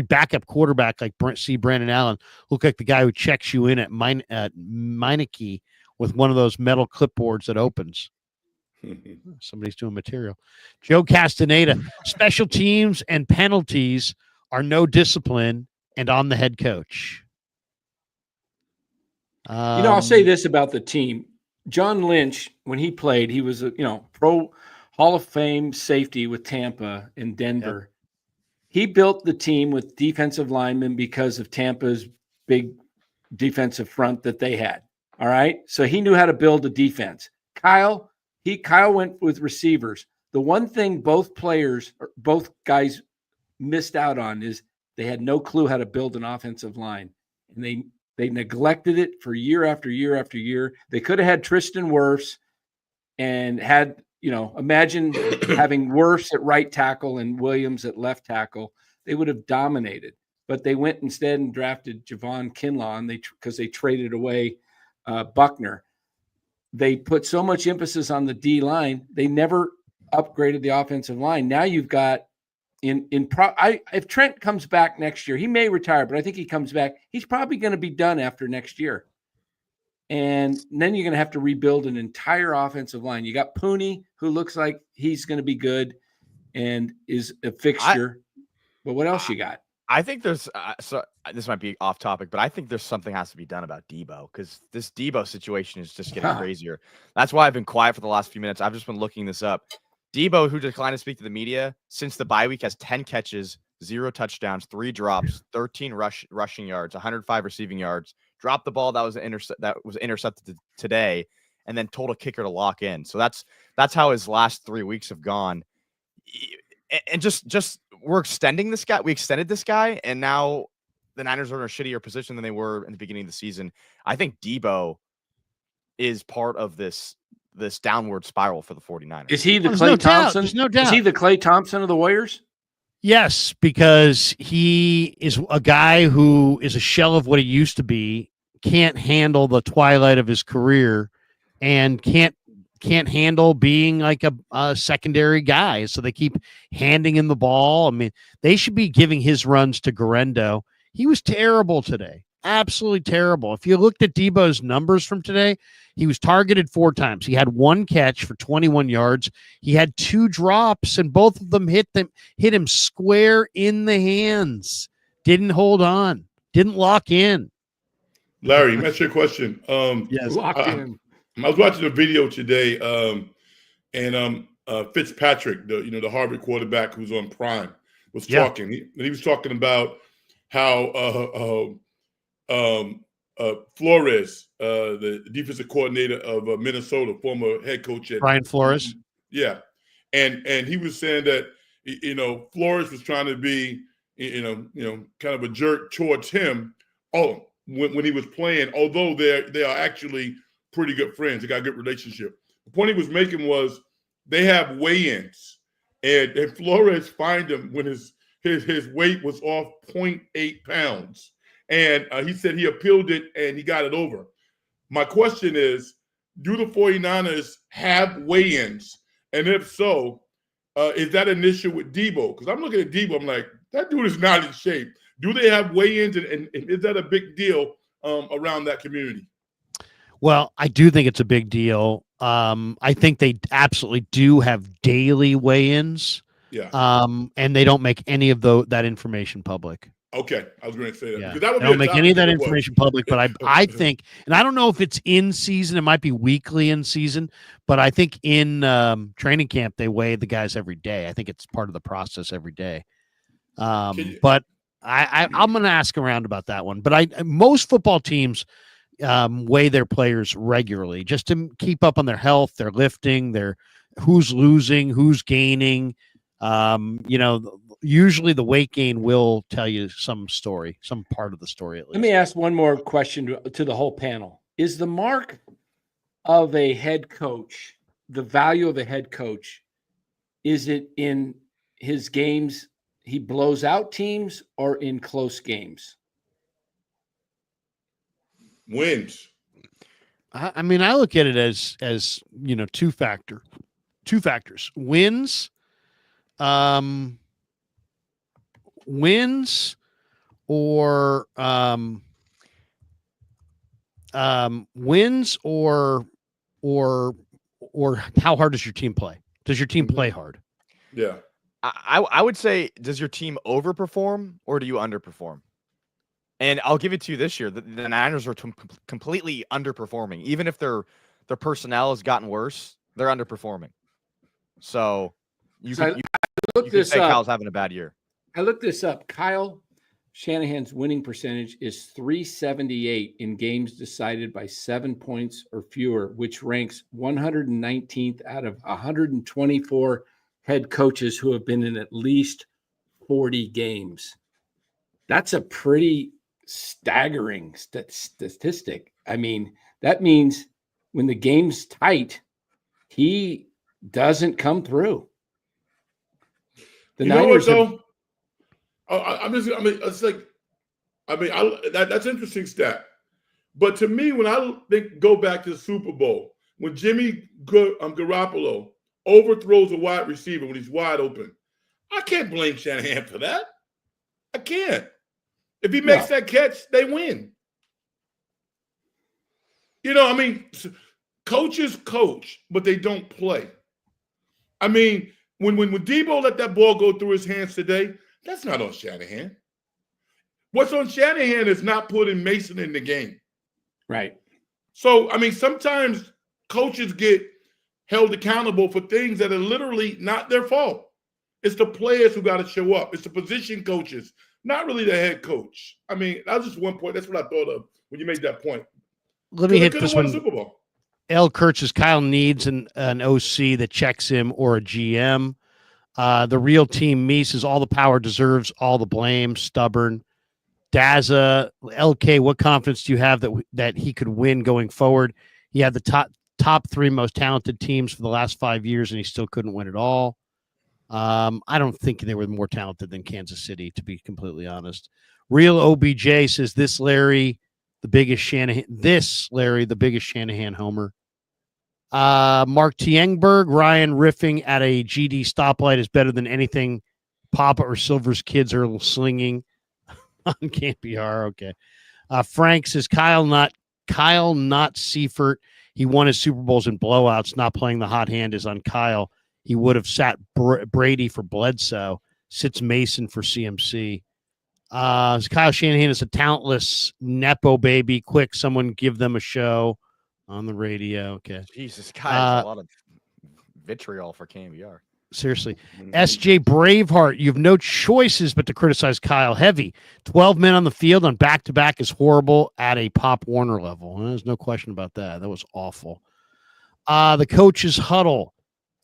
[SPEAKER 1] backup quarterback like Brandon Allen look like the guy who checks you in at Meineke with one of those metal clipboards that opens? Somebody's doing material. Joe Castaneda, special teams and penalties are no discipline and on the head coach.
[SPEAKER 5] I'll say this about the team. John Lynch, when he played, he was a pro Hall of Fame safety with Tampa and Denver. Yep. He built the team with defensive linemen because of Tampa's big defensive front that they had. All right. So he knew how to build a defense. Kyle went with receivers. The one thing both guys missed out on is they had no clue how to build an offensive line. And they neglected it for year after year after year. They could have had Tristan Wirfs and had, imagine having Wirfs at right tackle and Williams at left tackle. They would have dominated. But they went instead and drafted Javon Kinlaw because they traded away Buckner. They put so much emphasis on the D line. They never upgraded the offensive line. Now you've got if Trent comes back next year, he may retire, but I think he comes back. He's probably going to be done after next year. And then you're going to have to rebuild an entire offensive line. You got Pooney, who looks like he's going to be good and is a fixture. But what else you got?
[SPEAKER 2] I think there's this might be off topic, but I think there's something has to be done about Debo because this Debo situation is just getting crazier. That's why I've been quiet for the last few minutes. I've just been looking this up. Debo, who declined to speak to the media since the bye week, has 10 catches, 0 touchdowns, 3 drops, 13 rushing yards, 105 receiving yards. Dropped the ball that was intercepted today, and then told a kicker to lock in. So that's how his last 3 weeks have gone. And just we're extending this guy. We extended this guy, and now the Niners are in a shittier position than they were in the beginning of the season. I think Debo is part of this downward spiral for the 49ers.
[SPEAKER 5] Is he the Klay Thompson?
[SPEAKER 1] There's no doubt.
[SPEAKER 5] Is he the Klay Thompson of the Warriors?
[SPEAKER 1] Yes, because he is a guy who is a shell of what he used to be, can't handle the twilight of his career, and can't handle being like a secondary guy. So they keep handing him the ball. I mean, they should be giving his runs to Garendo. He was terrible today. Absolutely terrible. If you looked at Debo's numbers from today, he was targeted 4 times. He had 1 catch for 21 yards. He had 2 drops, and both of them hit him square in the hands. Didn't hold on. Didn't lock in.
[SPEAKER 4] Larry, that's your question.
[SPEAKER 1] Yes,
[SPEAKER 5] lock in.
[SPEAKER 4] I was watching a video today, and Fitzpatrick, the Harvard quarterback who's on Prime, was talking. He was talking about how Flores, the defensive coordinator of Minnesota, former head coach at
[SPEAKER 1] Brian Flores.
[SPEAKER 4] Yeah, and he was saying that Flores was trying to be kind of a jerk towards him. When he was playing, although they are actually pretty good friends, they got a good relationship. The point he was making was they have weigh-ins, and Flores fined him when his weight was off 0.8 pounds. And he said he appealed it and he got it over. My question is, do the 49ers have weigh-ins? And if so, is that an issue with Debo? Because I'm looking at Debo, I'm like, that dude is not in shape. Do they have weigh-ins, and is that a big deal around that community?
[SPEAKER 1] Well, I do think it's a big deal. I think they absolutely do have daily weigh-ins.
[SPEAKER 4] Yeah.
[SPEAKER 1] And they don't make any of that information public.
[SPEAKER 4] Okay, I was going to say that.
[SPEAKER 1] Yeah.
[SPEAKER 4] Because that would
[SPEAKER 1] they
[SPEAKER 4] be
[SPEAKER 1] don't make any of that information public, but I think, and I don't know if it's in season, it might be weekly in season, but I think in training camp they weigh the guys every day. I think it's part of the process every day. But I'm going to ask around about that one. But most football teams weigh their players regularly just to keep up on their health, their lifting, who's losing, who's gaining. Usually the weight gain will tell you some story, some part of the story at least.
[SPEAKER 5] Let me ask one more question to the whole panel. Is the mark of a head coach, the value of a head coach, is it in his games he blows out teams or in close games?
[SPEAKER 4] Wins.
[SPEAKER 1] I mean, I look at it as two factors. Wins, wins or wins or how hard does your team play? Does your team play hard?
[SPEAKER 4] Yeah.
[SPEAKER 2] I would say, does your team overperform or do you underperform? And I'll give it to you this year. The Niners are completely underperforming. Even if their personnel has gotten worse, they're underperforming. So you could say Kyle's having a bad year.
[SPEAKER 5] I looked this up. Kyle Shanahan's winning percentage is .378 in games decided by 7 points or fewer, which ranks 119th out of 124 head coaches who have been in at least 40 games. That's a pretty staggering statistic. I mean, that means when the game's tight, he doesn't come through. The Niners
[SPEAKER 4] that's interesting stat. But to me, when I go back to the Super Bowl, when Jimmy Garoppolo overthrows a wide receiver when he's wide open, I can't blame Shanahan for that. I can't. If he makes that catch, they win. Coaches coach, but they don't play. I mean, when Debo let that ball go through his hands today, that's not on Shanahan. What's on Shanahan is not putting Mason in the game.
[SPEAKER 5] Right.
[SPEAKER 4] So, I mean, sometimes coaches get held accountable for things that are literally not their fault. It's the players who got to show up. It's the position coaches, not really the head coach. I mean, that was just one point. That's what I thought of when you made that point.
[SPEAKER 1] Let me hit this one.
[SPEAKER 4] Super Bowl.
[SPEAKER 1] L. Kurtz says Kyle needs an OC that checks him or a GM. The real team, me, says all the power deserves all the blame. Stubborn. Daza, LK, what confidence do you have that he could win going forward? He had the top three most talented teams for the last 5 years, and he still couldn't win it all. I don't think they were more talented than Kansas City, to be completely honest. Real OBJ says Larry, the biggest Shanahan homer. Mark Tiengberg, Ryan riffing at a GD stoplight is better than anything Papa or Silver's kids are slinging on Campiar. Okay. Frank says Kyle, not Seifert. He won his Super Bowls in blowouts. Not playing the hot hand is on Kyle. He would have sat Brady for Bledsoe. Sits Mason for CMC. Kyle Shanahan is a talentless Nepo baby. Quick, someone give them a show on the radio. Okay.
[SPEAKER 2] Jesus, Kyle, a lot of vitriol for KMBR.
[SPEAKER 1] Seriously. SJ Braveheart, you have no choices but to criticize Kyle. Heavy. 12 men on the field on back-to-back is horrible at a Pop Warner level. There's no question about that. That was awful. The coach's huddle.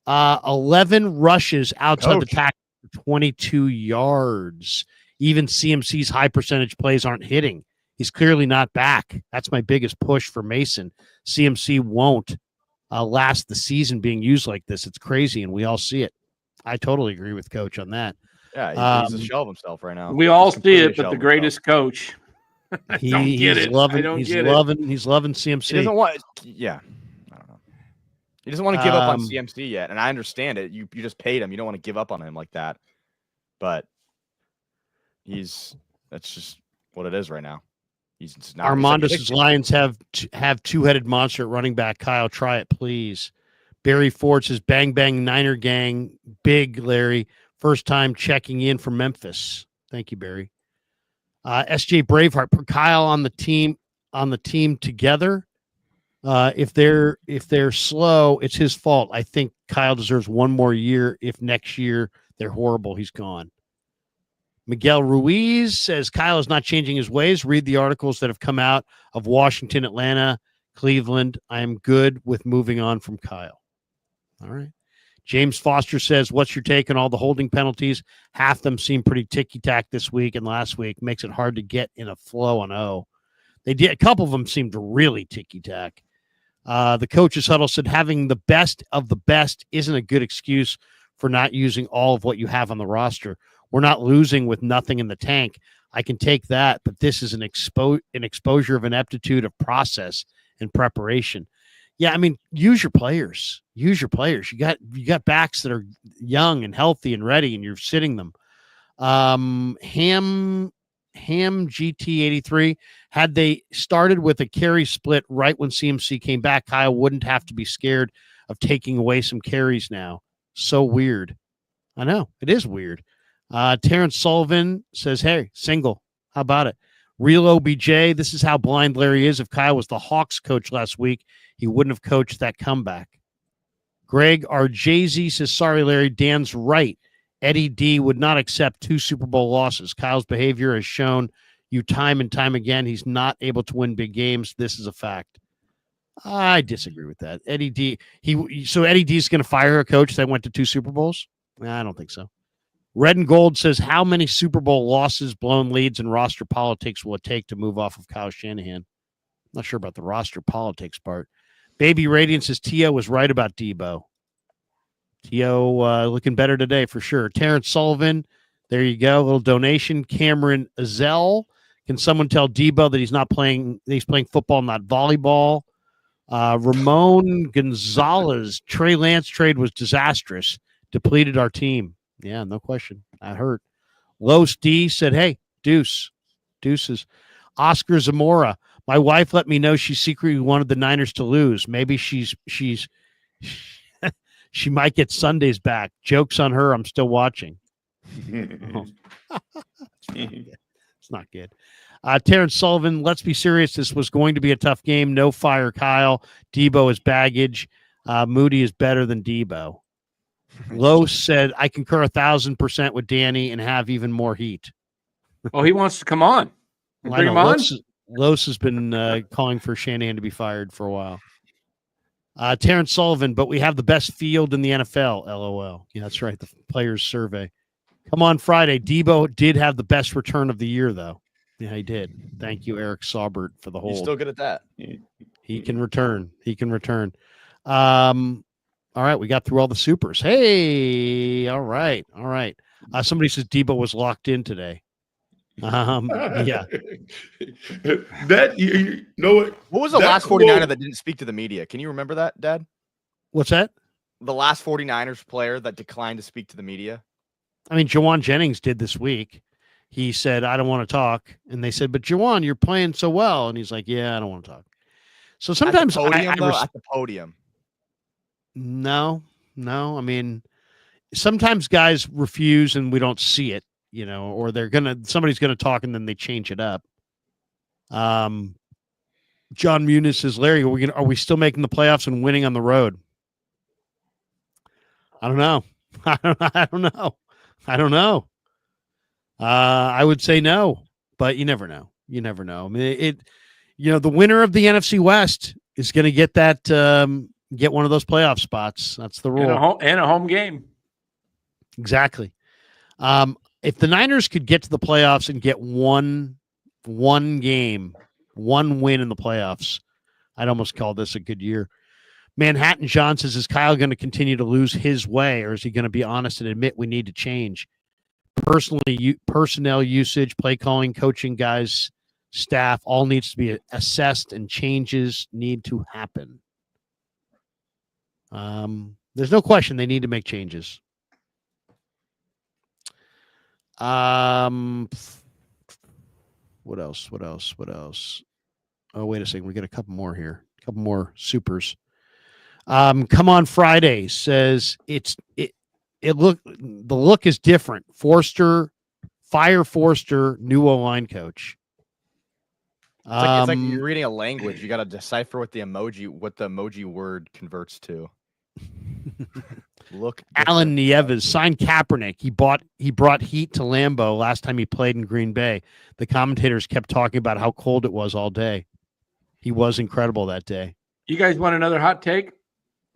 [SPEAKER 1] 11 rushes outside the tackle for 22 yards. Even CMC's high percentage plays aren't hitting. He's clearly not back. That's my biggest push for Mason. CMC won't last the season being used like this. It's crazy, and we all see it. I totally agree with Coach on that.
[SPEAKER 2] Yeah, he's a shell of himself right now.
[SPEAKER 5] We all see it, but the greatest coach.
[SPEAKER 1] He's loving CMC.
[SPEAKER 2] He doesn't want. Yeah, I don't know. He doesn't want to give up on CMC yet, and I understand it. You just paid him. You don't want to give up on him like that. But that's just what it is right now. He's not.
[SPEAKER 1] Armandus' Lions have two-headed monster at running back. Kyle, try it, please. Barry Ford says, bang, bang, Niner gang. Big, Larry. First time checking in from Memphis. Thank you, Barry. SJ Braveheart, put Kyle on the team together. If they're slow, it's his fault. I think Kyle deserves one more year. If next year they're horrible, he's gone. Miguel Ruiz says Kyle is not changing his ways. Read the articles that have come out of Washington, Atlanta, Cleveland. I am good with moving on from Kyle. All right. James Foster says, what's your take on all the holding penalties? Half them seem pretty ticky-tack this week and last week. Makes it hard to get in a flow on O. They did. A couple of them seemed really ticky-tack. The coach's huddle said having the best of the best isn't a good excuse for not using all of what you have on the roster. We're not losing with nothing in the tank. I can take that, but this is an exposure of ineptitude of process and preparation. Yeah, I mean, use your players. Use your players. You got backs that are young and healthy and ready, and you're sitting them. Ham GT83, had they started with a carry split right when CMC came back, Kyle wouldn't have to be scared of taking away some carries now. So weird. I know, it is weird. Terrence Sullivan says, hey, single. How about it? Real OBJ, this is how blind Larry is. If Kyle was the Hawks coach last week, he wouldn't have coached that comeback. Greg RJZ says, sorry, Larry, Dan's right. Eddie D would not accept 2 Super Bowl losses. Kyle's behavior has shown you time and time again he's not able to win big games. This is a fact. I disagree with that. Eddie D, so Eddie D is going to fire a coach that went to 2 Super Bowls? I don't think so. Red and Gold says, how many Super Bowl losses, blown leads, and roster politics will it take to move off of Kyle Shanahan? Not sure about the roster politics part. Baby Radiant says, T.O. was right about Debo. T.O. Looking better today for sure. Terrence Sullivan, there you go. A little donation. Cameron Azell, can someone tell Debo that he's playing football, not volleyball? Ramon Gonzalez, Trey Lance trade was disastrous. Depleted our team. Yeah, no question. That hurt. Los D said, hey, deuces. Oscar Zamora, my wife let me know she secretly wanted the Niners to lose. Maybe she's she might get Sundays back. Joke's on her. I'm still watching. It's not good. Terrence Sullivan, let's be serious. This was going to be a tough game. No fire, Kyle. Debo is baggage. Moody is better than Debo. Lowe said, I concur 1,000% with Danny and have even more heat.
[SPEAKER 5] Oh, he wants to come on. Bring him on.
[SPEAKER 1] Los has been calling for Shanahan to be fired for a while. Terrence Sullivan, but we have the best field in the NFL, LOL. Yeah, that's right. The players survey. Come on Friday. Debo did have the best return of the year, though. Yeah, he did. Thank you, Eric Saubert, for the hold.
[SPEAKER 2] He's still good at that.
[SPEAKER 1] He can return. All right, we got through all the supers. Hey, all right. Somebody says Debo was locked in today. Yeah.
[SPEAKER 4] That you know what?
[SPEAKER 2] What was the last 49er that didn't speak to the media? Can you remember that, Dad?
[SPEAKER 1] What's that?
[SPEAKER 2] The last 49ers player that declined to speak to the media?
[SPEAKER 1] I mean, Jawan Jennings did this week. He said, I don't want to talk. And they said, but Jawan, you're playing so well. And he's like, yeah, I don't want to talk. So sometimes
[SPEAKER 2] at the podium.
[SPEAKER 1] No. I mean, sometimes guys refuse and we don't see it, or somebody's gonna talk and then they change it up. John Muniz says, Larry, are we still making the playoffs and winning on the road? I don't know. I don't know. I would say no, but you never know. I mean, the winner of the NFC West is going to get that, get one of those playoff spots. That's the rule.
[SPEAKER 5] And a home game.
[SPEAKER 1] Exactly. If the Niners could get to the playoffs and get one game, one win in the playoffs, I'd almost call this a good year. Manhattan John says, is Kyle going to continue to lose his way, or is he going to be honest and admit we need to change? Personnel usage, play calling, coaching, guys, staff, all needs to be assessed and changes need to happen. There's no question they need to make changes. What else? Oh, wait a second. We got a couple more here. A couple more supers. Come on Friday says the look is different. Fire Forster, new O-line coach.
[SPEAKER 2] It's like you're reading a language. You got to decipher what the emoji word converts to. Look,
[SPEAKER 1] Alan Nieves signed Kaepernick. He brought heat to Lambeau last time he played in Green Bay. The commentators kept talking about how cold it was all day. He was incredible that day.
[SPEAKER 5] You guys want another hot take?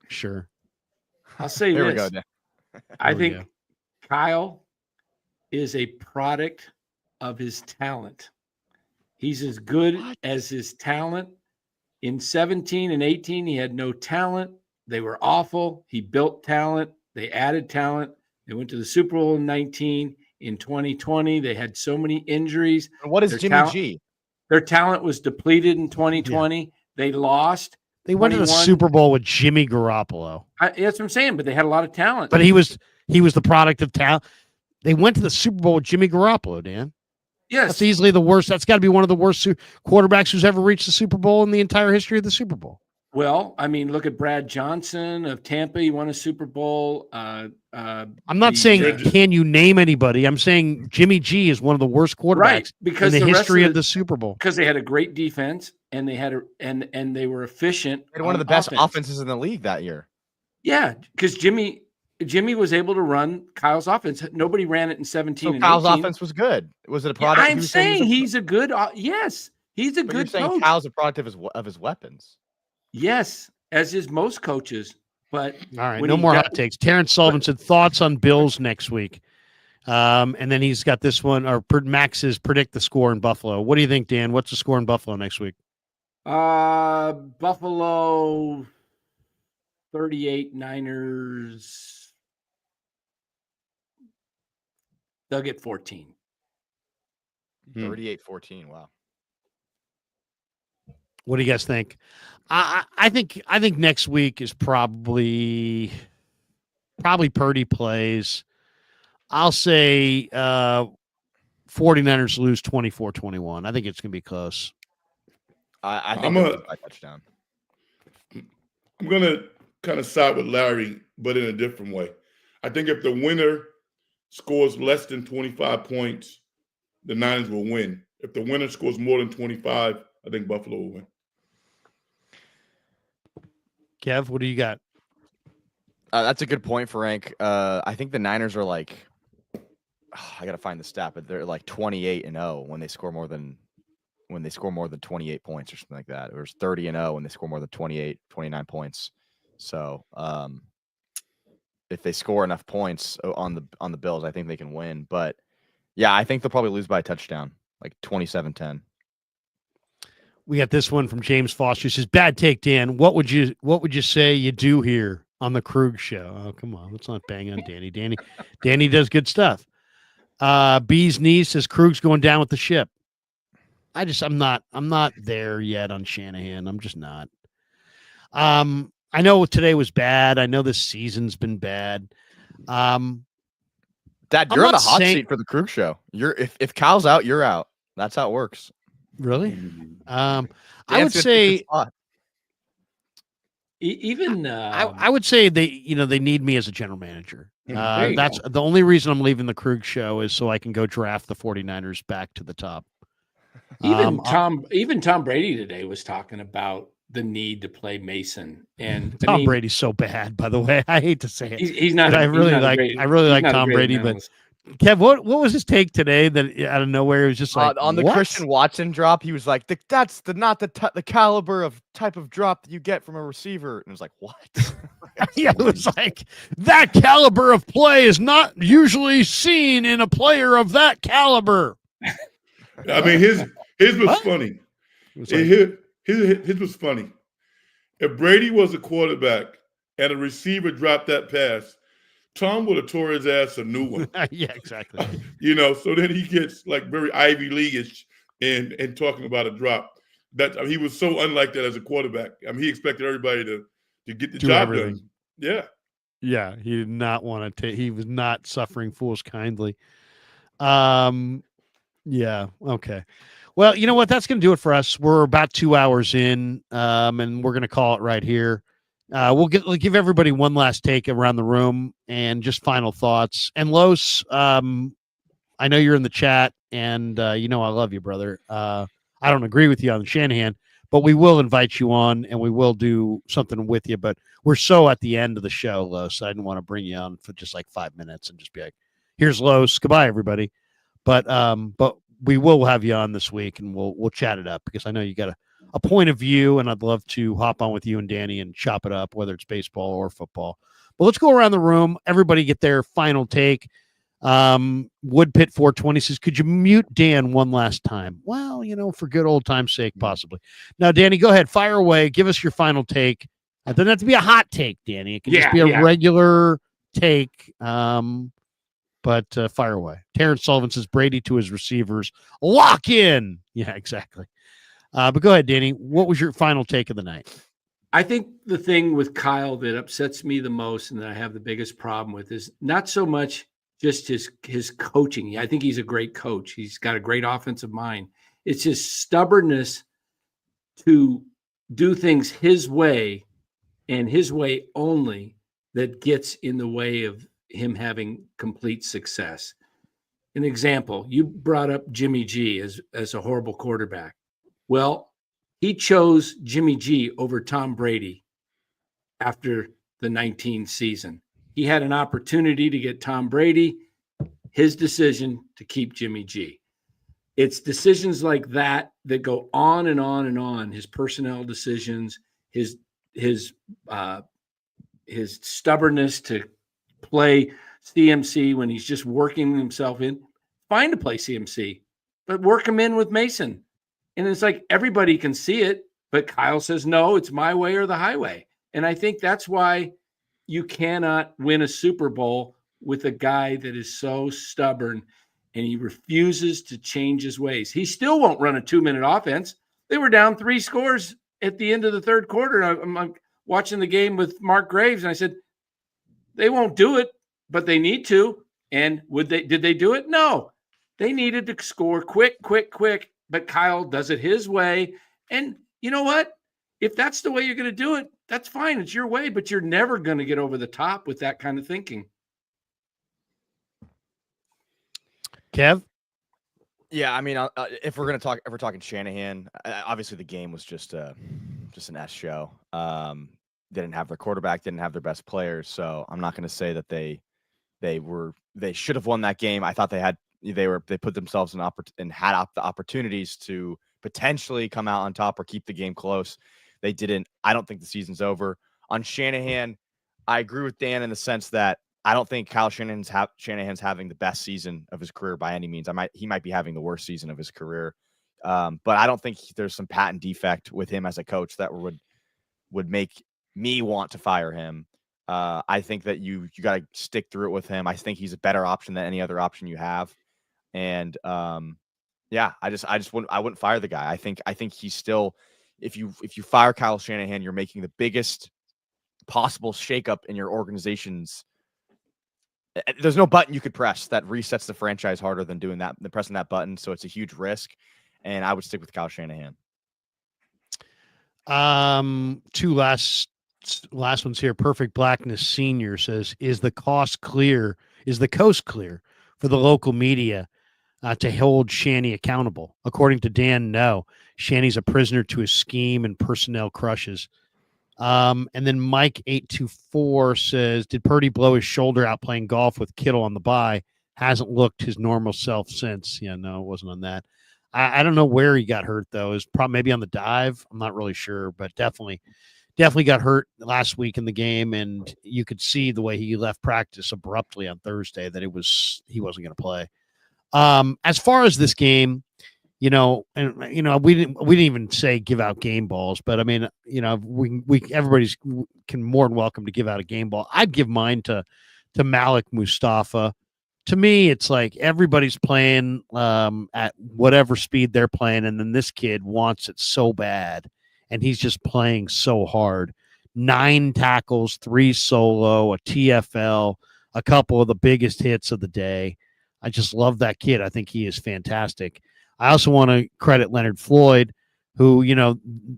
[SPEAKER 1] Sure.
[SPEAKER 5] I'll say
[SPEAKER 2] Here we
[SPEAKER 5] this.
[SPEAKER 2] go, Dan.
[SPEAKER 5] I think Kyle is a product of his talent. He's as good as his talent. In 17 and 18, he had no talent. They were awful. He built talent. They added talent. They went to the Super Bowl in 19. In 2020, they had so many injuries.
[SPEAKER 2] And what is Jimmy G?
[SPEAKER 5] Their talent was depleted in 2020. Yeah. They lost.
[SPEAKER 1] They went to the Super Bowl with Jimmy Garoppolo.
[SPEAKER 5] That's what I'm saying, but they had a lot of talent.
[SPEAKER 1] But he was the product of talent. They went to the Super Bowl with Jimmy Garoppolo, Dan.
[SPEAKER 5] Yes.
[SPEAKER 1] That's easily the worst. That's got to be one of the worst quarterbacks who's ever reached the Super Bowl in the entire history of the Super Bowl.
[SPEAKER 5] Well, I mean, look at Brad Johnson of Tampa. He won a Super Bowl.
[SPEAKER 1] I'm not saying can you name anybody. I'm saying Jimmy G is one of the worst quarterbacks
[SPEAKER 5] because
[SPEAKER 1] in the history of the Super Bowl.
[SPEAKER 5] Because they had a great defense and they had and they were efficient.
[SPEAKER 2] They had one of the best offenses in the league that year.
[SPEAKER 5] Yeah, because Jimmy was able to run Kyle's offense. Nobody ran it in 17.
[SPEAKER 2] So
[SPEAKER 5] and
[SPEAKER 2] Kyle's
[SPEAKER 5] 18.
[SPEAKER 2] offense was good. Was it a product?
[SPEAKER 5] I'm saying he's a good. Yes, he's a good
[SPEAKER 2] you're saying
[SPEAKER 5] coach.
[SPEAKER 2] Kyle's a product of his weapons.
[SPEAKER 5] Yes, as is most coaches. But
[SPEAKER 1] all right, no more hot takes. Terrence Sullivan said thoughts on Bills next week, and then he's got this one. Or Max's predict the score in Buffalo. What do you think, Dan? What's the score in Buffalo next week?
[SPEAKER 5] Buffalo 38, Niners. They'll get 14.
[SPEAKER 2] 38-14. Wow.
[SPEAKER 1] What do you guys think? I think next week is probably Purdy plays. I'll say 49ers lose 24-21. I think it's going to be close.
[SPEAKER 2] I think a touchdown.
[SPEAKER 4] I'm going to kind of side with Larry, but in a different way. I think if the winner scores less than 25 points, the Niners will win. If the winner scores more than 25, I think Buffalo will win.
[SPEAKER 1] Kev, what do you got?
[SPEAKER 2] That's a good point, Frank. I think the Niners are like, I got to find the stat, but they're like 28-0 when they score more than 28 points or something like that. Or it's 30-0 when they score more than 29 points. So if they score enough points on the Bills, I think they can win. But yeah, I think they'll probably lose by a touchdown, like 27-10.
[SPEAKER 1] We got this one from James Foster. He says, "Bad take, Dan. What would you say you do here on the Krug show?" Oh, come on, let's not bang on Danny. Danny does good stuff. B's niece says Krug's going down with the ship. I'm not there yet on Shanahan. I'm just not. I know today was bad. I know this season's been bad.
[SPEAKER 2] Dad, you're on the hot seat for the Krug show. If Kyle's out, you're out. That's how it works.
[SPEAKER 1] Really? I would say
[SPEAKER 5] even
[SPEAKER 1] I would say they need me as a general manager. That's the only reason I'm leaving the Krug show is so I can go draft the 49ers back to the top.
[SPEAKER 5] Even Tom Brady today was talking about the need to play Mason, and
[SPEAKER 1] Tom Brady's so bad, by the way. I hate to say it.
[SPEAKER 5] He's not.
[SPEAKER 1] I really like Tom Brady, but Kev, what was his take today that out of nowhere it was just like
[SPEAKER 2] on the Christian Watson drop? He was like, "That's not the caliber of type of drop that you get from a receiver." And it was like, "What?"
[SPEAKER 1] Yeah, it was like that caliber of play is not usually seen in a player of that caliber.
[SPEAKER 4] I mean, his was funny. His was funny. If Brady was a quarterback and a receiver dropped that pass, Tom would have tore his ass a new one.
[SPEAKER 1] Yeah, exactly.
[SPEAKER 4] So then he gets like very Ivy League-ish and talking about a drop. He was so unlike that as a quarterback. I mean, he expected everybody to get the job done. Yeah.
[SPEAKER 1] Yeah, he did not want to take. He was not suffering fools kindly. Yeah. Okay. Well, you know what? That's going to do it for us. We're about 2 hours in, and we're going to call it right here. We'll give everybody one last take around the room and just final thoughts. And Los, I know you're in the chat, and I love you, brother. I don't agree with you on Shanahan, but we will invite you on, and we will do something with you. But we're so at the end of the show, Los. I didn't want to bring you on for just like 5 minutes and just be like, "Here's Los. Goodbye, everybody." But we will have you on this week, and we'll chat it up because I know you got a point of view, and I'd love to hop on with you and Danny and chop it up, whether it's baseball or football. But let's go around the room. Everybody get their final take. Woodpit 420 says, could you mute Dan one last time? Well, for good old time's sake, possibly. Now, Danny, go ahead. Fire away. Give us your final take. It doesn't have to be a hot take, Danny. It can just be a regular take. But fire away. Terrence Sullivan says, Brady to his receivers. Lock in. Yeah, exactly. But go ahead, Danny. What was your final take of the night?
[SPEAKER 5] I think the thing with Kyle that upsets me the most and that I have the biggest problem with is not so much just his coaching. I think he's a great coach. He's got a great offensive mind. It's his stubbornness to do things his way and his way only that gets in the way of him having complete success. An example, you brought up Jimmy G as a horrible quarterback. Well, he chose Jimmy G over Tom Brady after the 19 season. He had an opportunity to get Tom Brady, his decision to keep Jimmy G. It's decisions like that that go on and on and on. His personnel decisions, his stubbornness to play CMC when he's just working himself in. Fine to play CMC, but work him in with Mason. And it's like everybody can see it, but Kyle says, no, it's my way or the highway. And I think that's why you cannot win a Super Bowl with a guy that is so stubborn and he refuses to change his ways. He still won't run a 2-minute offense. They were down 3 scores at the end of the third quarter. I'm watching the game with Mark Graves, and I said, they won't do it, but they need to. And did they do it? No. They needed to score quick. But Kyle does it his way. And you know what? If that's the way you're going to do it, that's fine. It's your way, but you're never going to get over the top with that kind of thinking.
[SPEAKER 1] Kev?
[SPEAKER 2] Yeah, I mean, if we're talking Shanahan, obviously the game was just an S show. Didn't have their quarterback, didn't have their best players, so I'm not going to say that they should have won that game. I thought they put themselves and had the opportunities to potentially come out on top or keep the game close. They didn't. I don't think the season's over. On Shanahan, I agree with Dan in the sense that I don't think Kyle Shanahan's having the best season of his career by any means. He might be having the worst season of his career. But I don't think there's some patent defect with him as a coach that would make me want to fire him. I think that you got to stick through it with him. I think he's a better option than any other option you have. And I wouldn't fire the guy. I think he's still, if you fire Kyle Shanahan, you're making the biggest possible shakeup in your organization's. There's no button you could press that resets the franchise harder than pressing that button. So it's a huge risk, and I would stick with Kyle Shanahan.
[SPEAKER 1] 2 last ones here. Perfect Blackness Senior says, is the coast clear for the local media to hold Shanny accountable? According to Dan, no. Shanny's a prisoner to his scheme and personnel crushes. And then Mike 824 says, did Purdy blow his shoulder out playing golf with Kittle on the bye? Hasn't looked his normal self since. Yeah, no, it wasn't on that. I don't know where he got hurt though. It was probably maybe on the dive. I'm not really sure, but definitely got hurt last week in the game, and you could see the way he left practice abruptly on Thursday that he wasn't going to play. As far as this game, we didn't even say give out game balls, but I mean, everybody's can more than welcome to give out a game ball. I'd give mine to Malik Mustafa. To me, it's like everybody's playing at whatever speed they're playing, and then this kid wants it so bad, and he's just playing so hard. 9 tackles, 3 solo, a TFL, a couple of the biggest hits of the day. I just love that kid. I think he is fantastic. I also want to credit Leonard Floyd, who,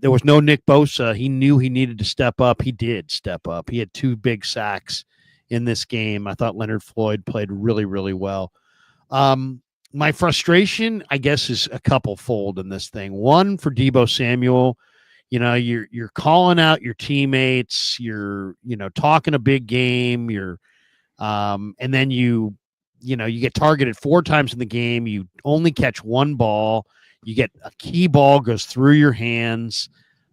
[SPEAKER 1] there was no Nick Bosa. He knew he needed to step up. He did step up. He had 2 big sacks in this game. I thought Leonard Floyd played really, really well. My frustration, I guess, is a couple fold in this thing. One, for Debo Samuel, you're calling out your teammates, you're, talking a big game, and then you get targeted 4 times in the game. You only catch 1 ball. You get a key ball goes through your hands,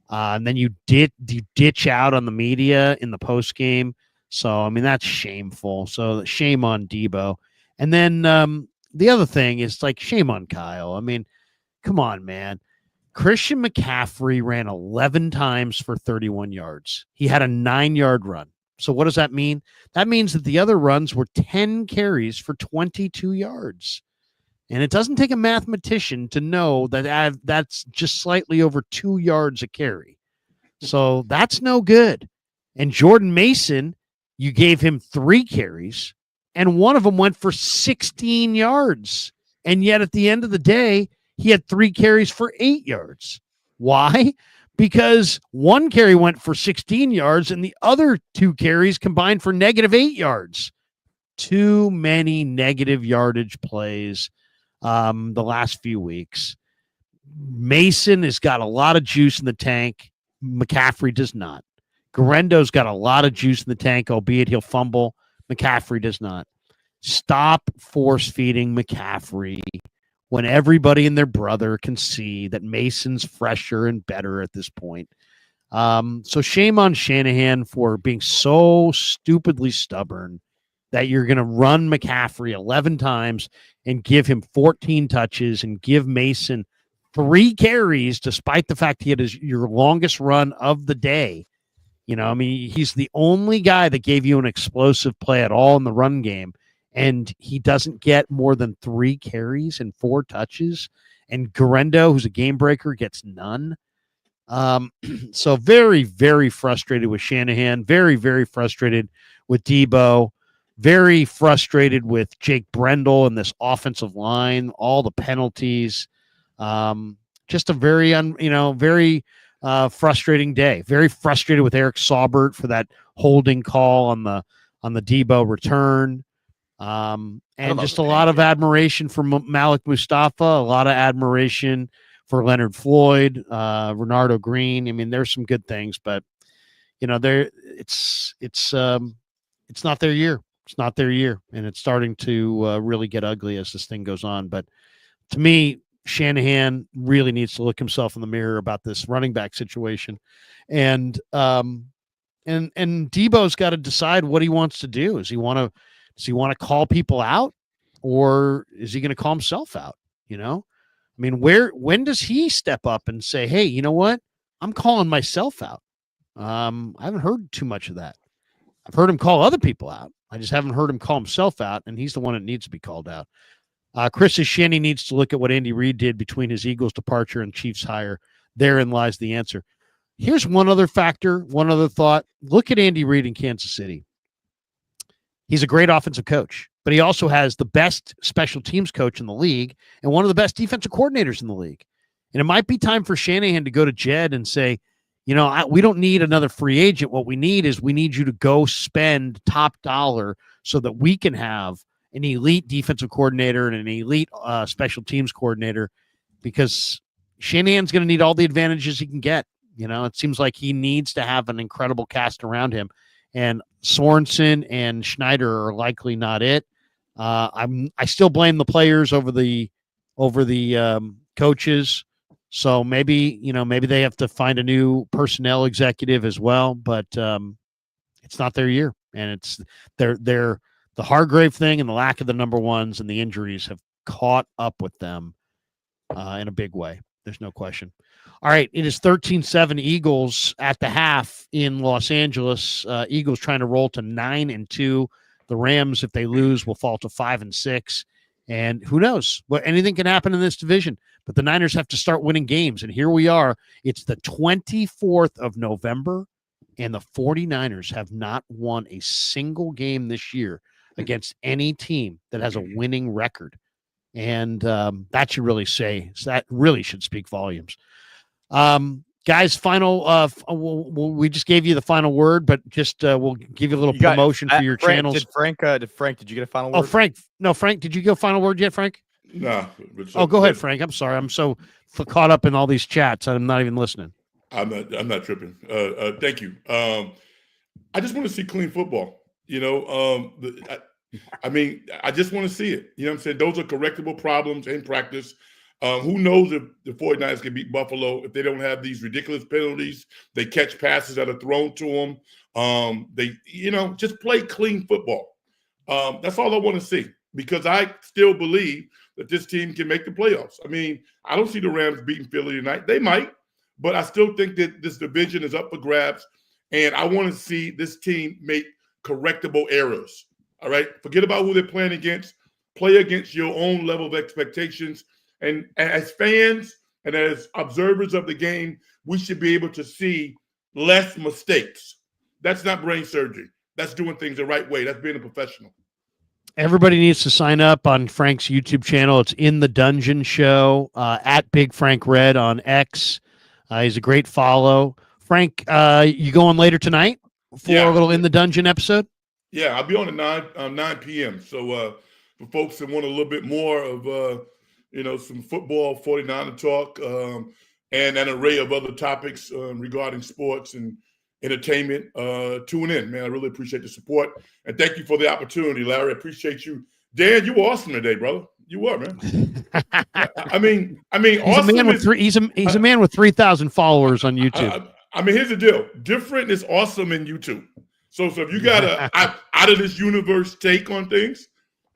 [SPEAKER 1] and then you ditch out on the media in the post game. So I mean that's shameful. So shame on Debo. And then the other thing is like shame on Kyle. I mean, come on, man. Christian McCaffrey ran 11 times for 31 yards. He had a 9-yard run. So what does that mean? That means that the other runs were 10 carries for 22 yards. And it doesn't take a mathematician to know that that's just slightly over 2 yards a carry. So that's no good. And Jordan Mason, you gave him 3 carries, and one of them went for 16 yards. And yet at the end of the day, he had 3 carries for 8 yards. Why? Because one carry went for 16 yards and the other 2 carries combined for -8 yards. Too many negative yardage plays the last few weeks. Mason has got a lot of juice in the tank. McCaffrey does not. Garendo's got a lot of juice in the tank, albeit he'll fumble. McCaffrey does not. Stop force-feeding McCaffrey when everybody and their brother can see that Mason's fresher and better at this point. So shame on Shanahan for being so stupidly stubborn that you're going to run McCaffrey 11 times and give him 14 touches and give Mason 3 carries, despite the fact he had your longest run of the day. You know, I mean, he's the only guy that gave you an explosive play at all in the run game, and he doesn't get more than 3 carries and 4 touches. And Garendo, who's a game breaker, gets none. So very, very frustrated with Shanahan. Very, very frustrated with Debo. Very frustrated with Jake Brendel and this offensive line. All the penalties. Just a very, very frustrating day. Very frustrated with Eric Saubert for that holding call on the Debo return. And just a lot of admiration for Malik Mustafa, a lot of admiration for Leonard Floyd, Renardo Green. I mean, there's some good things, but you know, it's not their year. It's not their year, and it's starting to really get ugly as this thing goes on. But to me, Shanahan really needs to look himself in the mirror about this running back situation, and Debo's got to decide what he wants to do. Does he want to call people out, or is he going to call himself out? You know, I mean, when does he step up and say, "Hey, you know what? I'm calling myself out." I haven't heard too much of that. I've heard him call other people out. I just haven't heard him call himself out, and he's the one that needs to be called out. Chris Shanny needs to look at what Andy Reid did between his Eagles departure and Chiefs hire. Therein lies the answer. Here's one other factor, one other thought. Look at Andy Reid in Kansas City. He's a great offensive coach, but he also has the best special teams coach in the league and one of the best defensive coordinators in the league. And it might be time for Shanahan to go to Jed and say, you know, we don't need another free agent. What we need you to go spend top dollar so that we can have an elite defensive coordinator and an elite special teams coordinator, because Shanahan's going to need all the advantages he can get. You know, it seems like he needs to have an incredible cast around him, and Sorensen and Schneider are likely not it. I still blame the players over the coaches. So maybe they have to find a new personnel executive as well, but it's not their year, and it's they're the Hargrave thing and the lack of the number ones and the injuries have caught up with them in a big way. There's no question. All right, it is 13-7 Eagles at the half in Los Angeles. Eagles trying to roll to 9-2. The Rams, if they lose, will fall to 5-6. And who knows? Anything can happen in this division. But the Niners have to start winning games. And here we are. It's the 24th of November, and the 49ers have not won a single game this year against any team that has a winning record. And that should really that really should speak volumes. Guys, final, we just gave you the final word, but just we'll give you a little promotion for your channels.
[SPEAKER 2] Did Frank, did you get a final word?
[SPEAKER 1] Oh, Frank, did you get a final word yet, Frank?
[SPEAKER 4] No.
[SPEAKER 1] Go ahead, Frank. I'm sorry. I'm so caught up in all these chats. I'm not even listening.
[SPEAKER 4] I'm not tripping. Thank you. I just want to see clean football. You know, I just want to see it. You know what I'm saying? Those are correctable problems in practice. Who knows if the 49ers can beat Buffalo if they don't have these ridiculous penalties. They catch passes that are thrown to them. They, just play clean football. That's all I want to see, because I still believe that this team can make the playoffs. I mean, I don't see the Rams beating Philly tonight. They might, but I still think that this division is up for grabs, and I want to see this team make correctable errors. All right? Forget about who they're playing against. Play against your own level of expectations. And as fans and as observers of the game, we should be able to see less mistakes. That's not brain surgery. That's doing things the right way. That's being a professional.
[SPEAKER 1] Everybody needs to sign up on Frank's YouTube channel. It's In the Dungeon Show, at Big Frank Red on X. He's a great follow. Frank, you going later tonight for a little In the Dungeon episode?
[SPEAKER 4] Yeah, I'll be on at 9 p.m. So for folks that want a little bit more of, some football 49er talk and an array of other topics regarding sports and entertainment, tune in, man. I really appreciate the support, and thank you for the opportunity, Larry. I appreciate you. Dan, you were awesome today, brother. You were, man. I mean,
[SPEAKER 1] he's
[SPEAKER 4] awesome
[SPEAKER 1] a man with he's a man with 3,000 followers on YouTube.
[SPEAKER 4] I mean, here's the deal. Different is awesome in YouTube. So if you got a out of this universe take on things,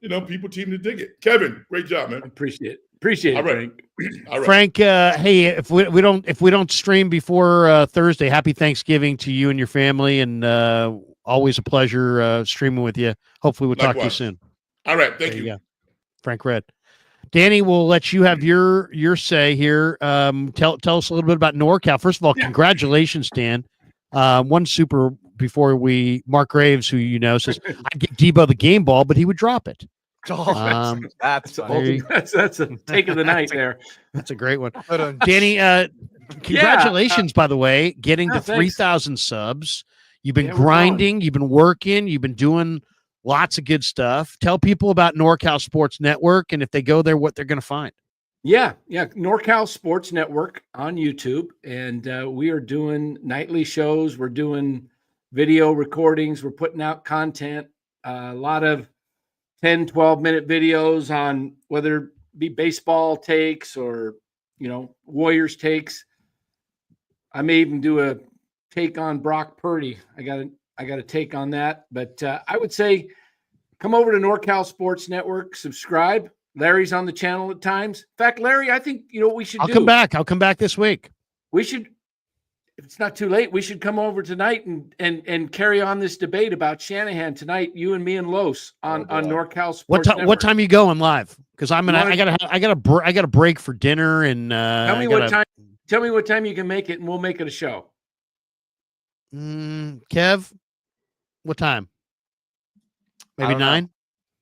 [SPEAKER 4] people seem to dig it. Kevin, great job, man.
[SPEAKER 5] Appreciate it. Appreciate it, Frank.
[SPEAKER 4] All right.
[SPEAKER 1] Frank, hey, if we don't stream before Thursday, happy Thanksgiving to you and your family, and always a pleasure streaming with you. Hopefully, we'll talk to you soon.
[SPEAKER 4] All right, thank you.
[SPEAKER 1] Go. Frank Red. Danny, we'll let you have your say here. Tell us a little bit about NorCal. First of all, congratulations, Dan. One super before Mark Graves, who says I'd give Debo the game ball, but he would drop it.
[SPEAKER 2] That's
[SPEAKER 5] a take of the night there.
[SPEAKER 1] That's a great one. Danny, congratulations, by the way, getting to 3,000 subs. You've been grinding, you've been working, you've been doing lots of good stuff. Tell people about NorCal Sports Network, and if they go there, what they're going to find.
[SPEAKER 5] Yeah. NorCal Sports Network on YouTube, and we are doing nightly shows. We're doing video recordings. We're putting out content, a lot of 10, 12-minute videos on whether it be baseball takes or, Warriors takes. I may even do a take on Brock Purdy. I got a take on that. But I would say come over to NorCal Sports Network, subscribe. Larry's on the channel at times. In fact, Larry, I think what we should do.
[SPEAKER 1] I'll come back this week.
[SPEAKER 5] We should, if it's not too late, we should come over tonight and carry on this debate about Shanahan tonight. You and me and Los on NorCal Sports Network.
[SPEAKER 1] What time are you going live? Because I got a break for dinner and
[SPEAKER 5] tell me what time. Tell me what time you can make it, and we'll make it a show.
[SPEAKER 1] Kev, what time? Maybe 9.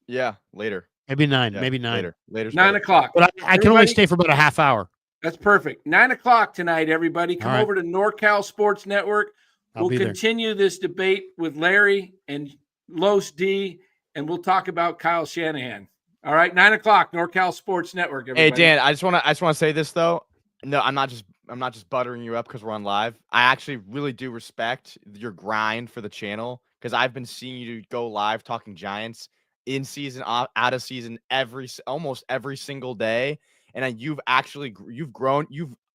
[SPEAKER 2] Yeah, later.
[SPEAKER 1] Maybe 9. Yeah, maybe 9.
[SPEAKER 2] Later.
[SPEAKER 5] 9 o'clock.
[SPEAKER 1] But I can only stay for about a half hour.
[SPEAKER 5] That's perfect. 9 o'clock tonight, everybody. Come over to NorCal Sports Network. We'll continue this debate with Larry and Los D, and we'll talk about Kyle Shanahan. All right, 9 o'clock, NorCal Sports Network. Everybody.
[SPEAKER 2] Hey Dan, I just want to say this though. No, I'm not just buttering you up because we're on live. I actually really do respect your grind for the channel, because I've been seeing you go live talking Giants in season, out of season, almost every single day. And you've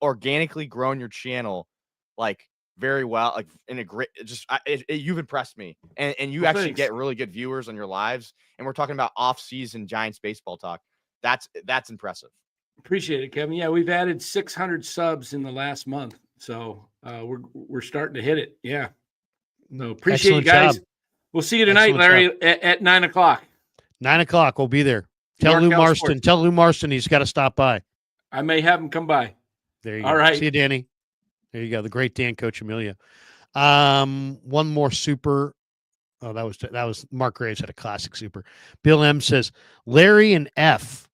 [SPEAKER 2] organically grown your channel like very well, like in a great, you've impressed me, and you actually get really good viewers on your lives. And we're talking about off-season Giants baseball talk. That's impressive.
[SPEAKER 5] Appreciate it, Kevin. Yeah, we've added 600 subs in the last month, so we're starting to hit it. Yeah, no, appreciate you guys. Job. We'll see you tonight, Larry, at 9 o'clock.
[SPEAKER 1] 9 o'clock, we'll be there. Tell Lou Marston he's got to stop by.
[SPEAKER 5] I may have him come by.
[SPEAKER 1] There you go.
[SPEAKER 5] All right.
[SPEAKER 1] See you, Danny. There you go. The great Dan, Coach Amelia. One more super. Oh, that was Mark Graves had a classic super. Bill M says, Larry and F,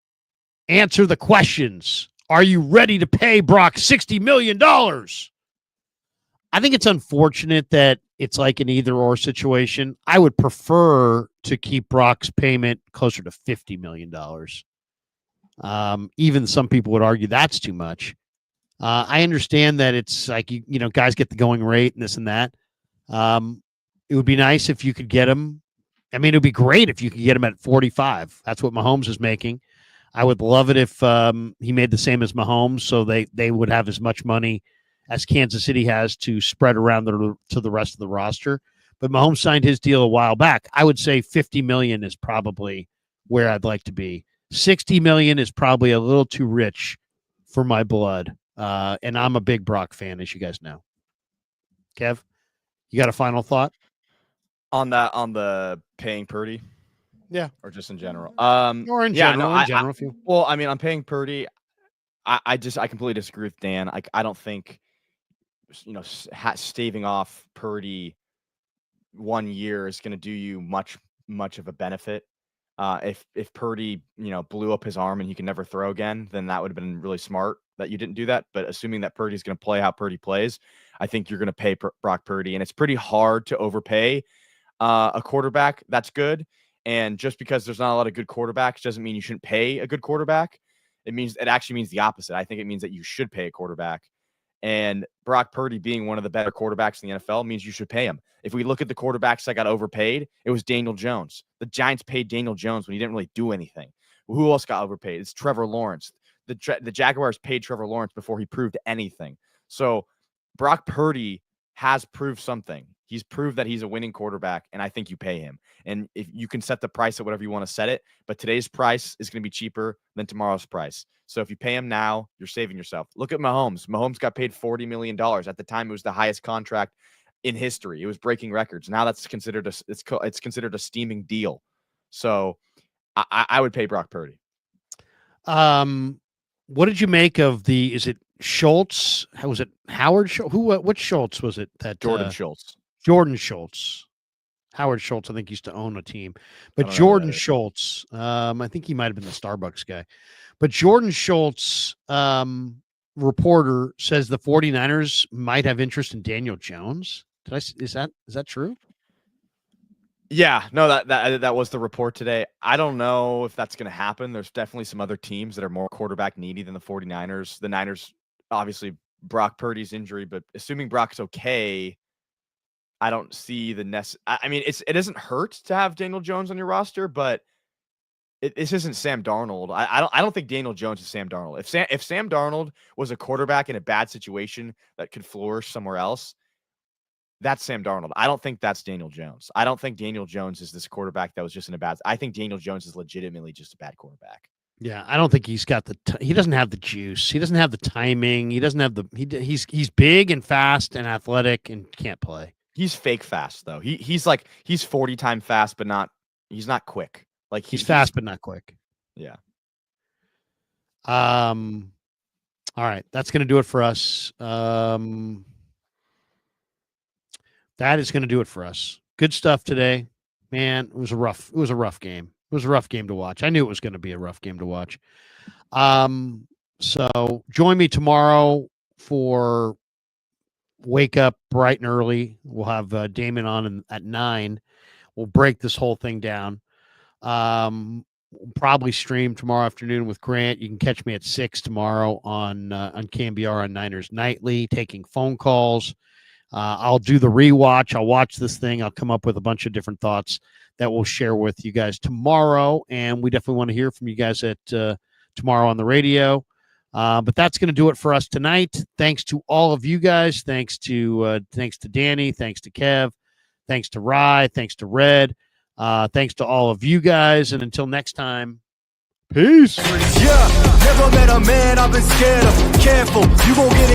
[SPEAKER 1] answer the questions. Are you ready to pay Brock $60 million? I think it's unfortunate that it's like an either or situation. I would prefer to keep Brock's payment closer to $50 million. Even some people would argue that's too much. I understand that it's like, guys get the going rate and this and that. It would be nice if you could get him. I mean, it would be great if you could get him at 45. That's what Mahomes is making. I would love it if he made the same as Mahomes, so they would have as much money as Kansas City has to spread around to the rest of the roster. But Mahomes signed his deal a while back. I would say $50 million is probably where I'd like to be. $60 million is probably a little too rich for my blood. And I'm a big Brock fan, as you guys know. Kev, you got a final thought
[SPEAKER 2] on the paying Purdy?
[SPEAKER 1] Yeah,
[SPEAKER 2] or just in general?
[SPEAKER 1] Or in general, if you.
[SPEAKER 2] Well, I mean, I'm paying Purdy. I completely disagree with Dan. I don't think, staving off Purdy 1 year is going to do you much of a benefit. If Purdy, blew up his arm and he can never throw again, then that would have been really smart that you didn't do that. But assuming that Purdy's going to play how Purdy plays, I think you're going to pay Brock Purdy, and it's pretty hard to overpay a quarterback that's good. And just because there's not a lot of good quarterbacks doesn't mean you shouldn't Pay a good quarterback. It actually means the opposite. I think it means that you should pay a quarterback. And Brock Purdy being one of the better quarterbacks in the NFL means you should pay him. If we look at the quarterbacks that got overpaid, it was Daniel Jones. The Giants paid Daniel Jones when he didn't really do anything. Who else got overpaid? It's Trevor Lawrence. The Jaguars paid Trevor Lawrence before he proved anything. So Brock Purdy has proved something. He's proved that he's a winning quarterback, and I think you pay him. And if you can set the price at whatever you want to set it, but today's price is going to be cheaper than tomorrow's price. So if you pay him now, you're saving yourself. Look at Mahomes. Mahomes got paid $40 million. At the time, it was the highest contract in history. It was breaking records. Now that's considered it's considered a steaming deal. So I would pay Brock Purdy.
[SPEAKER 1] What did you make of is it Schultz? How was it? Howard Schultz? Which Schultz was it? That
[SPEAKER 2] Jordan Schultz.
[SPEAKER 1] Jordan Schultz. Howard Schultz, I think, used to own a team. But Jordan Schultz, I think he might have been the Starbucks guy. But Jordan Schultz, reporter, says the 49ers might have interest in Daniel Jones. Is that true?
[SPEAKER 2] Yeah, no, that was the report today. I don't know if that's going to happen. There's definitely some other teams that are more quarterback needy than the 49ers. The Niners, obviously, Brock Purdy's injury, but assuming Brock's okay, I don't see I mean, it doesn't hurt to have Daniel Jones on your roster, but this isn't Sam Darnold. I don't think Daniel Jones is Sam Darnold. If Sam Darnold was a quarterback in a bad situation that could flourish somewhere else, that's Sam Darnold. I don't think that's Daniel Jones. I don't think Daniel Jones is this quarterback that was just in a bad. I think Daniel Jones is legitimately just a bad quarterback.
[SPEAKER 1] Yeah, I don't think he's got he doesn't have the juice. He doesn't have the timing. He doesn't have he's big and fast and athletic and can't play.
[SPEAKER 2] He's fake fast though. He's 40 time fast, but he's not quick. Like
[SPEAKER 1] he's fast but not quick.
[SPEAKER 2] Yeah.
[SPEAKER 1] All right, that's going to do it for us. That is going to do it for us. Good stuff today, man. It was a rough game. It was a rough game to watch. I knew it was going to be a rough game to watch. So join me tomorrow for Wake Up Bright and Early. We'll have Damon on at 9. We'll break this whole thing down. We'll probably stream tomorrow afternoon with Grant. You can catch me at 6 tomorrow on KMBR on Niners Nightly, taking phone calls. I'll do the rewatch. I'll watch this thing. I'll come up with a bunch of different thoughts that we'll share with you guys tomorrow. And we definitely want to hear from you guys at tomorrow on the radio. But that's going to do it for us tonight. Thanks to all of you guys. Thanks to Danny. Thanks to Kev. Thanks to Rye. Thanks to Red. Thanks to all of you guys. And until next time, peace.
[SPEAKER 7] Yeah, never met a man I've been scared of. Careful, you gon' get it.